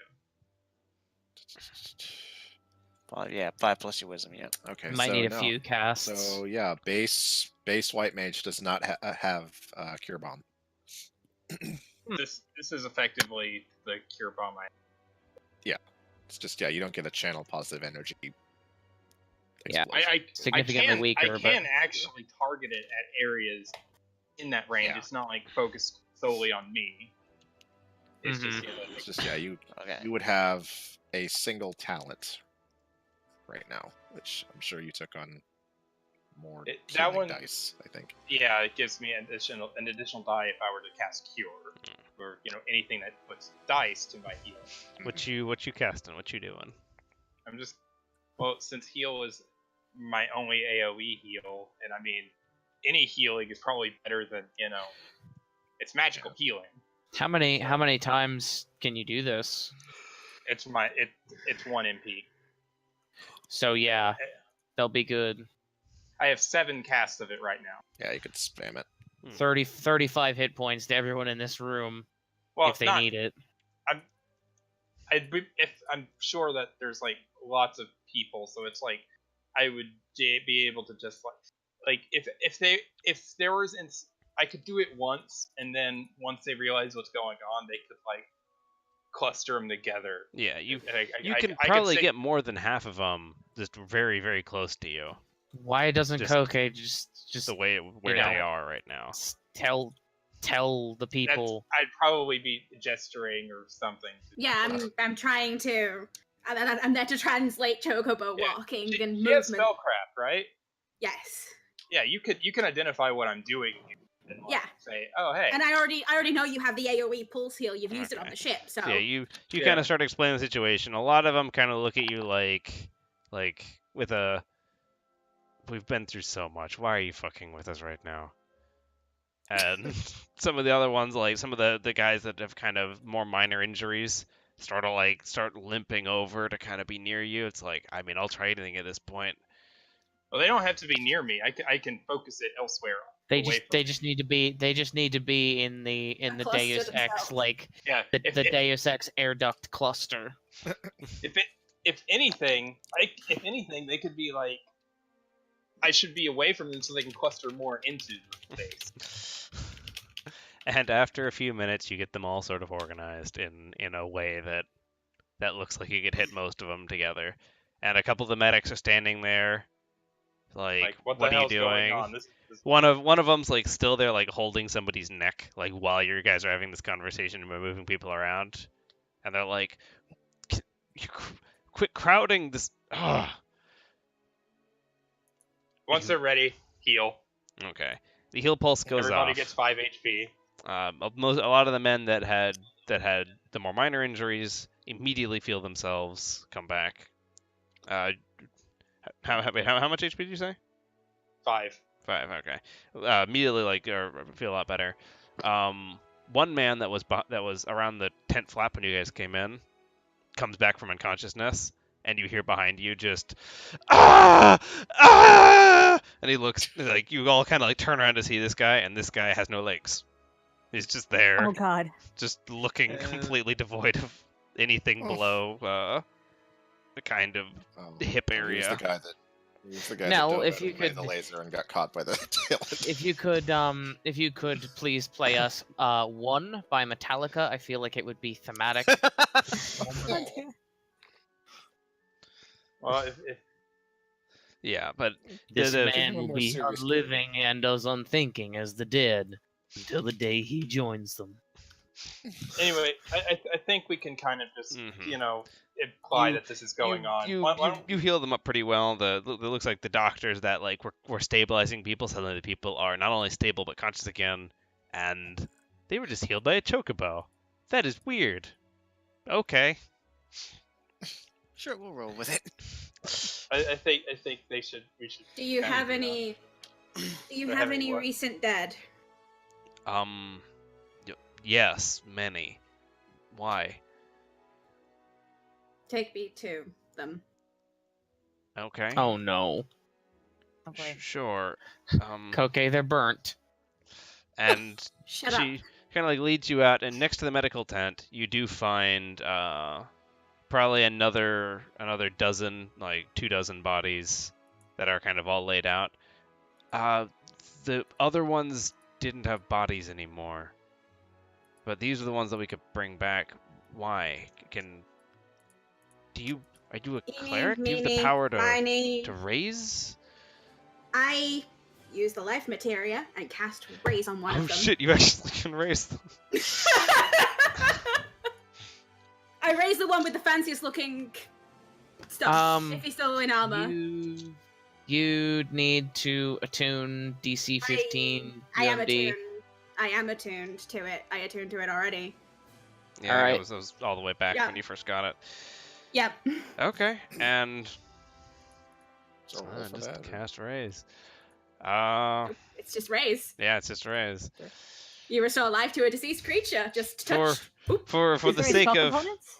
Well, yeah, 5 plus your wisdom. Yeah. Okay. You might so need a no. few casts. So yeah, base White Mage does not have Cure Bomb. This is effectively the cure bomb. It's just you don't get a channel positive energy. Yeah. explosion. Significantly weaker, I can actually target it at areas in that range. Yeah. It's not like focused solely on me. It's just, It's just you Okay. you would have a single talent right now, which I'm sure you took on more That healing one- dice, I think. yeah, it gives me an additional die if I were to cast Cure, or anything that puts dice to my heal. What you casting? What you doing? I'm just since heal is my only AOE heal, and I mean any healing is probably better than it's magical healing. How many times can you do this? It's 1 MP. So yeah, they'll be good. I have 7 casts of it right now. Yeah, you could spam it. 35 hit points to everyone in this room Well, if they not, need it. I'm sure that there's like lots of people, so it's like I would be able to just if there was I could do it once, and then once they realize what's going on, they could like cluster them together. Yeah, you I can could probably say- get more than half of them just very, very close to you. Why doesn't Just- Koke just The way where know, they are right now. tell the people? I'd probably be gesturing or something. Yeah, I'm trying to. I'm there to translate chocobo Yeah, walking She and has movement. spellcraft, right? Yes. Yeah, you can identify what I'm doing. And like, Yeah. say, oh hey. And I already know you have the AOE pulse heal. You've used it on Okay. the ship, so Yeah, you Yeah. kind of start explaining the situation. A lot of them kind of look at you like with a, we've been through so much. Why are you fucking with us right now? And some of the other ones, like some of the guys that have kind of more minor injuries, start limping over to kind of be near you. It's like, I mean, I'll try anything at this point. Well, they don't have to be near me. I can focus it elsewhere. They away just from need to be in the cluster Deus Ex, themselves. like Yeah. the Deus Ex air duct cluster. If anything, they could be like, I should be away from them so they can cluster more into the space. And after a few minutes, you get them all sort of organized in a way that looks like you could hit most of them together. And a couple of the medics are standing there, like what the are you hell's doing? going on? This One of them's like still there, like holding somebody's neck, like while you guys are having this conversation and we're moving people around, and they're like, "Quit crowding this." Ugh. Once they're ready, heal. Okay, the heal pulse goes Everybody off. gets 5 HP. A lot of the men that had the more minor injuries immediately feel themselves come back. How much HP did you say? 5. 5. Okay. Immediately feel a lot better. One man that was around the tent flap when you guys came in comes back from unconsciousness, and you hear behind you just ah, and he looks like you all kind of like turn around to see this guy, and this guy has no legs. He's just there, Oh God. just looking completely devoid of anything below the kind of hip He's area. the guy Now, that dove if out you of the way of could- the laser and got caught by the tail. If you could please play us One by Metallica, I feel like it would be thematic. Well, if Yeah, but This the- man One will more be serious unliving and as unthinking as the dead until the day he joins them. anyway, I think we can kind of just Mhm. Imply You- that this is going on. You heal them up pretty well. It looks like the doctors that like were stabilizing people. Suddenly the people are not only stable but conscious again, and they were just healed by a chocobo. That is weird. Okay. Sure, we'll roll with it. I think we should. do you kinda have do that. any? Do you Do I have have any any what? recent dead? Yes, many. Why? Take me to them. Okay. Oh no. Okay. Sure. Koke, they're burnt. And Shut up. she kind of like leads you out, and next to the medical tent, you do find probably another dozen, like 24 bodies that are kind of all laid out. The other ones didn't have bodies anymore, but these are the ones that we could bring back. Why? Are you a Eeny, cleric? Do you have the meeny, power miny. to raise? I use the life materia and cast raise on one Oh of them. shit! You actually can raise them. I raise the one with the fanciest looking stuff. If he's still in armor. You'd need to attune DC 15 I am UMD. attuned. I am attuned to it. I attuned to it already. Yeah, Alright. that was all the way back Yeah. when you first got it. Yep. Okay, and So roll for just that, or- cast raise. It's just raise. Yeah, it's just raise. You restore life to a deceased creature. Just For touch. Oop. for Is the there any sake spell of components?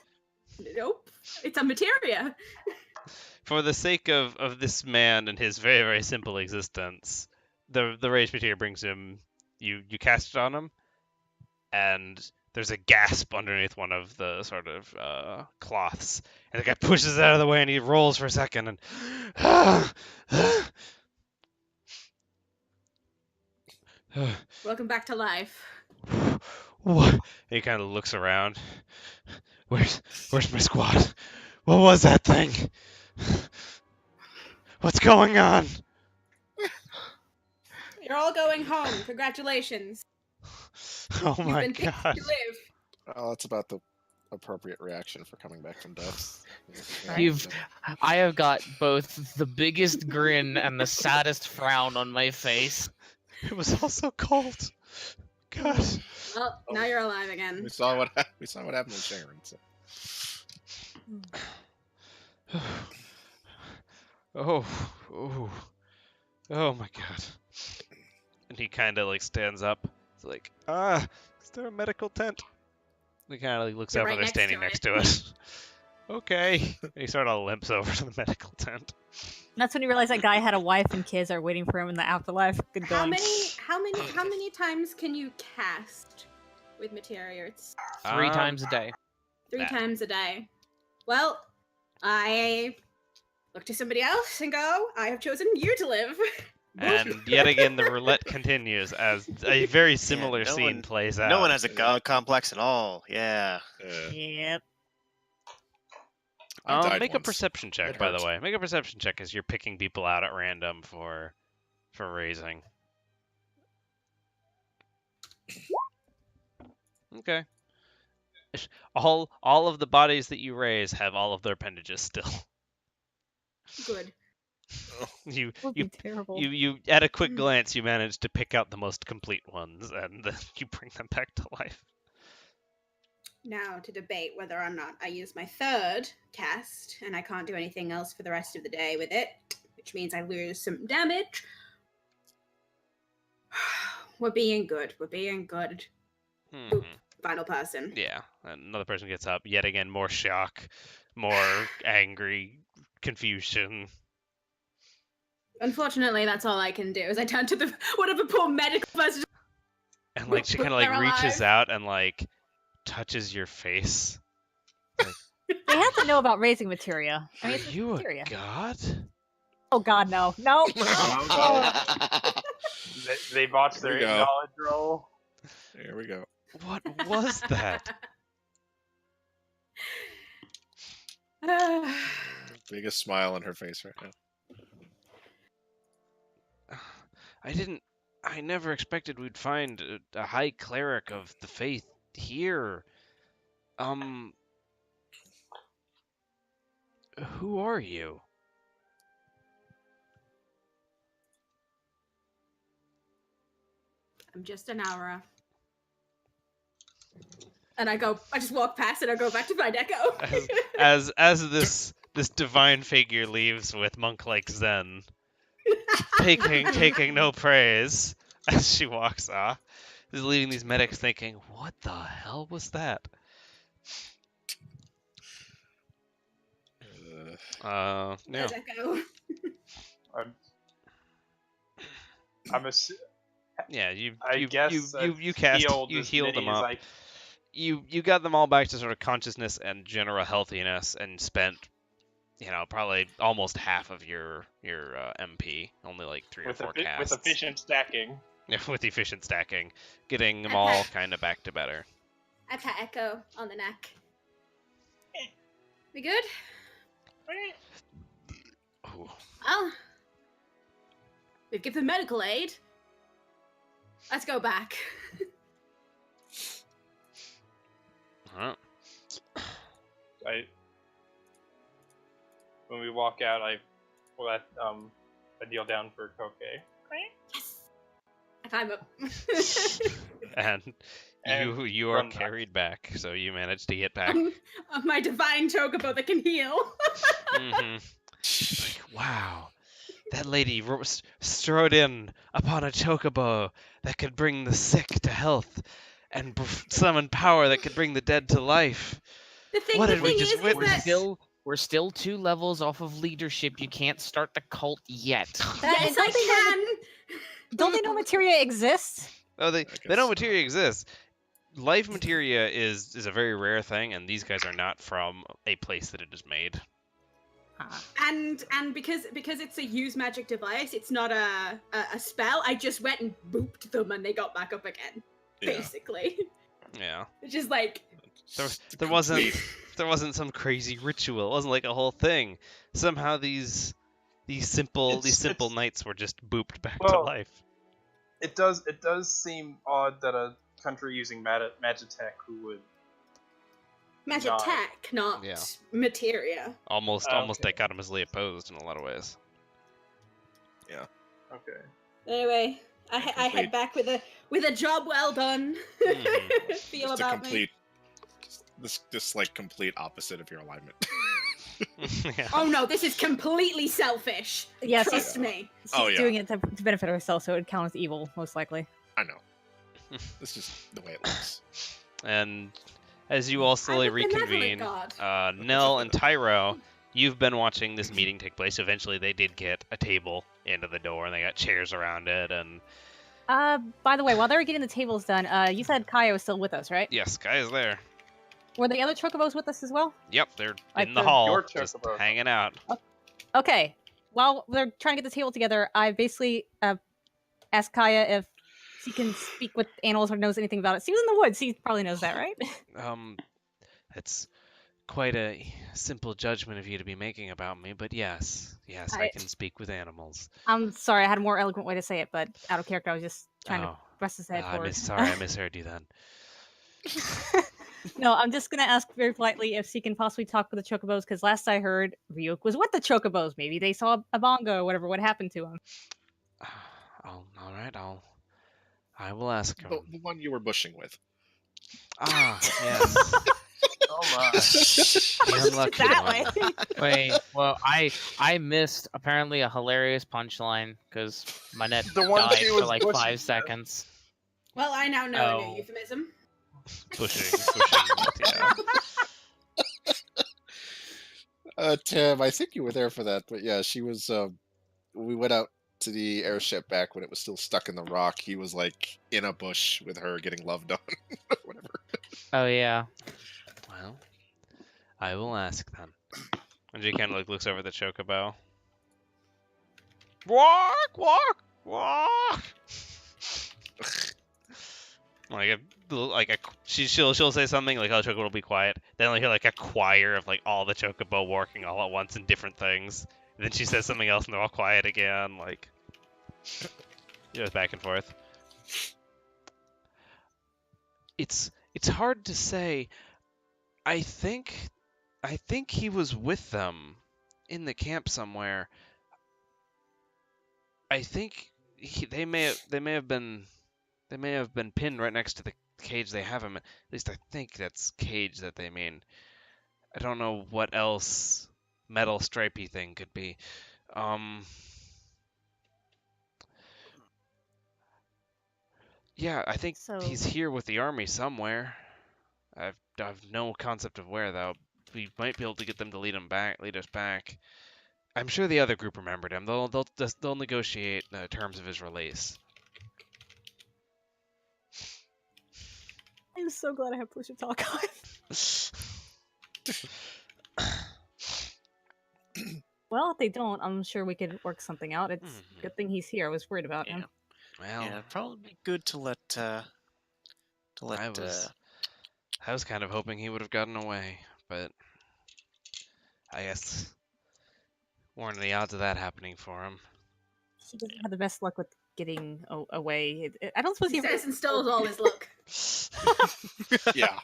Nope. It's a materia. for the sake of this man and his very very simple existence, the rage material brings him. You cast it on him, and there's a gasp underneath one of the sort of cloths, and the guy pushes it out of the way and he rolls for a second and. Welcome back to life. What? He kind of looks around. Where's my squad? What was that thing? What's going on? You're all going home. Congratulations. Oh You've my been picked god. to live. Well, that's about the appropriate reaction for coming back from death. I have got both the biggest grin and the saddest frown on my face. It was also cold. God. Well, now you're alive again. We saw what happened with Sharon. So. Oh, oh my god. And he kind of like stands up. It's like, is there a medical tent? He kind of like looks You're up right and they're next standing to next to it. Okay. And he sort of limps over to the medical tent. That's when you realize that guy had a wife and kids are waiting for him in the afterlife. Good How going. many times can you cast with materia? It's 3 times a day. three That. times a day. Well, I look to somebody else and go, I have chosen you to live. And yet again, the roulette continues as a very similar no scene one- plays out. No one has a god complex at all. Yeah. Yep. I died Make a once. perception check, It by the hurts. way. Make a perception check as you're picking people out at random for raising. Okay. All of the bodies that you raise have all of their appendages still. Good. You That would be terrible. you at a quick glance you manage to pick out the most complete ones and then you bring them back to life. Now to debate whether or not I use my third cast, and I can't do anything else for the rest of the day with it, which means I lose some damage. We're being good. We're being good. Mhm. Final person. Yeah, another person gets up. Yet again, more shock, more angry, confusion. Unfortunately, that's all I can do. Is I turn to the one of the poor medical person. And like she kind of They're like reaches alive. out and like touches your face. They have to know about raising materia. I mean, Are it's you a materia. god? Oh God, no, no. They botched There their we go. knowledge roll. Here we go. What was that? Biggest smile on her face right now. I never expected we'd find a high cleric of the faith here. Who are you? I'm just an aura. And I just walk past and I go back to find Echo. As this divine figure leaves with monk-like zen, taking no praise as she walks off, is leaving these medics thinking, "What the hell was that?" No. There's Echo. I'm a. Yeah, you guess healed them up. You got them all back to sort of consciousness and general healthiness, and spent, probably almost half of your MP, only like 3 or 4 casts. With efficient stacking. Yeah, with efficient stacking, getting them all kind of back to better. I pat Echo on the neck. We good? Ooh. Well, we've given medical aid. Let's go back. Huh. When we walk out, I let a deal down for Koke. Yes. I climb up. And And you are run back. carried back, so you managed to get back. On my divine chocobo that can heal. Mm-hmm. Like, wow, that lady strode in upon a chocobo that could bring the sick to health and summon power that could bring the dead to life. The thing What is, did we just is witness? that We're still 2 levels off of leadership. You can't start the cult yet. yes, I can. Don't they know materia exists? Oh, they guess know so. materia exists. Life materia is a very rare thing, and these guys are not from a place that it is made. And because it's a use magic device, it's not a spell. I just went and booped them, and they got back up again. Yeah. Basically, Yeah, it's just like there wasn't some crazy ritual. It wasn't like a whole thing. Somehow these simple It's- knights were just booped back to Well, life. It does seem odd that a country using Magitech who would magic not- tech, not Yeah. materia. Almost Okay. dichotomously opposed in a lot of ways. Okay. Anyway, I Incomplete. head back with a job well done. Mhm. Feel Just a about complete, this like complete opposite of your alignment. Yeah. Oh no, this is completely selfish. Yes, Trust me. she's Oh, yeah. doing it to benefit herself, so it would count as evil, most likely. I know. It's just the way it looks. And as you all slowly I'm a benevolent reconvene, god. Nell and Tyro, you've been watching this meeting take place. Eventually, they did get a table into the door, and they got chairs around it. And By the way, while they were getting the tables done, you said Kaya was still with us, right? yes, Guy is there. Were the other chocobos with us as well? Yep, they're Like in the the- hall, Your just chocobo. hanging out. Okay. While they're trying to get the table together, I basically asked Kaya if she can speak with animals or knows anything about it. She was in the woods. She probably knows that, right? It's quite a simple judgment of you to be making about me, but yes, I I- can speak with animals. I'm sorry, I had a more eloquent way to say it, but out of character, I was just trying to Oh, press his head forward. I misheard you then. No, I'm just gonna ask very politely if she can possibly talk with the chocobos, because last I heard, Ryuk was with the chocobos. Maybe they saw a bongo or whatever. What happened to him? All right, I will ask him. The one you were bushing with. Ah, yes. Oh my. The unlucky that one. way. Wait, well, I missed apparently a hilarious punchline because my net The one died she for was like pushing 5 with. seconds. Well, I now know a Oh. new euphemism. Pushing, yeah. Tim, I think you were there for that, but yeah, she was. We went out to the airship back when it was still stuck in the rock. He was like in a bush with her getting loved on, whatever. Oh yeah. Well, I will ask then. And she kind of like looks over the chocobo. Walk. She'll say something like, "Oh, chocobo will be quiet." Then like hear like a choir of like all the chocobo walking all at once in different things. And then she says something else, and they're all quiet again. Like, back and forth. It's hard to say. I think he was with them in the camp somewhere. I think they may have been pinned right next to the cage they have him. At least I think that's cage that they mean. I don't know what else metal stripey thing could be. Yeah, I think So- he's here with the army somewhere. I've no concept of where though. We might be able to get them to lead us back. I'm sure the other group remembered him. They'll negotiate the terms of his release. I'm so glad I have push to talk on. Well, if they don't, I'm sure we could work something out. It's Mhm. good thing he's here. I was worried about him. Well, Yeah, it'd probably be good to let. I was kind of hoping he would have gotten away, but I guess What are the odds of that happening for him? He doesn't have the best luck with getting away. I don't suppose he ever. Success instills all his luck. Yeah.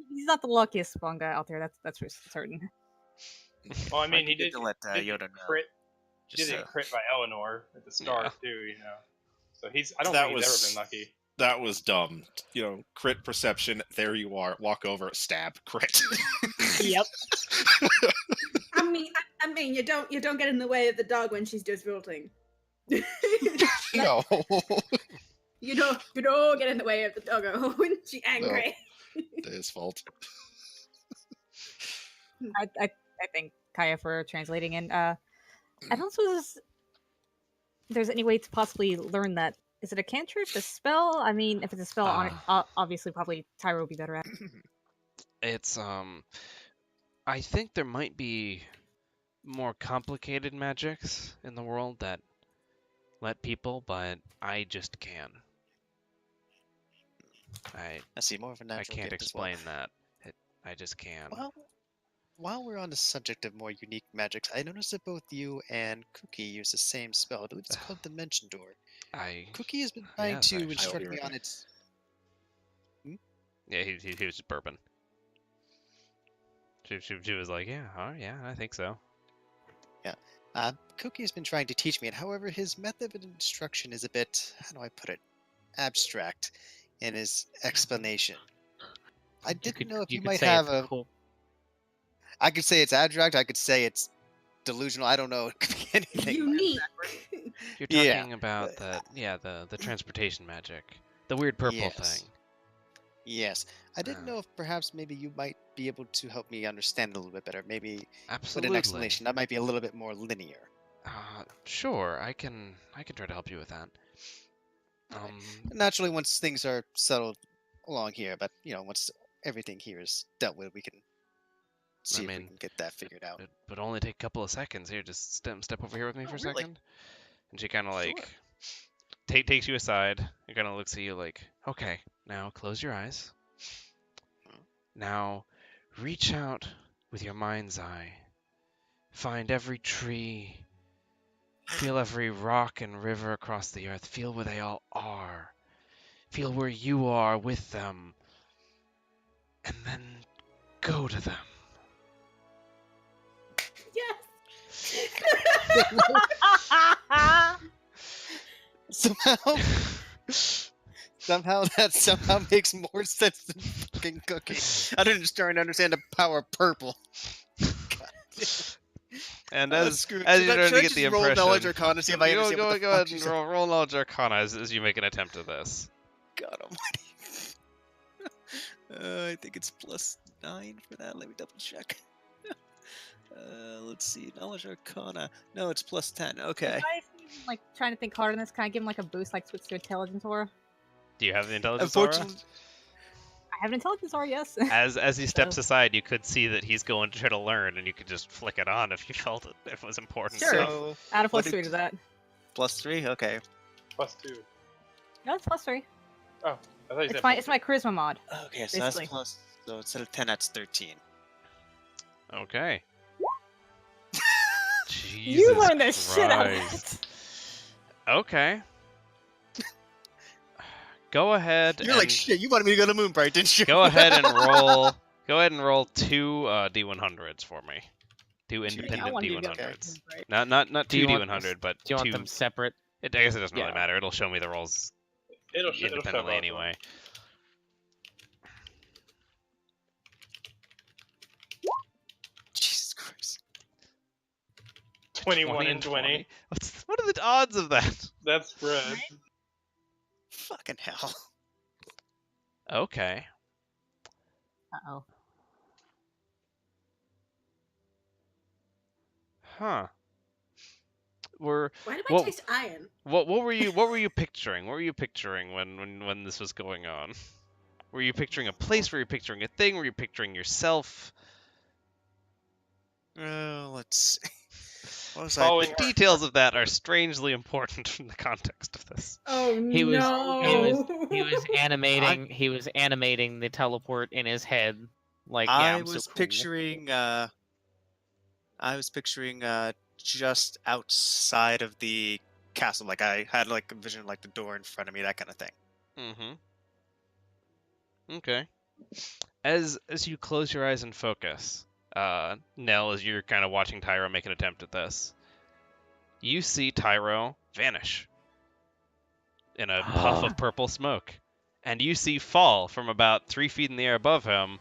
He's not the luckiest spawn guy out there. That's for certain. Well, I mean, Might be he good did to let did Yoda get know. crit. He Just did get crit by Eleanor at the start Yeah. too, you know. So he's. I don't That think he's was- ever been lucky. That was dumb. You know, crit perception. There you are. Walk over, stab, crit. Yep. I mean, you don't get in the way of the dog when she's just wilting. No. You don't get in the way of the doggo when she's angry. His fault. I thank Kaya for translating, and I don't suppose there's any way to possibly learn that. Is it a cantrip, a spell? I mean, if it's a spell, obviously, probably Tyra will be better at. It's I think there might be more complicated magics in the world that let people, but I just can. I see more of a natural can't gift as well. explain that. I just can. Well, while we're on the subject of more unique magics, I noticed that both you and Cookie use the same spell. I believe it's called Dimension Door. Cookie has been trying Yes, to actually. instruct me on its. Yeah, he was just burping. She was like, yeah, oh, yeah, I think so. Cookie has been trying to teach me it. However, his method of instruction is a bit, how do I put it, abstract in his explanation. I didn't know if you could might say have it's a. cool. I could say it's abstract. I could say it's delusional. I don't know. It could be anything. Unique. You're Yeah. talking about the transportation magic, the weird purple Yes. thing. Yes. I didn't know if perhaps maybe you might be able to help me understand it a little bit better. Maybe with Absolutely. an explanation that might be a little bit more linear. Sure, I can try to help you with that. Naturally, once things are settled along here, but once everything here is dealt with, we can see if we mean, can get that figured out. It would only take a couple of seconds. Here, just step over here with me for a really? second. And she kind of like Sure. takes you aside and kind of looks at you like, okay, now close your eyes. Now reach out with your mind's eye. Find every tree. Feel every rock and river across the earth. Feel where they all are. Feel where you are with them. And then go to them. Yes. Somehow that somehow makes more sense than fucking Cookie. I didn't just try and understand the power of purple. And Oh, as screw it. as Should you're I- trying should to I get just the roll impression, knowledge arcana to see if I understand what the go fuck ahead she and said? roll knowledge arcana as you make an attempt at this. God almighty. I think it's +9 for that. Let me double check. Let's see. Knowledge arcana. No, it's +10. Okay. Like trying to think harder on this, can I give him like a boost, like switch to intelligence aura? Do you have the intelligence aura? Unfortunately, I have an intelligence aura, yes. As he steps aside, you could see that he's going to try to learn, and you could just flick it on if you felt it was important. Sure. so Add a what +3 did- to that. +3. Okay. +2. No, it's +3. Oh, I thought you said It's my charisma mod. Okay, so Basically. that's plus. So instead of 10, that's 13. Okay. You Jesus learned the shit out of Christ. that. Okay. Go ahead. You're like and- shit. You wanted me to go to Moonbright, didn't you? Go ahead and roll. Go ahead and roll 2 D100s for me. 2 I independent want you to go D100s. right? Not Do you 2 want D100, but Do you want 2. them separate? I guess it doesn't really Yeah. matter. It'll show me the rolls it'll show independently both of them. anyway. Jesus Christ. 21 and 20. What are the odds of that? That's spread. Fucking hell. Okay. Uh-oh. Huh. We're Why did I Well- taste iron? what were you picturing? What were you picturing when this was going on? Were you picturing a place? Were you picturing a thing? Were you picturing yourself? Let's see. What was Following The details of that are strangely important in the context of this. Oh He was- no! He was animating. He was animating the teleport in his head. Like, yeah, I I'm so was cool. picturing. I was picturing just outside of the castle. Like I had like a vision of like the door in front of me, that kind of thing. Mm-hmm. Okay. As you close your eyes and focus, Nell, as you're kind of watching Tyro make an attempt at this, you see Tyro vanish in a puff of purple smoke. And you see fall from about 3 feet in the air above him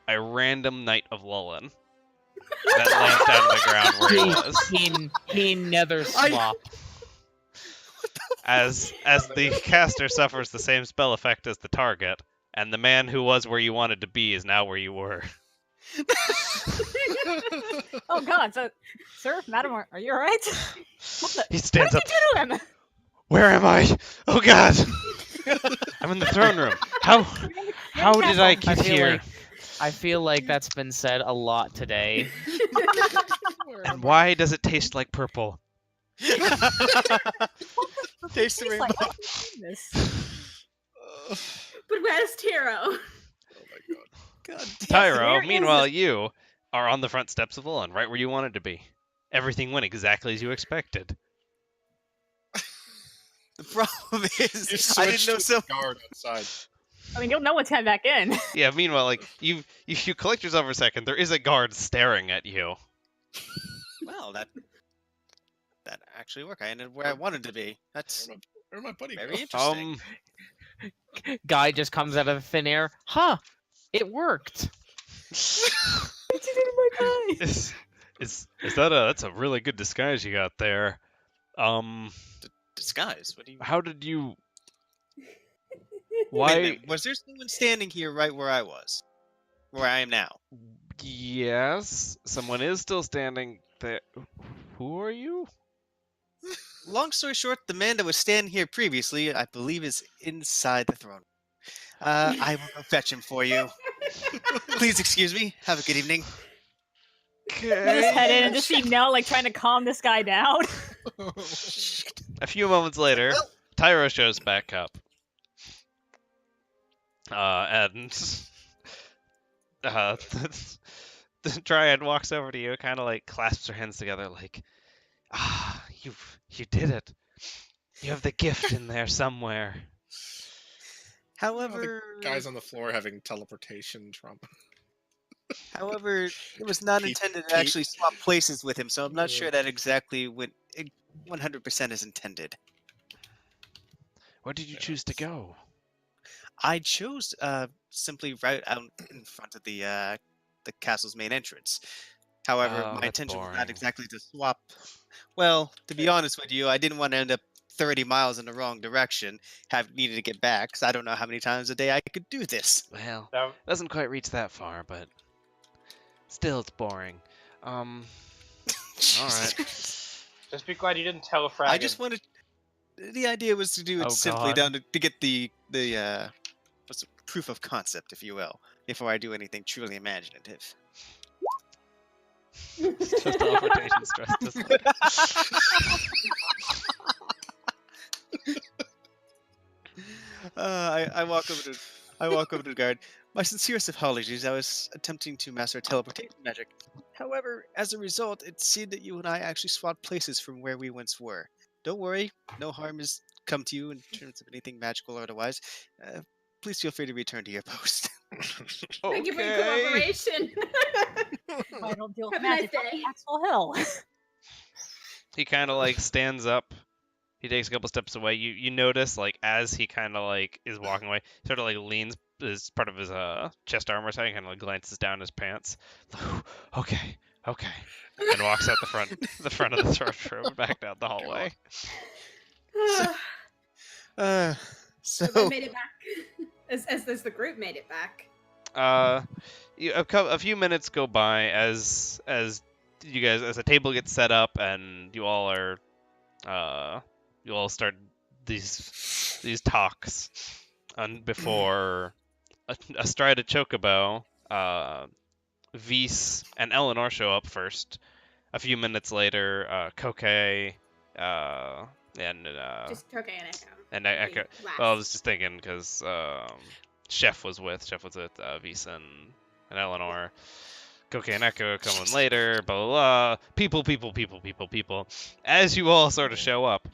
a random Knight of Lullin that lands down on the ground where he was. He never swap. As the caster suffers the same spell effect as the target, and the man who was where you wanted to be is now where you were. Oh God, so, sir, madam, are you alright? He stands up. What did you do to him? Where am I? Oh God! I'm in the throne room. How did I get here? I feel like that's been said a lot today. And why does it taste like purple? Taste the He's rainbow. like, "How did you do this?" But where's Tiro? Oh my god. God damn. Tyro, where is meanwhile, you are on the front steps of Lullin, right where you wanted to be. Everything went exactly as you expected. The problem You is, I didn't switched know with so. the guard outside. I mean, you'll know what's head back in. Yeah, meanwhile, like, you collect yourself for a second, there is a guard staring at you. Well, that actually worked. I ended where I wanted to be. That's Where'd my buddy very go? interesting. Guy just comes out of thin air. Huh? It worked. Is that that's a really good disguise you got there. Disguise. What do you? How did you? Wait a Why? minute, was there someone standing here right where I was? Where I am now? Yes, someone is still standing there. Who are you? Long story short, the man that was standing here previously, I believe, is inside the throne. I will go fetch him for you. Please excuse me. Have a good evening. You just head in and just see Nell like trying to calm this guy down. A few moments later, Tyro shows back up. And the Dryad walks over to you, kind of like clasps her hands together, like, you did it. You have the gift in there somewhere. However, Guys on the floor having teleportation trauma. However, it was not intended to actually swap places with him, so I'm not sure that exactly went 100% as intended. Where did you choose to go? I chose simply right out in front of the castle's main entrance. However, Oh, my that's intention was boring. not exactly to swap. Well, to be honest with you, I didn't want to end up 30 miles in the wrong direction, needed to get back, because I don't know how many times a day I could do this. Well, That, doesn't quite reach that far, but still, it's boring. All right. just be glad you didn't tell a frag. I just wanted. The idea was to do it Oh, simply God. down to get the what's the proof of concept, if you will, before I do anything truly imaginative. Just teleportation stress. I walk over to the guard. My sincerest apologies. I was attempting to master teleportation magic. However, as a result, it seemed that you and I actually swapped places from where we once were. Don't worry, no harm has come to you in terms of anything magical or otherwise. Please feel free to return to your post. Thank you for your cooperation. I don't deal with Have a nice magic. day. Maxwell Hill. He kind of like stands up. He takes a couple steps away. You notice like as he kind of like is walking away, sort of like leans as part of his chest armor side, kind of like glances down his pants. Okay, and walks out the front of the throne room, back down the hallway. So So they made it back. As the group made it back. A few minutes go by as you guys, as a table gets set up and you all start these talks, and before astride a chocobo, Vise and Eleanor show up first. A few minutes later, Koke, and Just Koke and Echo. and Echo. Last. Well, I was just thinking because Chef was with Visa and Eleanor. Cocaine and Echo are coming later, blah, blah, blah. People. As you all sort of show up,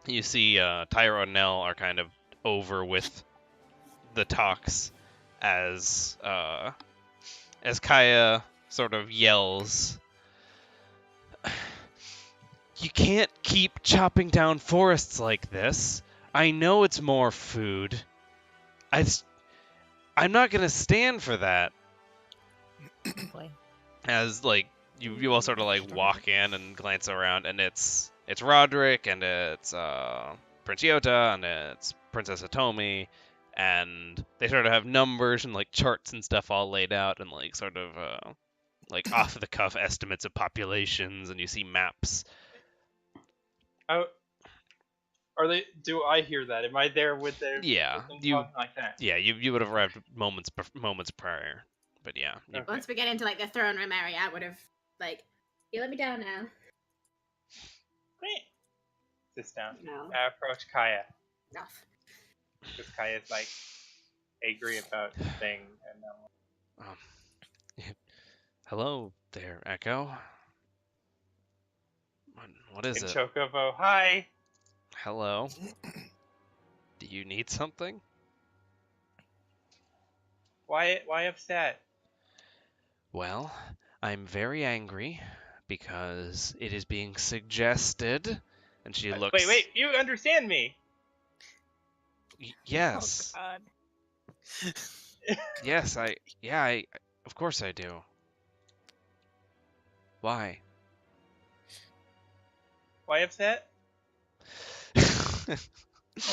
you see Tyro and Nell are kind of over with the talks as Kaya sort of yells, "You can't keep chopping down forests like this. I know it's more food. I'm not gonna stand for that." Boy. As like you all sort of like walk in and glance around, and it's Roderick, and it's Prince Yota, and it's Princess Hitomi, and they sort of have numbers and like charts and stuff all laid out, and like sort of like off the cuff estimates of populations, and you see maps. Oh, are they? Do I hear that? Am I there with their? Yeah, with them you talking like that. yeah you would have arrived moments prior, but yeah. Okay. Once we get into like the throne room area, I would have like, you let me down now. Great. Sits down. No. I approach Kaya Enough. because Kaya's like angry about the thing, and Hello there, Echo. What is in it? Chocobo, hi. Hello. Do you need something? Why upset? Well, I'm very angry because it is being suggested, and she looks. Wait, you understand me? Yes, Oh, God. yes, I of course I do. Why? Why upset?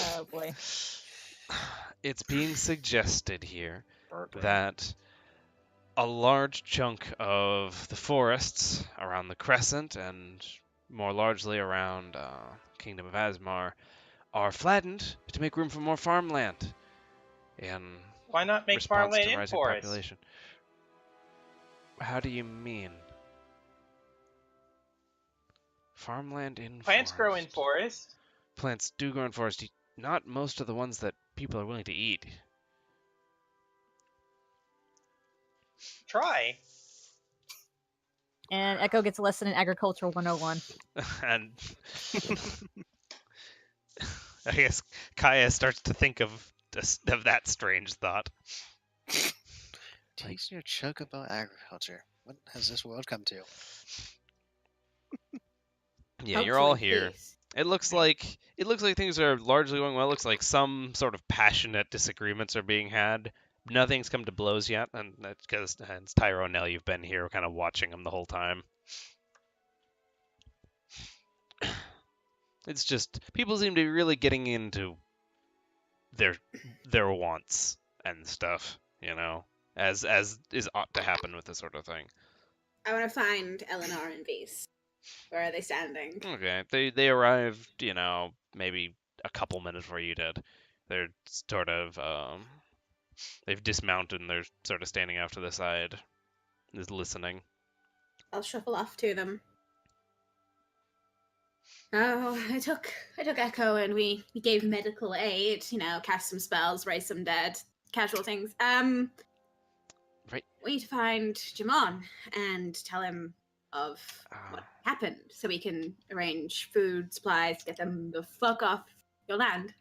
Oh boy. It's being suggested here that a large chunk of the forests around the Crescent, and more largely around Kingdom of Asmar, are flattened to make room for more farmland in Why not make response farmland to in rising forest? population. How do you mean? Farmland in Plants forest. grow in forest. Plants do grow in forest. Not most of the ones that people are willing to eat. Try. And Echo gets a lesson in Agriculture 101. And I guess Kaya starts to think of that strange thought. Takes your chocobo agriculture. What has this world come to? Yeah, you're all Hopefully here. peace. It looks like things are largely going well. It looks like some sort of passionate disagreements are being had. Nothing's come to blows yet, and that's because it's Tyrone Nell. You've been here, kind of watching them the whole time. It's just people seem to be really getting into their wants and stuff, as is ought to happen with this sort of thing. I want to find Eleanor and Beast. Where are they standing? Okay, they arrived, maybe a couple minutes before you did. They're sort of they've dismounted and they're sort of standing off to the side, just listening. I'll shuffle off to them. Oh, I took Echo and we gave medical aid, cast some spells, raise some dead, casual things. Right. We need to find Jamon and tell him of what happened so we can arrange food, supplies, get them the fuck off your land.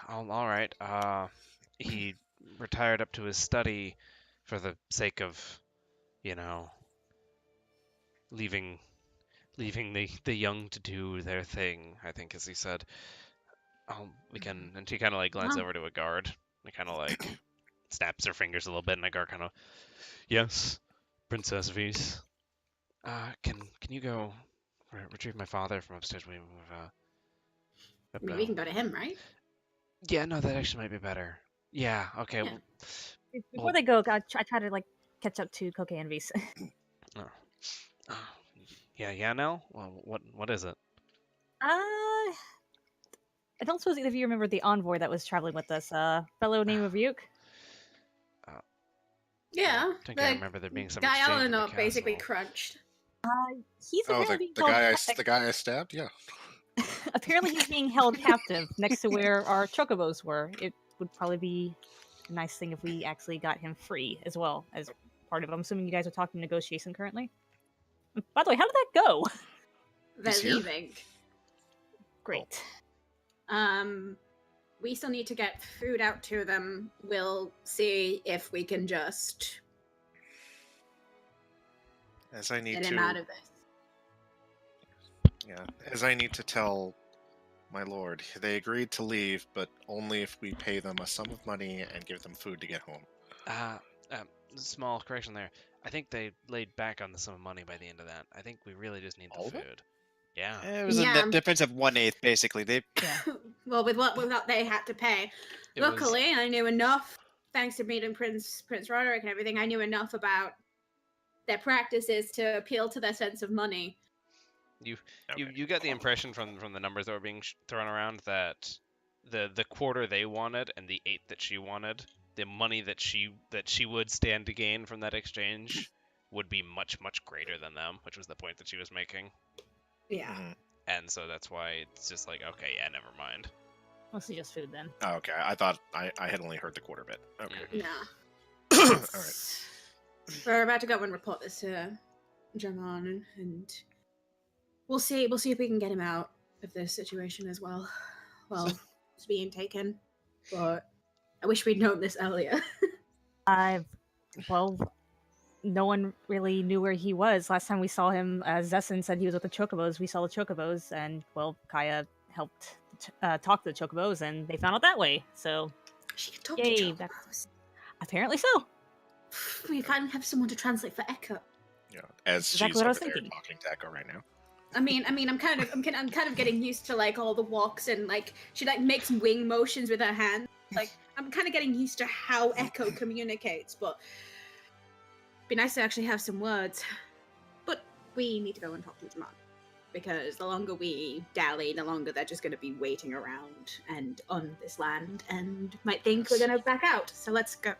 All right. He retired up to his study for the sake of, leaving the young to do their thing, I think, as he said. We can, and she kind of like glances over to a guard and kind of like snaps her fingers a little bit, and a guard kind of, yes, Princess Vise. Can you go retrieve my father from upstairs? I mean, we can go to him, right? Yeah, no, that actually might be better. Yeah, okay. Yeah. Before Well- they go, I try to like catch up to Cocaine and Vise. Yeah, Nell? Well, what is it? I don't suppose either of you remember the envoy that was traveling with us, fellow named Ryuk? Yeah. I think I remember there being some guy exchange in the Eleanor basically castle. crunched. He's Oh, apparently the being held guy I stabbed? Yeah. apparently he's being held captive next to where our chocobos were. It would probably be a nice thing if we actually got him free as well as part of it. I'm assuming you guys are talking negotiation currently. By the way, how did that go? They're here? leaving. Great. We still need to get food out to them. We'll see if we can just As I need get him to, out of this. yeah, as I need to tell my lord, they agreed to leave, but only if we pay them a sum of money and give them food to get home. Small correction there. I think they laid back on the sum of money by the end of that. I think we really just need the All of it? food. Yeah. It was a Yeah. net difference of 1/8, basically. They Well, with what they had to pay. It was- Luckily, I knew enough, thanks to meeting Prince Roderick and everything. I knew enough about their practices to appeal to their sense of money. You got the impression from the numbers that were being thrown around that the quarter they wanted and the 8 that she wanted, the money that she would stand to gain from that exchange would be much greater than them, which was the point that she was making. Yeah. Mhm. And so that's why it's just like, okay, yeah, never mind. Mostly just food then. Oh, okay, I thought I had only heard the quarter bit. Okay. Nah. All right. We're about to go and report this to Jaman, and we'll see if we can get him out of this situation as well. Well, it's being taken, but I wish we'd known this earlier. Well, no one really knew where he was. Last time we saw him, Zessin said he was with the Chocobos. We saw the Chocobos, and, well, Kaya helped talk to the Chocobos, and they found out that way. So, She can talk Yay, to that's- Chocobos. apparently so. We finally have someone to translate for Echo. Yeah, as Exactly she's what I over was there thinking. talking to Echo right now. I'm kind of getting used to like all the walks and like she like makes wing motions with her hand. Like I'm kind of getting used to how Echo communicates, but it'd be nice to actually have some words. But we need to go and talk to Jaman because the longer we dally, the longer they're just going to be waiting around and on this land and might think we're going to back out. So let's go.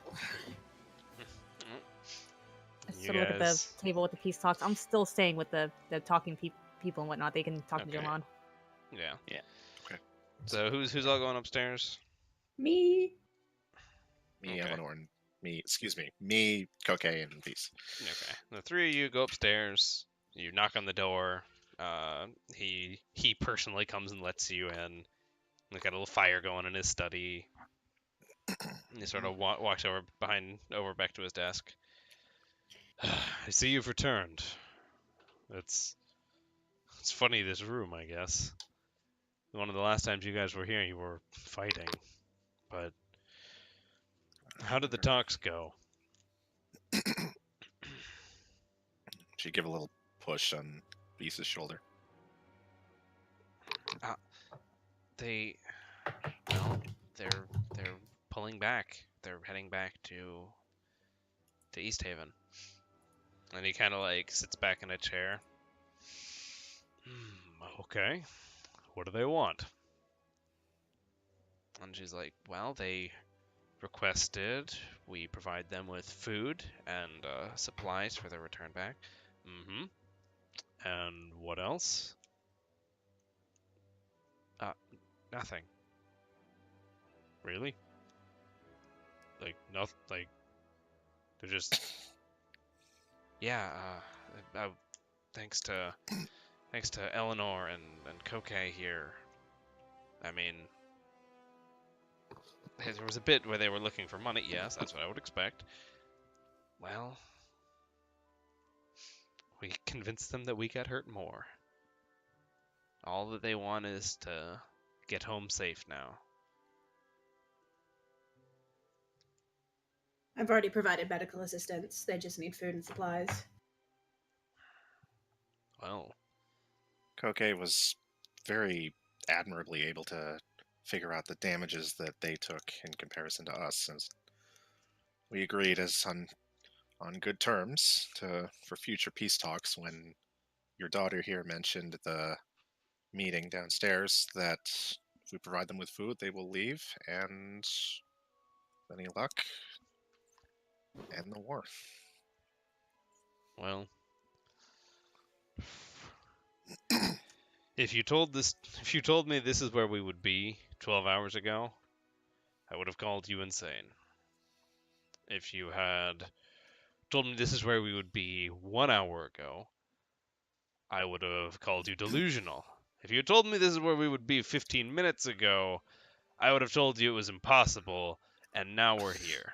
I You sort of look at the guys- table with the peace talks. I'm still staying with the talking people and whatnot. They can talk Okay. to Jaman. Yeah. Yeah. Okay. So who's all going upstairs? Me. Me, Okay. Eleanor, and me. Excuse me. Me, Koke, and Beast. Okay. The three of you go upstairs. You knock on the door. He personally comes and lets you in. He's got a little fire going in his study. And he sort of walks over back to his desk. I see you've returned. It's funny, this room, I guess. One of the last times you guys were here, you were fighting. But how did the talks go? She give a little push on Beast's shoulder. They're pulling back. They're heading back to East Haven. And he kind of like sits back in a chair. Okay. What do they want? And she's like, well, they requested we provide them with food and supplies for their return back. Mm-hmm. And what else? Nothing. Really? Like, nothing, like, they're just... Yeah, thanks to Eleanor and Koke here. I mean, there was a bit where they were looking for money. Yes, that's what I would expect. Well, we convinced them that we got hurt more. All that they want is to get home safe now. I've already provided medical assistance. They just need food and supplies. Well, Koke was very admirably able to figure out the damages that they took in comparison to us, since we agreed as on good terms for future peace talks when your daughter here mentioned the meeting downstairs that if we provide them with food they will leave, and with any luck, end the war. well. If you told me this is where we would be 12 hours ago, I would have called you insane. If you had told me this is where we would be 1 hour ago, I would have called you delusional. If you had told me this is where we would be 15 minutes ago, I would have told you it was impossible, and now we're here.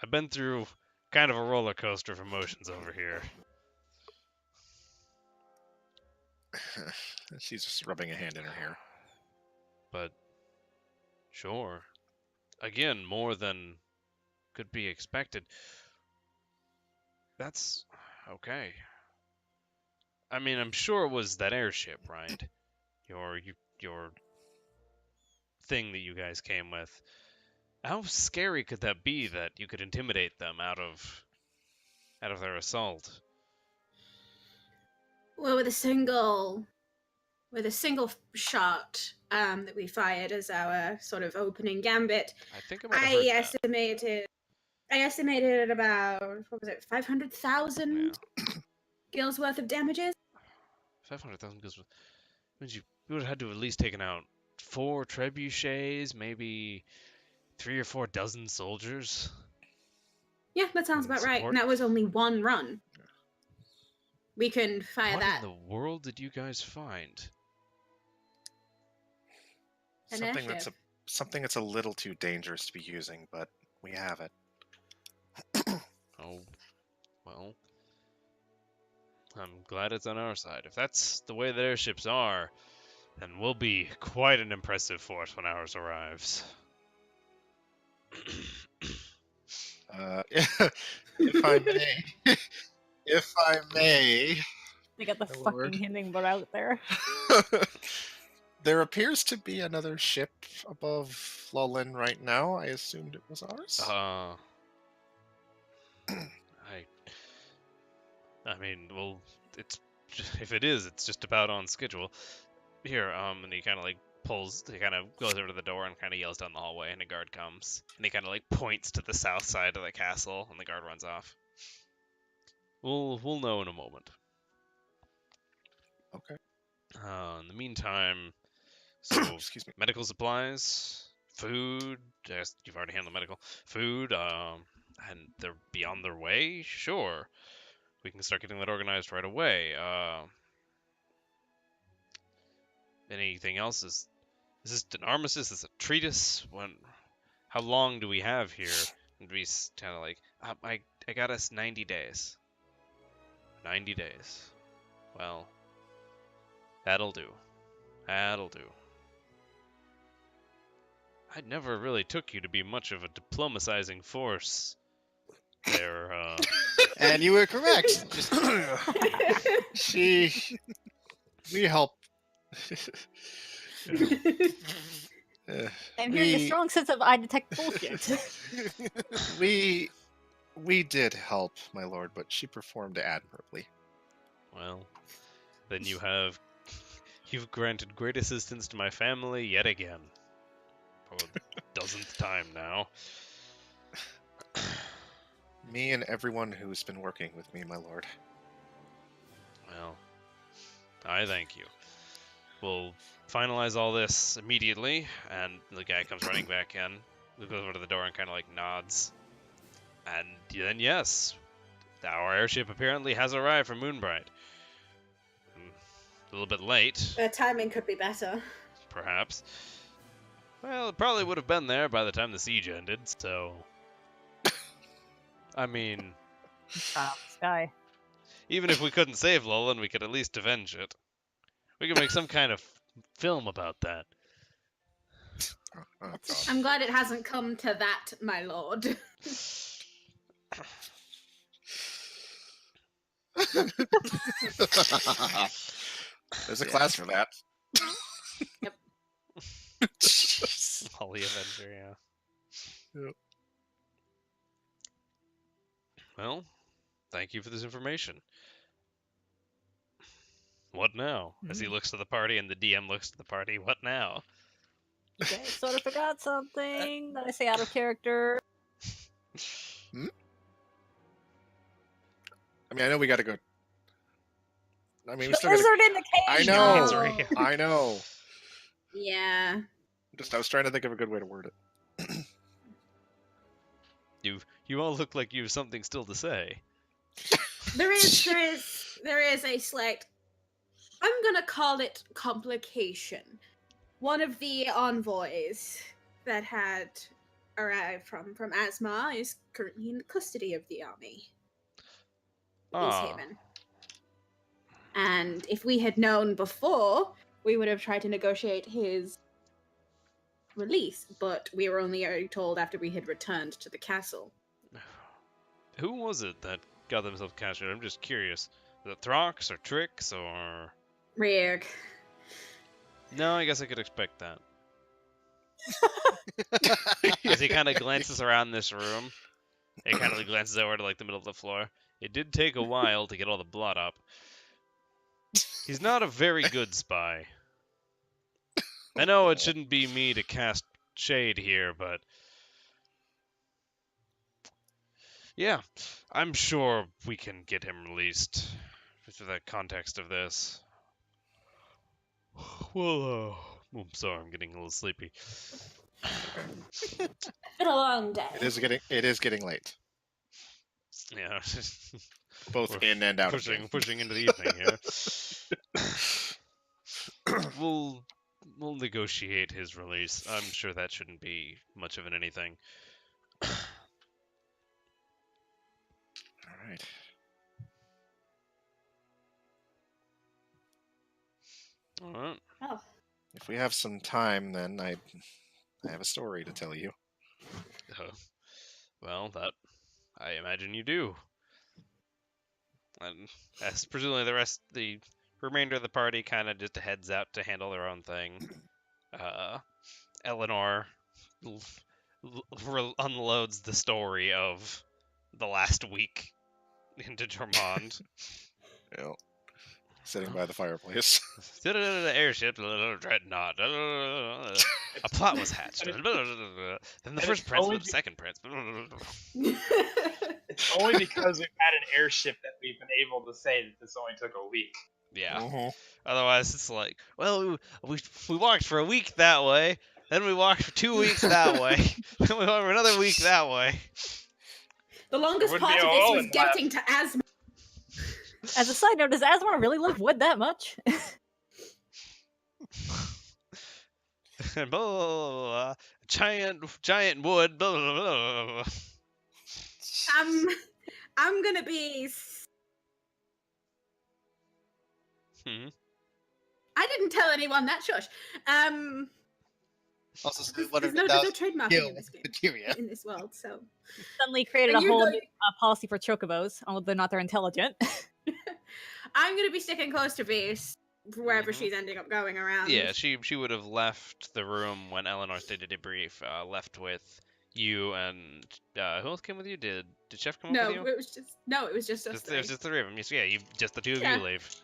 I've been through kind of a roller coaster of emotions over here. She's just rubbing a hand in her hair. But, sure. Again, more than could be expected. That's okay. I mean, I'm sure it was that airship, right? Your thing that you guys came with. How scary could that be that you could intimidate them out of their assault? Well, with a single shot that we fired as our sort of opening gambit, I think I might have heard that. I estimated at about, what was it, 500,000 gills worth of damages. 500,000 gills. Means you would have had to have at least taken out 4 trebuchets, maybe 3 or 4 dozen soldiers. Yeah, that sounds about right. And that was only one run. We can fire that. What in the world did you guys find? Something that's a little too dangerous to be using, but we have it. Oh, well. I'm glad it's on our side. If that's the way that airships are, then we'll be quite an impressive force when ours arrives. If I may, if I may, They got the My fucking lord. hummingbird out there. there appears to be another ship above Lullin right now. I assumed it was ours. I mean, well, it's if it is, it's just about on schedule. Here, and he kind of like he kind of goes over to the door and kind of yells down the hallway, and a guard comes, and he kind of like points to the south side of the castle, and the guard runs off. We'll know in a moment. Okay. In the meantime, so Excuse me. medical supplies, food. I guess you've already handled medical food. And they're be on their way. Sure, we can start getting that organized right away. Anything else? Is this an armistice? Is this a treatise? How long do we have here? And be kind of like, I got us 90 days. 90 days. Well, that'll do. That'll do. I never really took you to be much of a diplomatizing force there, And you were correct. We help. I'm hearing a We- strong sense of I detect bullshit. we did help, my lord, but she performed admirably. well, then you've granted great assistance to my family yet again. For the dozenth time now. Me and everyone who's been working with me, my lord. Well, I thank you. We'll finalize all this immediately, and the guy comes running back in. We go over to the door and kind of like nods. And then, yes, our airship apparently has arrived from Moonbright. A little bit late, The timing could be better. perhaps. Well, it probably would have been there by the time the siege ended, so. I mean, Sky. even if we couldn't save Lullin, we could at least avenge it. We could make some kind of film about that. Oh, God. I'm glad it hasn't come to that, my lord. There's a class for that. Yep. Holly Avenger, yeah. Yep. Well, thank you for this information. What now? As he looks to the party and the DM looks to the party, what now? You guys sort of forgot something that I say out of character. I mean, I know we got to go. I mean, we The still got lizard in the cage! I know. It's real. I know. Yeah. I was trying to think of a good way to word it. You all look like you have something still to say. There is a slight, I'm gonna call it complication. One of the envoys that had arrived from Asmar is currently in custody of the army. East Ah, Haven. And if we had known before, we would have tried to negotiate his release, but we were only told after we had returned to the castle. who was it that got themselves captured? I'm just curious. Was it Throx or Trix or? Rieg. No, I guess I could expect that. As he kind of glances around this room, he kind of glances over to like the middle of the floor. It did take a while to get all the blood up. He's not a very good spy. I know it shouldn't be me to cast shade here, but yeah, I'm sure we can get him released through the context of this. Well, I'm sorry, I'm getting a little sleepy. Been a long day. It is getting late, Yeah, both We're in and out of game. pushing into the evening here. We'll negotiate his release. I'm sure that shouldn't be much of an anything. All right. All right. Oh, If we have some time, then I have a story to tell you. Well, that I imagine you do. And as presumably the remainder of the party kind of just heads out to handle their own thing. Eleanor unloads the story of the last week into Drummond. Well, sitting by the fireplace. Airship, dreadnought. A plot was hatched. Then the And first it's prince, only the second prince. It's only because we've had an airship that we've been able to say that this only took a week. Yeah. Mhm. Otherwise, it's like, well, we walked for a week that way, then we walked for 2 weeks that way, then we walked for another week that way. the longest wouldn't part be of a this was Lullin getting to Asmar. As a side note, does Asmar really love wood that much? Blah, blah, blah, giant wood. Blah, blah, blah, blah. I'm gonna be. Hmm. I didn't tell anyone that. Shush. Also, There's no 100,000 trademarking kill in this game, materia. in this world. So Suddenly created And a you're whole going- new policy for chocobos, although not they're intelligent. I'm gonna be sticking close to Beast wherever Mhm. she's ending up going around. Yeah, she would have left the room when Eleanor stated a debrief. Left with you and who else came with you? Did Chef come No, up with you? it was just us There's three. just 3 of them. Yeah, just the 2 of Yeah. you leave.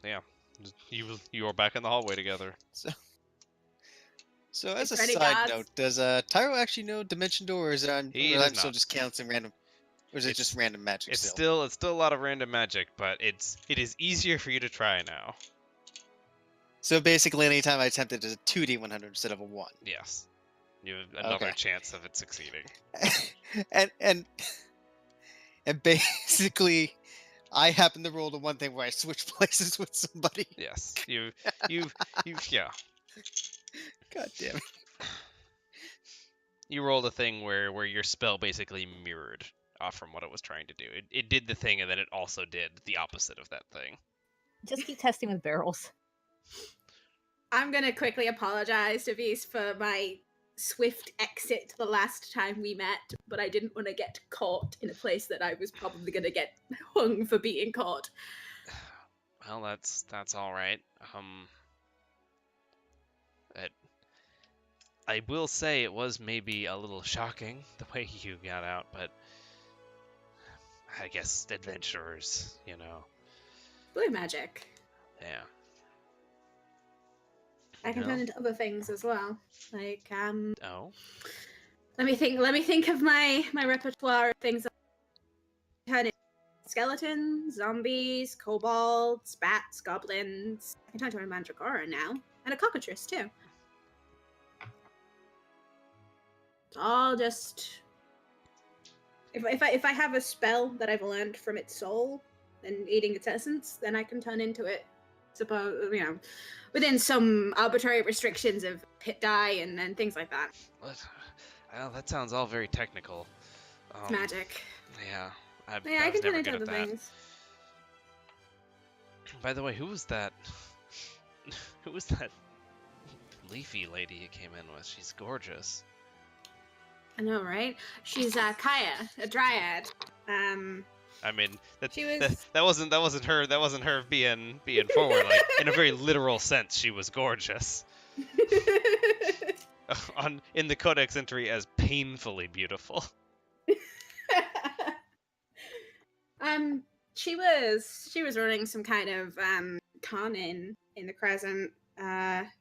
Yeah, you are back in the hallway together. So, as a Ready, side gods? note, does Tyro actually know Dimension Door, or is it He or does I'm still not. just counting random, or is it just random magic It's still? still a lot of random magic, but it is easier for you to try now. So basically, anytime I attempt it, it's a 2d100 instead of a 1. Yes, you have another Okay. chance of it succeeding. and basically, I happen to roll the one thing where I switch places with somebody. Yes, you yeah. God damn it! You rolled a thing where your spell basically mirrored off from what it was trying to do. It did the thing, and then it also did the opposite of that thing. Just keep testing with barrels. I'm gonna quickly apologize to Beast for my swift exit the last time we met, but I didn't want to get caught in a place that I was probably gonna get hung for being caught. Well, that's all right. I will say it was maybe a little shocking the way you got out, but I guess adventurers, Blue magic. yeah. I can No? turn into other things as well. Like Oh, let me think of my repertoire of things. Turn into skeletons, zombies, kobolds, bats, goblins. I can turn into a mandragora now. And a cockatrice too. It's all just if I have a spell that I've learned from its soul and eating its essence, then I can turn into it. Suppose within some arbitrary restrictions of hit die and things like that. Well, that sounds all very technical. It's magic. Yeah, Yeah, I I was can turn never into good at other that. things. By the way, who was that? Who was that leafy lady you came in with? She's gorgeous. I know, right? She's Kaya, a dryad. I mean, She was that wasn't her being forward. Like in a very literal sense, she was gorgeous. In the codex entry as painfully beautiful. she was running some kind of con in the Crescent.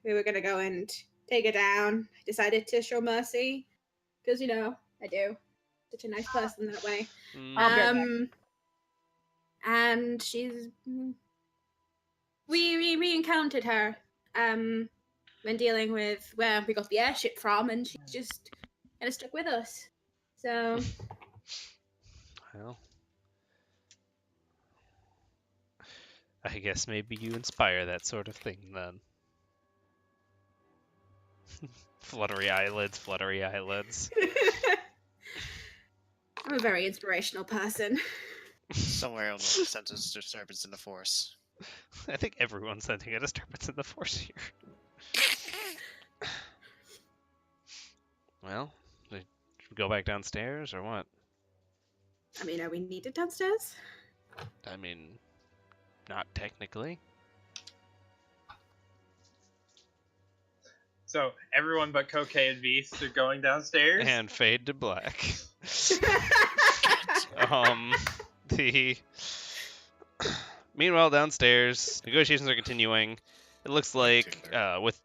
We were gonna go and take her down. I decided to show mercy because I do. Such a nice person that way. I'll bear that. And we encountered her when dealing with where we got the airship from, and she just kind of stuck with us. So Well, I guess maybe you inspire that sort of thing then. Fluttery eyelids, fluttery eyelids. I'm a very inspirational person. Somewhere on the senses disturbance in the force. I think everyone's sensing a disturbance in the force here. Well, should we go back downstairs or what? I mean, are we needed downstairs? I mean, not technically. So everyone but Cocaine and Beast are going downstairs. And fade to black. The meanwhile downstairs, negotiations are continuing. It looks like with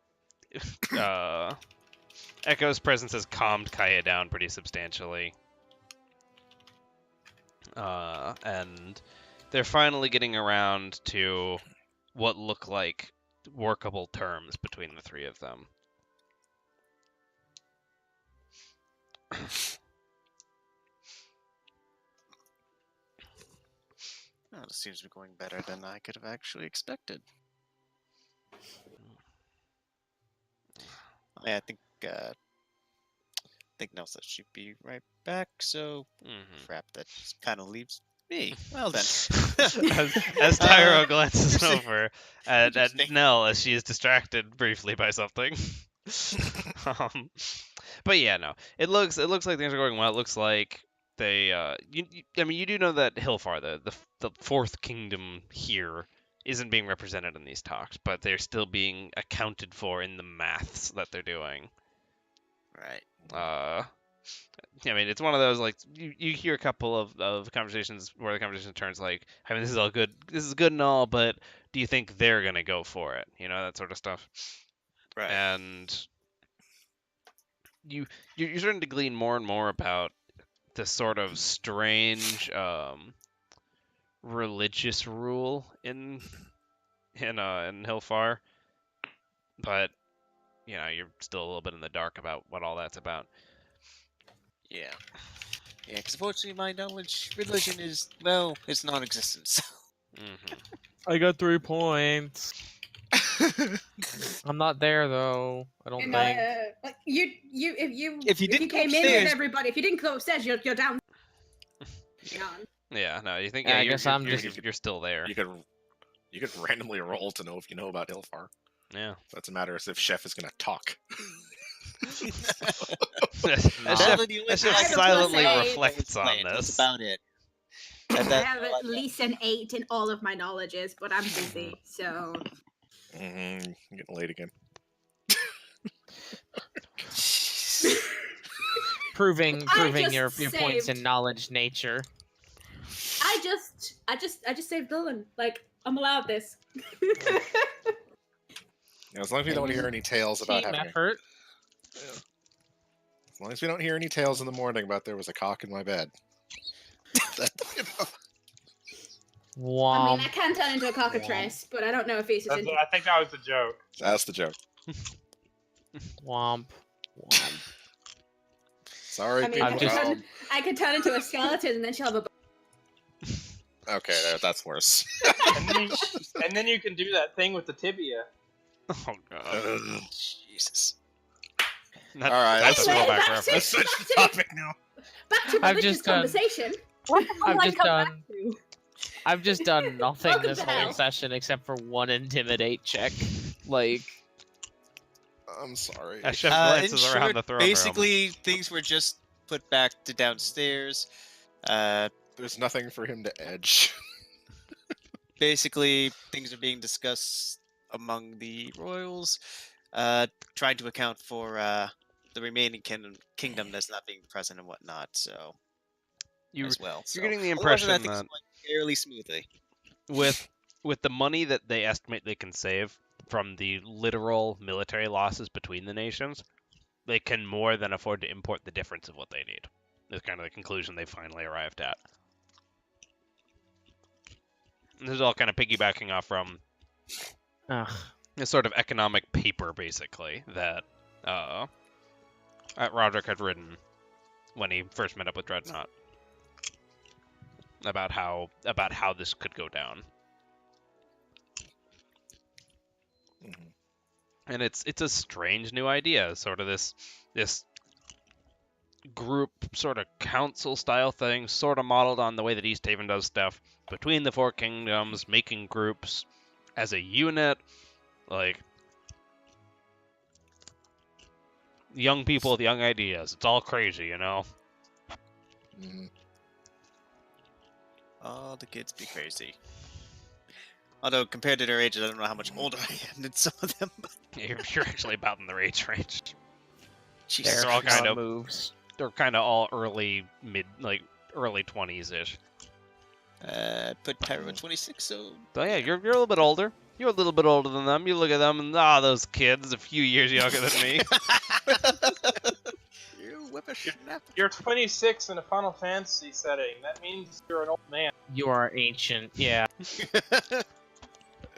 Echo's presence has calmed Kaya down pretty substantially. And they're finally getting around to what look like workable terms between the three of them. Oh, this seems to be going better than I could have actually expected. Yeah, I think Nelsa should be right back, so crap, that just kind of leaves me. Well then. as Tyro glances over at Nell as she is distracted briefly by something. But yeah, no. It looks like things are going well. It looks like they I mean, you do know that Hilfar, the fourth kingdom here, isn't being represented in these talks, but they're still being accounted for in the maths that they're doing. Right. I mean, it's one of those, like, you hear a couple of conversations where the conversation turns like, I mean, this is all good, this is good and all, but do you think they're gonna go for it? That sort of stuff. Right. And you're starting to glean more and more about this sort of strange religious rule in Hilfar, but you're still a little bit in the dark about what all that's about. Yeah. Yeah, because unfortunately my knowledge, religion is, well, it's non-existent. I got 3 points. I'm not there though. I don't And, think. if you didn't go came in upstairs- with everybody, if you didn't go upstairs, you're down. Yeah, no, you think? I Yeah, guess you're still there. You could randomly roll to know if you know about Hilfar. Yeah. That's a matter as if Chef is going to talk. Chef silently reflects on That's this. about it. I have at least an 8 in all of my knowledges, but I'm busy, so. I'm getting late again. Proving your just points in saved- knowledge nature. I just saved Lullin. Like, I'm allowed this. As long as we don't hear any tales about Team having effort. as long as we don't hear any tales in the morning about there was a cock in my bed. Womp. I mean, I can turn into a cockatrice, but I don't know if he's just into. I think that was the joke. That's the joke. Womp. Womp. Sorry, I mean, people I'm at just- home. I could turn into a skeleton and then she'll have a. Okay, that's worse. And then you can do that thing with the tibia. Oh god. Jesus. That, All right, that's a anyway, throwback back to- reference. Let's switch the topic now. Back to I've religious just done- conversation. What the hell I've did I just come done- back to? I've just done nothing Welcome this to whole hell. session except for one intimidate check. Like, I'm sorry. As Chef In glances around short, the throne room. basically, things were just put back to downstairs. There's nothing for him to edge. Basically, things are being discussed among the royals, trying to account for the remaining kingdom that's not being present and whatnot. So You, as well. you're So, getting the otherwise, I impression think it's that going fairly smoothly. with the money that they estimate they can save from the literal military losses between the nations, they can more than afford to import the difference of what they need. Is kind of the conclusion they finally arrived at. And this is all kind of piggybacking off from ugh. this sort of economic paper, basically, that Roderick had written when he first met up with Dreadnought about how this could go down. Mhm. And it's a strange new idea, sort of this group sort of council style thing, sort of modeled on the way that East Haven does stuff between the four kingdoms, making groups as a unit, like young people with young ideas. It's all crazy, you know. Mhm. All the kids be crazy. Although compared to their ages, I don't know how much older I am than some of them. You're actually about in the age range. Jesus. They're all How kind it of moves. they're kind of all early 20s ish. Put Tyro at 26, so So yeah, you're a little bit older. You're a little bit older than them. You look at them and those kids, a few years younger than me. you whippersnapper. You're 26 in a Final Fantasy setting. That means you're an old man. You are ancient. Yeah.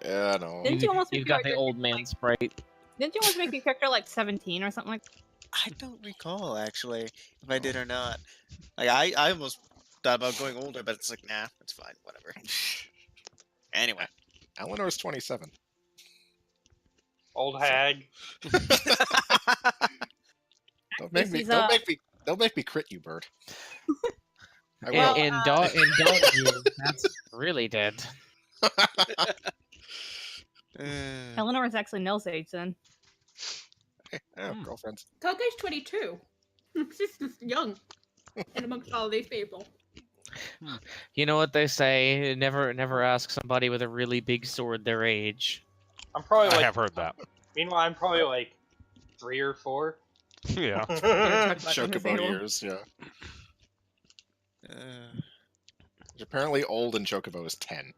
Yeah, I know. Didn't you almost make You've got the your- old man sprite. Didn't you almost make your character like 17 or something like? I don't recall actually if I did or not. Like I almost thought about going older, but it's like nah, it's fine, whatever. Anyway, Eleanor's 27. Old hag. Don't make me. He's, Don't make me crit you, Bird. I In, will. in dog view, that's really dead. Eleanor is actually Nell's age then. Yeah, Hmm. girlfriends. Koke's 22. She's just young. And amongst all these people. You know what they say? Never ask somebody with a really big sword their age. I'm probably I like. have heard that. Meanwhile, I'm probably like 3 or 4. Yeah. Chocobo years, yeah. Apparently old and Chocobo is 10.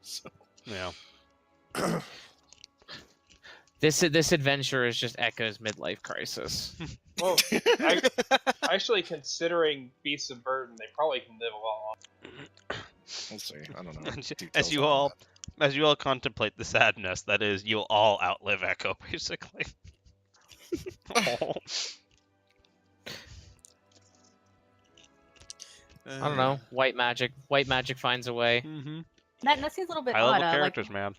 So. Yeah. This adventure is just Echo's midlife crisis. Well, actually, considering Beasts of Burden, they probably can live a lot longer. We'll see. I don't know. As details you on all that. as you all contemplate the sadness that is, you'll all outlive Echo, basically. Oh. I don't know. White magic. White magic finds a way. Mm-hmm. That seems a little bit High odd. level Like characters, man.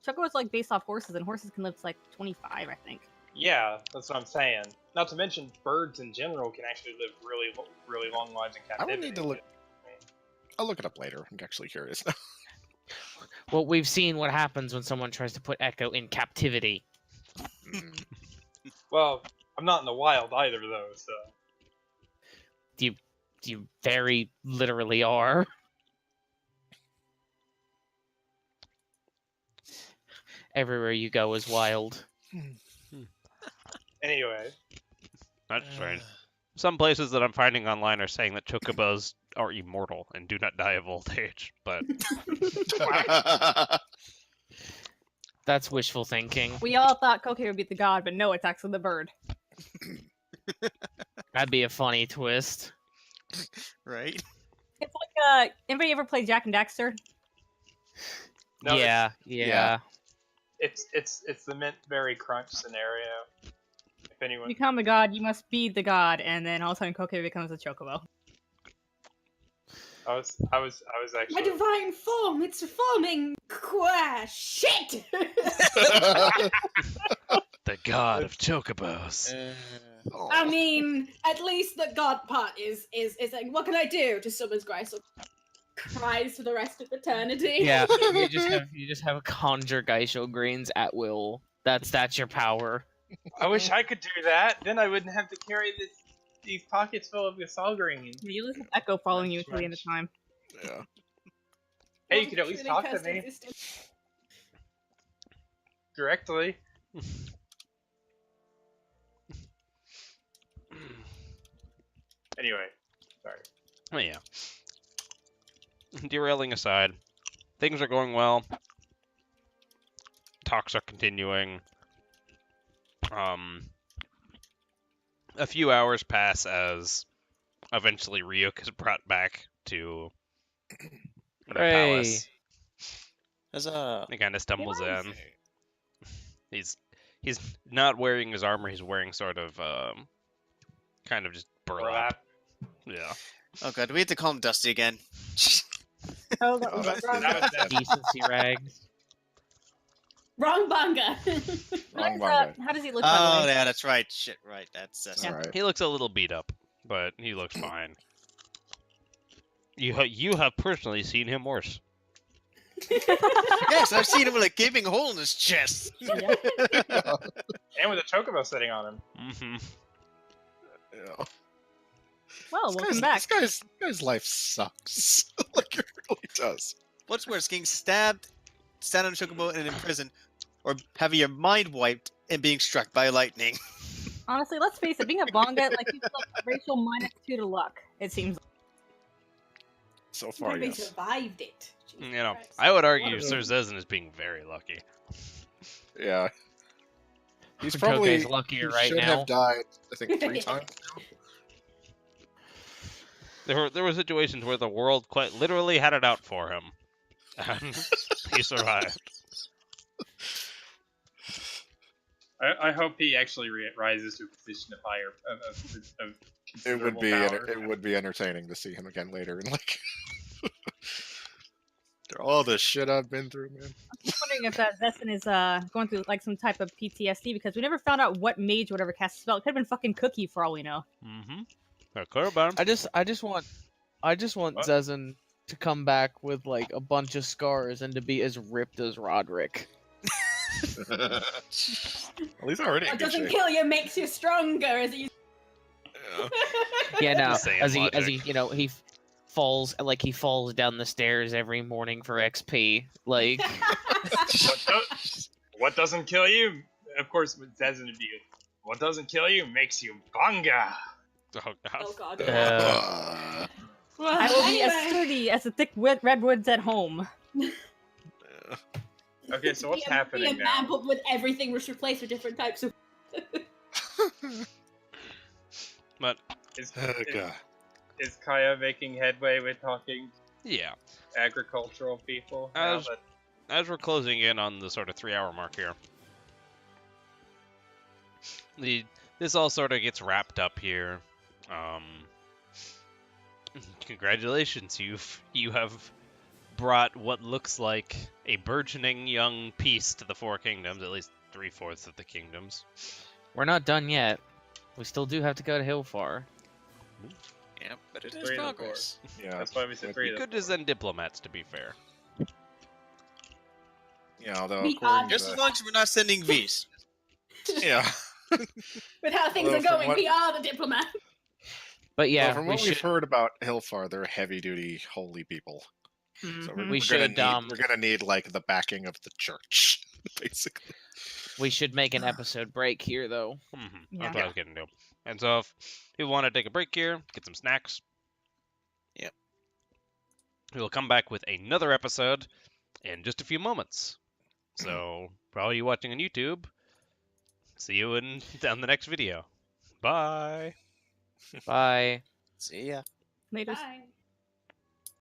Chocobo's like based off horses, and horses can live to like 25, I think. Yeah, that's what I'm saying. Not to mention, birds in general can actually live really long lives in I captivity. would need to look. I'll look it up later. I'm actually curious now. Well, we've seen what happens when someone tries to put Echo in captivity. Well, I'm not in the wild either, though, so. You very literally are. Everywhere you go is wild. Anyway, That's strange. Some places that I'm finding online are saying that chocobos are immortal and do not die of old age, but That's wishful thinking. We all thought Koke would be the god, but no, it's actually the bird. That'd be a funny twist. Right? It's like anybody ever play Jack and Daxter? no, yeah. it's the mint berry crunch scenario. If anyone, Become a god, you must be the god, and then all of a sudden Koke becomes a chocobo. I was My actually. divine form, it's forming. Shit! The god of chocobos. I mean, at least the god part is like, what can I do? Just summons Grace or cries for the rest of eternity. Yeah, you just have conjure Geisho greens at will. That's your power. I wish I could do that. Then I wouldn't have to carry these pockets full of Gasol greens. You lose Echo following you Much, until the end of time. Yeah. Hey, you could at least Truly talk to cursed me existence. directly. Anyway, sorry. Oh yeah. Derailing aside, things are going well. Talks are continuing. A few hours pass as eventually Ryuk is brought back to the palace. Huzzah. He kind of stumbles in. He's not wearing his armor. He's wearing sort of kind of just burlap. Yeah. Oh god, do we have to call him Dusty again? Oh, Oh, that That was that. Decency rags. Wrong banga. Wrong manga. how does he look, by the Oh, way? yeah, that's right. Shit, right. That's All right. He looks a little beat up, but he looks fine. You have personally seen him worse. Yes, I've seen him with a gaping hole in his chest. Yeah. And with a chocobo sitting on him. Mm-hmm. Yeah. Well, welcome back. This guy's life sucks. Like, it really does. What's worse, getting stabbed, stand on a chocobo, and in prison, or having your mind wiped and being struck by lightning? Honestly, let's face it, being a bonga, like, you like a racial -2 to luck, it seems. So far, Maybe yes. survived it. Jesus You know, Christ. I would argue What a- Sir Zezen is being very lucky. Yeah. He's Koke's probably luckier he right should now. have died, I think, 3 times. There were situations where the world quite literally had it out for him, and he survived. I hope he actually rises to a position of higher of It would considerable be power. it would be entertaining to see him again later, and like, after all the shit I've been through, man. I'm just wondering if that Zessen is going through like some type of PTSD because we never found out what mage would ever cast a spell. It could have been fucking Cookie for all we know. Mm-hmm. That could have been. I just want What? Zezen to come back with like a bunch of scars and to be as ripped as Roderick. Well, he's already in What good doesn't shape. kill you makes you stronger, as you. Yeah. Yeah, no. Same As he logic. you know he falls down the stairs every morning for XP. Like What doesn't kill you? Of course, with Zezen would be. What doesn't kill you makes you banga. Oh god. Oh god. Uh, I will be as Anyway. sturdy as the thick redwoods at home. Okay, so what's Be a happening man, now? but with everything was replaced with different types of. But Is, Oh, is, God. is Kaya making headway with talking yeah, agricultural people? now As- that- as we're closing in on the sort of 3-hour mark here, this all sort of gets wrapped up here. Congratulations, you have brought what looks like a burgeoning young peace to the 4 kingdoms, at least 3/4 of the kingdoms. we're not done yet. We still do have to go to Hillfar. Yeah, but it is Three of the progress. Yeah. That's why we said Would 3 You of could them. just send diplomats, to be fair. Yeah, although We according are- Just to as long as we're not sending V's. yeah, With how things Although are from going, what- we are the diplomat. But yeah, well, from we what we've should heard about Hillfar, they're heavy-duty holy people. So Mhm. We we're should, we're gonna need like the backing of the church, basically. make an episode break here though. Mm-hmm. Yeah. That's what I was getting to. And so if you want to take a break here, get some snacks. Yep. We will come back with another episode in just a few moments. So for all you watching on YouTube, see you on the next video. Bye. Bye. See ya. Later. Bye.